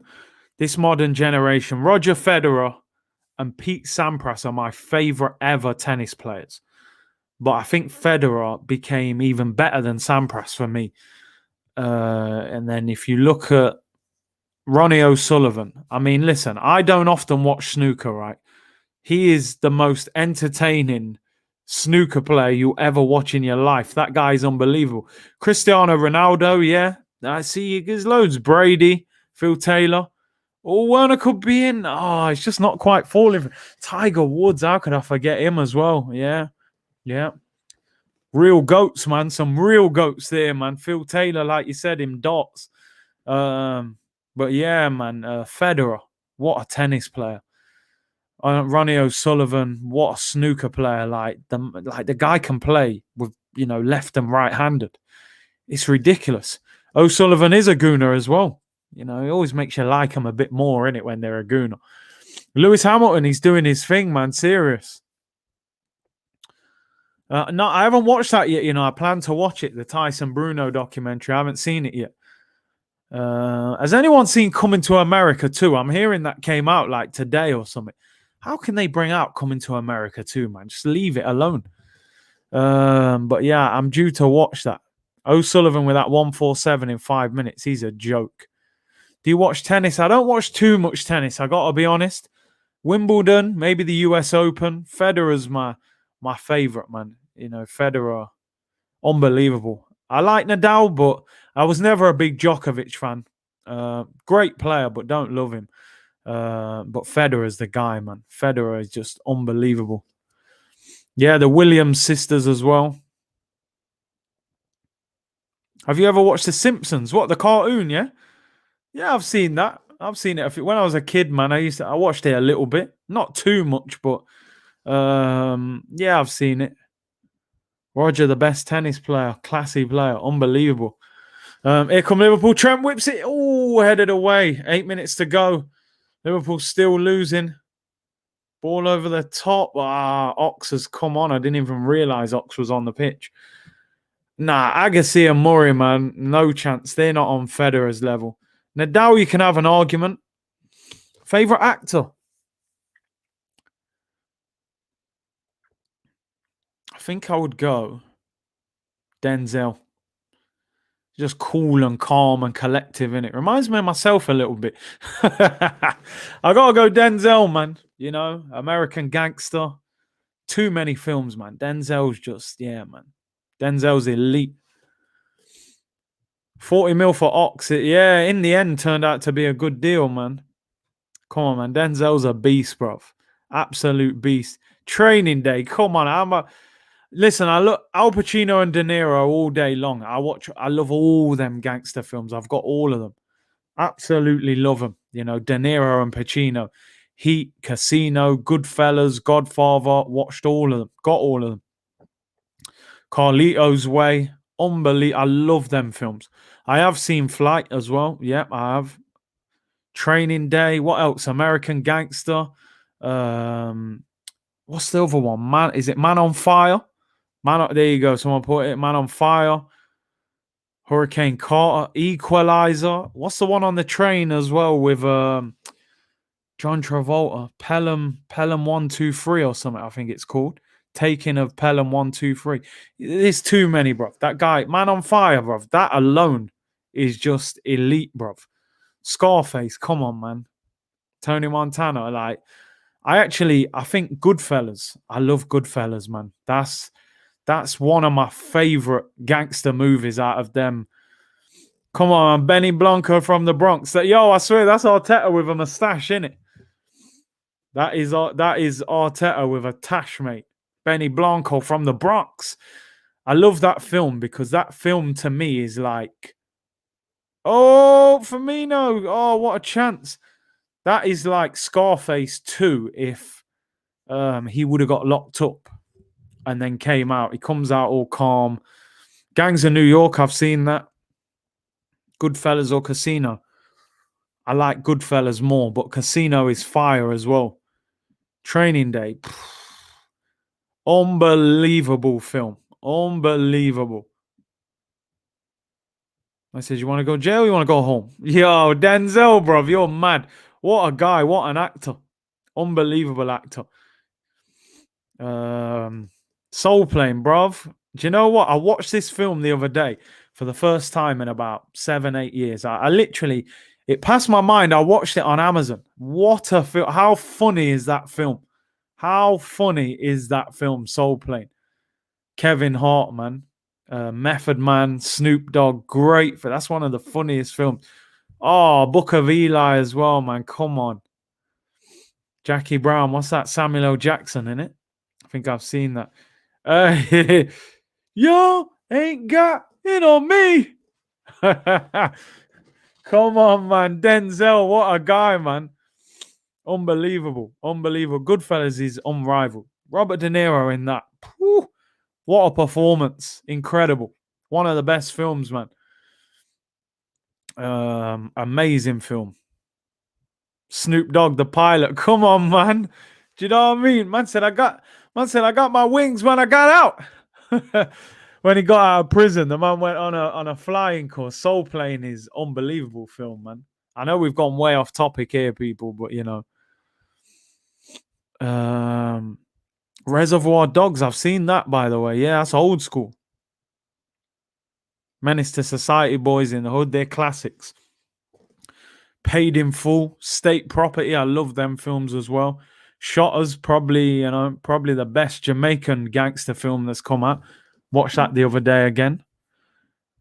generation. Roger Federer and Pete Sampras are my favorite ever tennis players. But I think Federer became even better than Sampras for me. And then if you look at Ronnie O'Sullivan, I mean, listen, I don't often watch snooker, right? He is the most entertaining snooker player you ever watch in your life. That guy is unbelievable. Cristiano Ronaldo, yeah. I see there's loads. Brady, Phil Taylor. Oh, Werner could be in. Oh, it's just not quite falling. Tiger Woods, how could I forget him as well? Yeah. Yeah. Real goats, man. Some real goats there, man. Phil Taylor, like you said, him dots. But yeah, man. Federer, what a tennis player. Ronnie O'Sullivan, what a snooker player. Like the guy can play with, you know, left and right-handed. It's ridiculous. O'Sullivan is a gooner as well. You know, it always makes you like him a bit more, innit, when they're a gooner. Lewis Hamilton, he's doing his thing, man. Serious. No, I haven't watched that yet. You know, I plan to watch it, the Tyson Bruno documentary. I haven't seen it yet. Has anyone seen Coming to America 2? I'm hearing that came out like today or something. How can they bring out Coming to America 2, man? Just leave it alone. But yeah, I'm due to watch that. O'Sullivan with that 147 in 5 minutes. He's a joke. Do you watch tennis? I don't watch too much tennis. I got to be honest. Wimbledon, maybe the US Open. Federer's my favorite, man. You know, Federer, unbelievable. I like Nadal, but I was never a big Djokovic fan. Great player, but don't love him. But Federer's the guy, man. Federer is just unbelievable. Yeah, the Williams sisters as well. Have you ever watched The Simpsons? What, the cartoon, yeah? Yeah, I've seen that. I've seen it. When I was a kid, man, I watched it a little bit. Not too much, but yeah, I've seen it. Roger, the best tennis player, classy player, unbelievable. Here come Liverpool. Trent whips it. Oh, headed away. 8 minutes to go. Liverpool still losing. Ball over the top. Ox has come on. I didn't even realise Ox was on the pitch. Nah, Agassi and Murray, man, no chance. They're not on Federer's level. Nadal, you can have an argument. Favourite actor? I think I would go Denzel. Just cool and calm and collective, innit? Reminds me of myself a little bit. I gotta go Denzel, man. You know, American Gangster. Too many films, man. Denzel's just, yeah, man. Denzel's elite. 40 mil for Ox. Yeah, in the end, turned out to be a good deal, man. Come on, man. Denzel's a beast, bruv. Absolute beast. Training Day. Come on. Listen, I look Al Pacino and De Niro all day long. I love all them gangster films. I've got all of them. Absolutely love them. You know, De Niro and Pacino. Heat, Casino, Goodfellas, Godfather. Watched all of them. Got all of them. Carlito's Way. Unbelievable. I love them films. I have seen Flight as well. Yep, I have. Training Day. What else? American Gangster. What's the other one? Is it Man on Fire? There you go. Someone put it. Man on Fire. Hurricane Carter. Equalizer. What's the one on the train as well with John Travolta? Pelham 123 or something, I think it's called. Taking of Pelham 123. There's too many, bro. That guy, Man on Fire, bro. That alone is just elite, bro. Scarface, come on, man. Tony Montana, like, I think Goodfellas. I love Goodfellas, man. That's one of my favorite gangster movies out of them. Come on, Benny Blanco from the Bronx. I swear that's Arteta with a mustache, innit? That is Arteta with a tash, mate. Benny Blanco from the Bronx. I love that film because that film to me is like, oh, Firmino. Oh, what a chance. That is like Scarface 2 if he would have got locked up and then came out. He comes out all calm. Gangs of New York, I've seen that. Goodfellas or Casino. I like Goodfellas more, but Casino is fire as well. Training Day. Unbelievable film. Unbelievable. I said, you want to go jail or you want to go home? Yo, Denzel, bruv, you're mad. What a guy. What an actor. Unbelievable actor. Soul Plane, bruv. Do you know what? I watched this film the other day for the first time in about 7-8 years. I literally, it passed my mind. I watched it on Amazon. What a film. How funny is that film? How funny is that film, Soul Plane? Kevin Hart, man. Method Man, Snoop Dogg. Great. That's one of the funniest films. Oh, Book of Eli as well, man. Come on. Jackie Brown. What's that? Samuel L. Jackson in it? I think I've seen that. Yo, ain't got it on me. Come on, man. Denzel, what a guy, man. Unbelievable. Unbelievable. Goodfellas is unrivaled. Robert De Niro in that. Whew, what a performance. Incredible. One of the best films, man. Amazing film. Snoop Dogg, the pilot. Come on, man. Do you know what I mean? Man said I got my wings when I got out. When he got out of prison, the man went on a flying course. Soul Plane is unbelievable film, man. I know we've gone way off topic here, people, but you know. Reservoir Dogs, I've seen that, by the way. Yeah, that's old school. Menace to Society, Boys in the Hood, they're classics. Paid in Full, State Property, I love them films as well. Shotters, probably the best Jamaican gangster film that's come out. Watched that the other day again.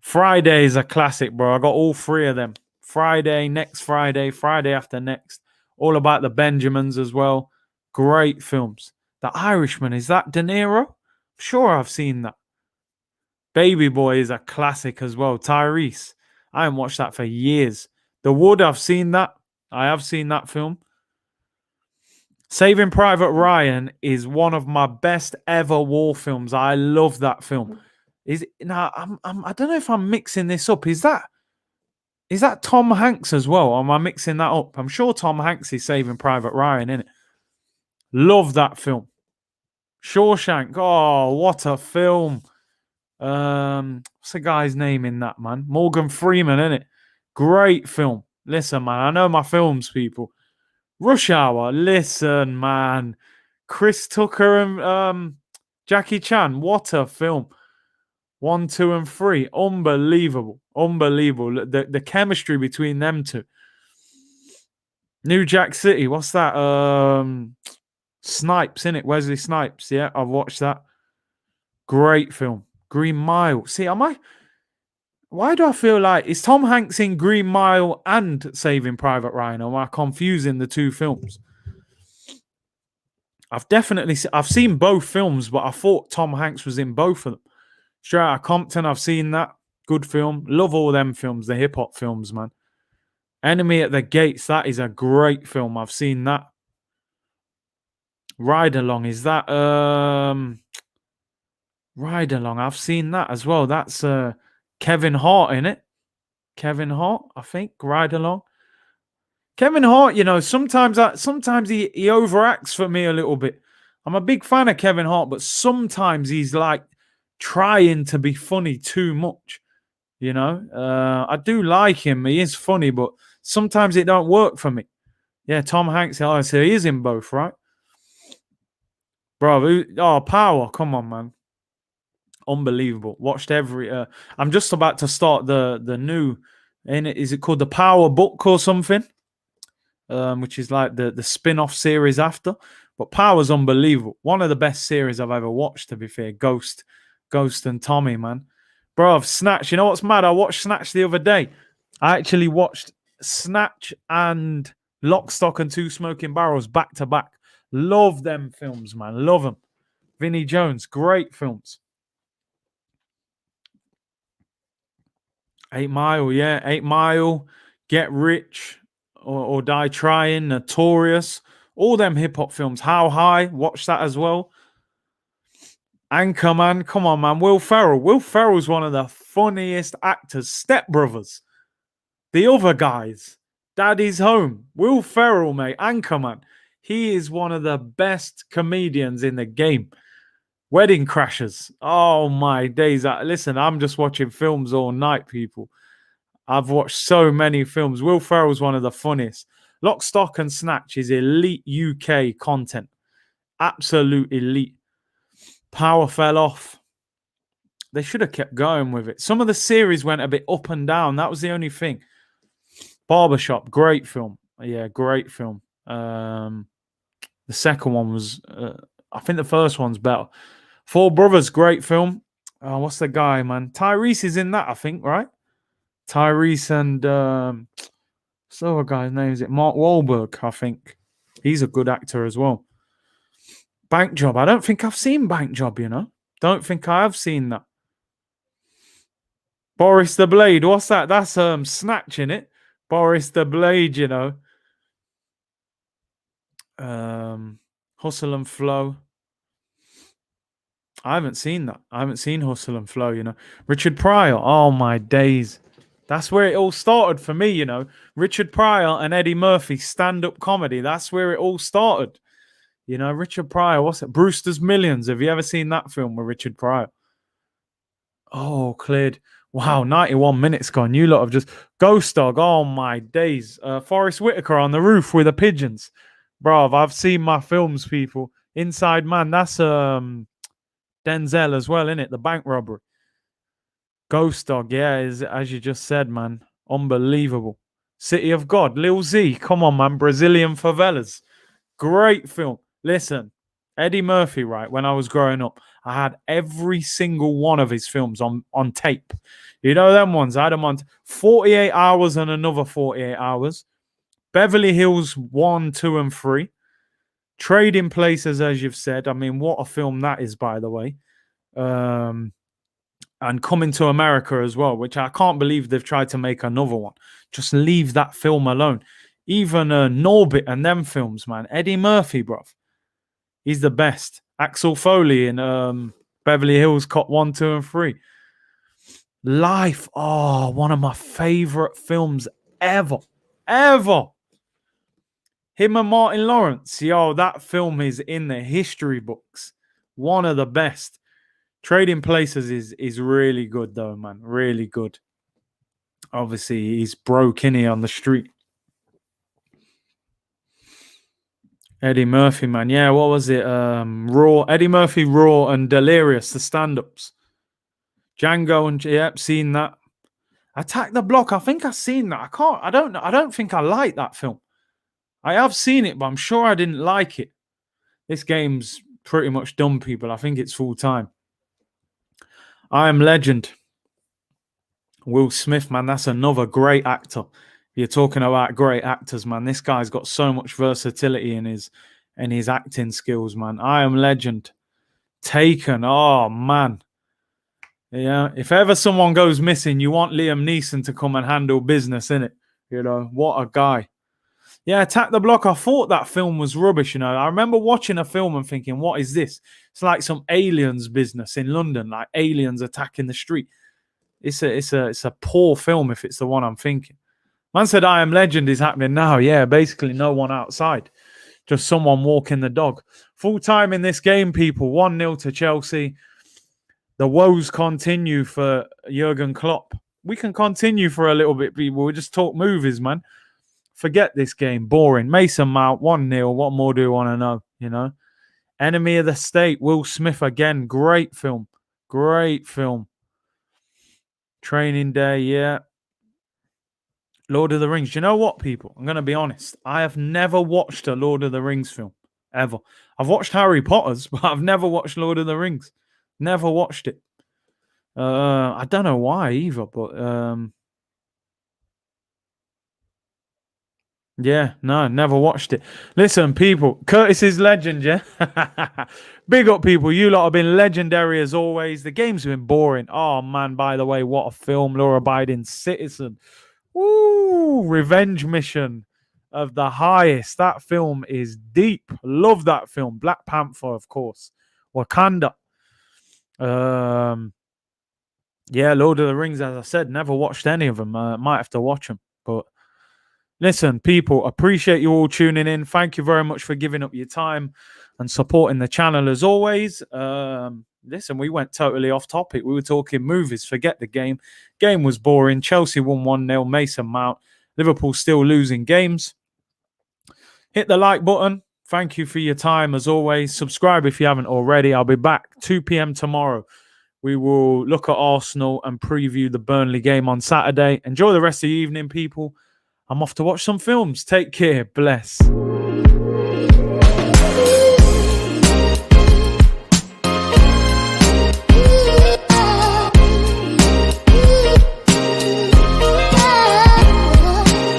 Friday is a classic, bro. I got all three of them. Friday, next Friday, Friday after next. All about the Benjamins as well. Great films. The Irishman, is that De Niro? Sure, I've seen that. Baby Boy is a classic as well. Tyrese. I haven't watched that for years. The Wood, I've seen that. I have seen that film. Saving Private Ryan is one of my best ever war films. I love that film. I don't know if I'm mixing this up. Is that Tom Hanks as well? Or am I mixing that up? I'm sure Tom Hanks is Saving Private Ryan, innit? Love that film. Shawshank. Oh, what a film. What's the guy's name in that, man? Morgan Freeman, innit? Great film. Listen, man, I know my films, people. Rush Hour. Listen, man. Chris Tucker and Jackie Chan. What a film. 1, 2, and 3. Unbelievable. Unbelievable. The chemistry between them two. New Jack City. What's that? Snipes, innit? Wesley Snipes. Yeah, I've watched that. Great film. Green Mile. See, why do I feel like is Tom Hanks in Green Mile and Saving Private Ryan? Or am I confusing the two films? I've seen both films, but I thought Tom Hanks was in both of them. Straight Outta Compton, I've seen that. Good film. Love all them films, the hip hop films, man. Enemy at the Gates, that is a great film. I've seen that. Ride Along, is that Ride Along? I've seen that as well. That's Kevin Hart in it. Kevin Hart, I think. Ride Along. Kevin Hart, you know, sometimes he overacts for me a little bit. I'm a big fan of Kevin Hart, but sometimes he's like trying to be funny too much. You know, I do like him. He is funny, but sometimes it don't work for me. Yeah, Tom Hanks. Oh, so he is in both, right? Bro, Power. Come on, man. Unbelievable. Watched every. I'm just about to start the new. Is it called the Power Book or something? Which is like the spin-off series after. But Power's unbelievable. One of the best series I've ever watched, to be fair. Ghost and Tommy, man. Bro, Snatch. You know what's mad? I watched Snatch the other day. I actually watched Snatch and Lock, Stock, and Two Smoking Barrels back to back. Love them films, man. Love them. Vinnie Jones, great films. 8 Mile, yeah. 8 Mile, Get Rich, or Die Trying, Notorious. All them hip-hop films. How High, watch that as well. Anchorman, come on, man. Will Ferrell. Will Ferrell's one of the funniest actors. Step Brothers. The other guys. Daddy's Home. Will Ferrell, mate. Anchorman. He is one of the best comedians in the game. Wedding Crashers. Oh, my days. Listen, I'm just watching films all night, people. I've watched so many films. Will Ferrell's one of the funniest. Lock, Stock, and Snatch is elite UK content. Absolute elite. Power fell off. They should have kept going with it. Some of the series went a bit up and down. That was the only thing. Barbershop, great film. Yeah, great film. The second one was, I think the first one's better. Four Brothers, great film. What's the guy, man? Tyrese is in that, I think, right? Tyrese and so a guy's name is it Mark Wahlberg, I think. He's a good actor as well. Bank Job. I don't think I've seen Bank Job, you know. Don't think I have seen that. Boris the Blade. What's that? That's Snatch in it. Boris the Blade, you know. Hustle and Flow. I haven't seen that. I haven't seen Hustle and Flow, you know. Richard Pryor. Oh, my days. That's where it all started for me, Richard Pryor and Eddie Murphy stand-up comedy. That's where it all started. Richard Pryor, what's it? Brewster's Millions. Have you ever seen that film with Richard Pryor? Oh, cleared. Wow, 91 minutes gone. You lot have just... Ghost Dog, oh my days. Forrest Whitaker on the roof with the pigeons. Bruv, I've seen my films, people. Inside Man, that's Denzel as well, innit? The bank robbery. Ghost Dog, yeah, is as you just said, man. Unbelievable. City of God, Lil Z, come on, man. Brazilian favelas. Great film. Listen, Eddie Murphy, right, when I was growing up, I had every single one of his films on tape. You know them ones? I had them on 48 Hours and Another 48 Hours. Beverly Hills 1, 2, and 3. Trading Places, as you've said. I mean, what a film that is, by the way. And Coming to America as well, which I can't believe they've tried to make another one. Just leave that film alone. Even Norbit and them films, man. Eddie Murphy, bruv. He's the best. Axel Foley in Beverly Hills Cop 1, 2, and 3. Life. Oh, one of my favorite films ever. Ever. Him and Martin Lawrence. Yo, that film is in the history books. One of the best. Trading Places is really good, though, man. Really good. Obviously, he's broke in here on the street. Eddie Murphy, man. Yeah, what was it? Raw. Eddie Murphy, Raw, and Delirious, the stand-ups. Django and yep, seen that. Attack the Block. I think I've seen that. I don't think I like that film. I have seen it, but I'm sure I didn't like it. This game's pretty much done, people. I think it's full time. I Am Legend. Will Smith, man, that's another great actor. You're talking about great actors, man. This guy's got so much versatility in his acting skills, man. I Am Legend. Taken. Oh, man. Yeah. If ever someone goes missing, you want Liam Neeson to come and handle business, innit? What a guy. Yeah, Attack the Block. I thought that film was rubbish, I remember watching a film and thinking, what is this? It's like some aliens business in London, like aliens attacking the street. It's a poor film if it's the one I'm thinking. Man said I Am Legend is happening now. Yeah, basically no one outside. Just someone walking the dog. Full time in this game, people. 1-0 to Chelsea. The woes continue for Jurgen Klopp. We can continue for a little bit, people. We just talk movies, man. Forget this game. Boring. Mason Mount, 1-0. What more do you want to know? Enemy of the State. Will Smith again. Great film. Great film. Training Day, yeah. Lord of the Rings. You know what, people? I'm going to be honest. I have never watched a Lord of the Rings film, ever. I've watched Harry Potter's, but I've never watched Lord of the Rings. Never watched it. I don't know why either, but yeah, no, never watched it. Listen, people, Curtis is legend, yeah? Big up, people. You lot have been legendary as always. The game's been boring. Oh, man, by the way, what a film. Law-abiding citizen. Ooh, Revenge Mission of the highest. That film is deep. Love that film. Black Panther, of course. Wakanda. Yeah, Lord of the Rings, as I said, never watched any of them. Might have to watch them. But listen, people, appreciate you all tuning in. Thank you very much for giving up your time and supporting the channel as always. Listen, we went totally off topic. We were talking movies. Forget the game. Game was boring. Chelsea won 1-0. Mason Mount. Liverpool still losing games. Hit the like button. Thank you for your time as always. Subscribe if you haven't already. I'll be back 2 p.m. tomorrow. We will look at Arsenal and preview the Burnley game on Saturday. Enjoy the rest of the evening, people. I'm off to watch some films. Take care. Bless.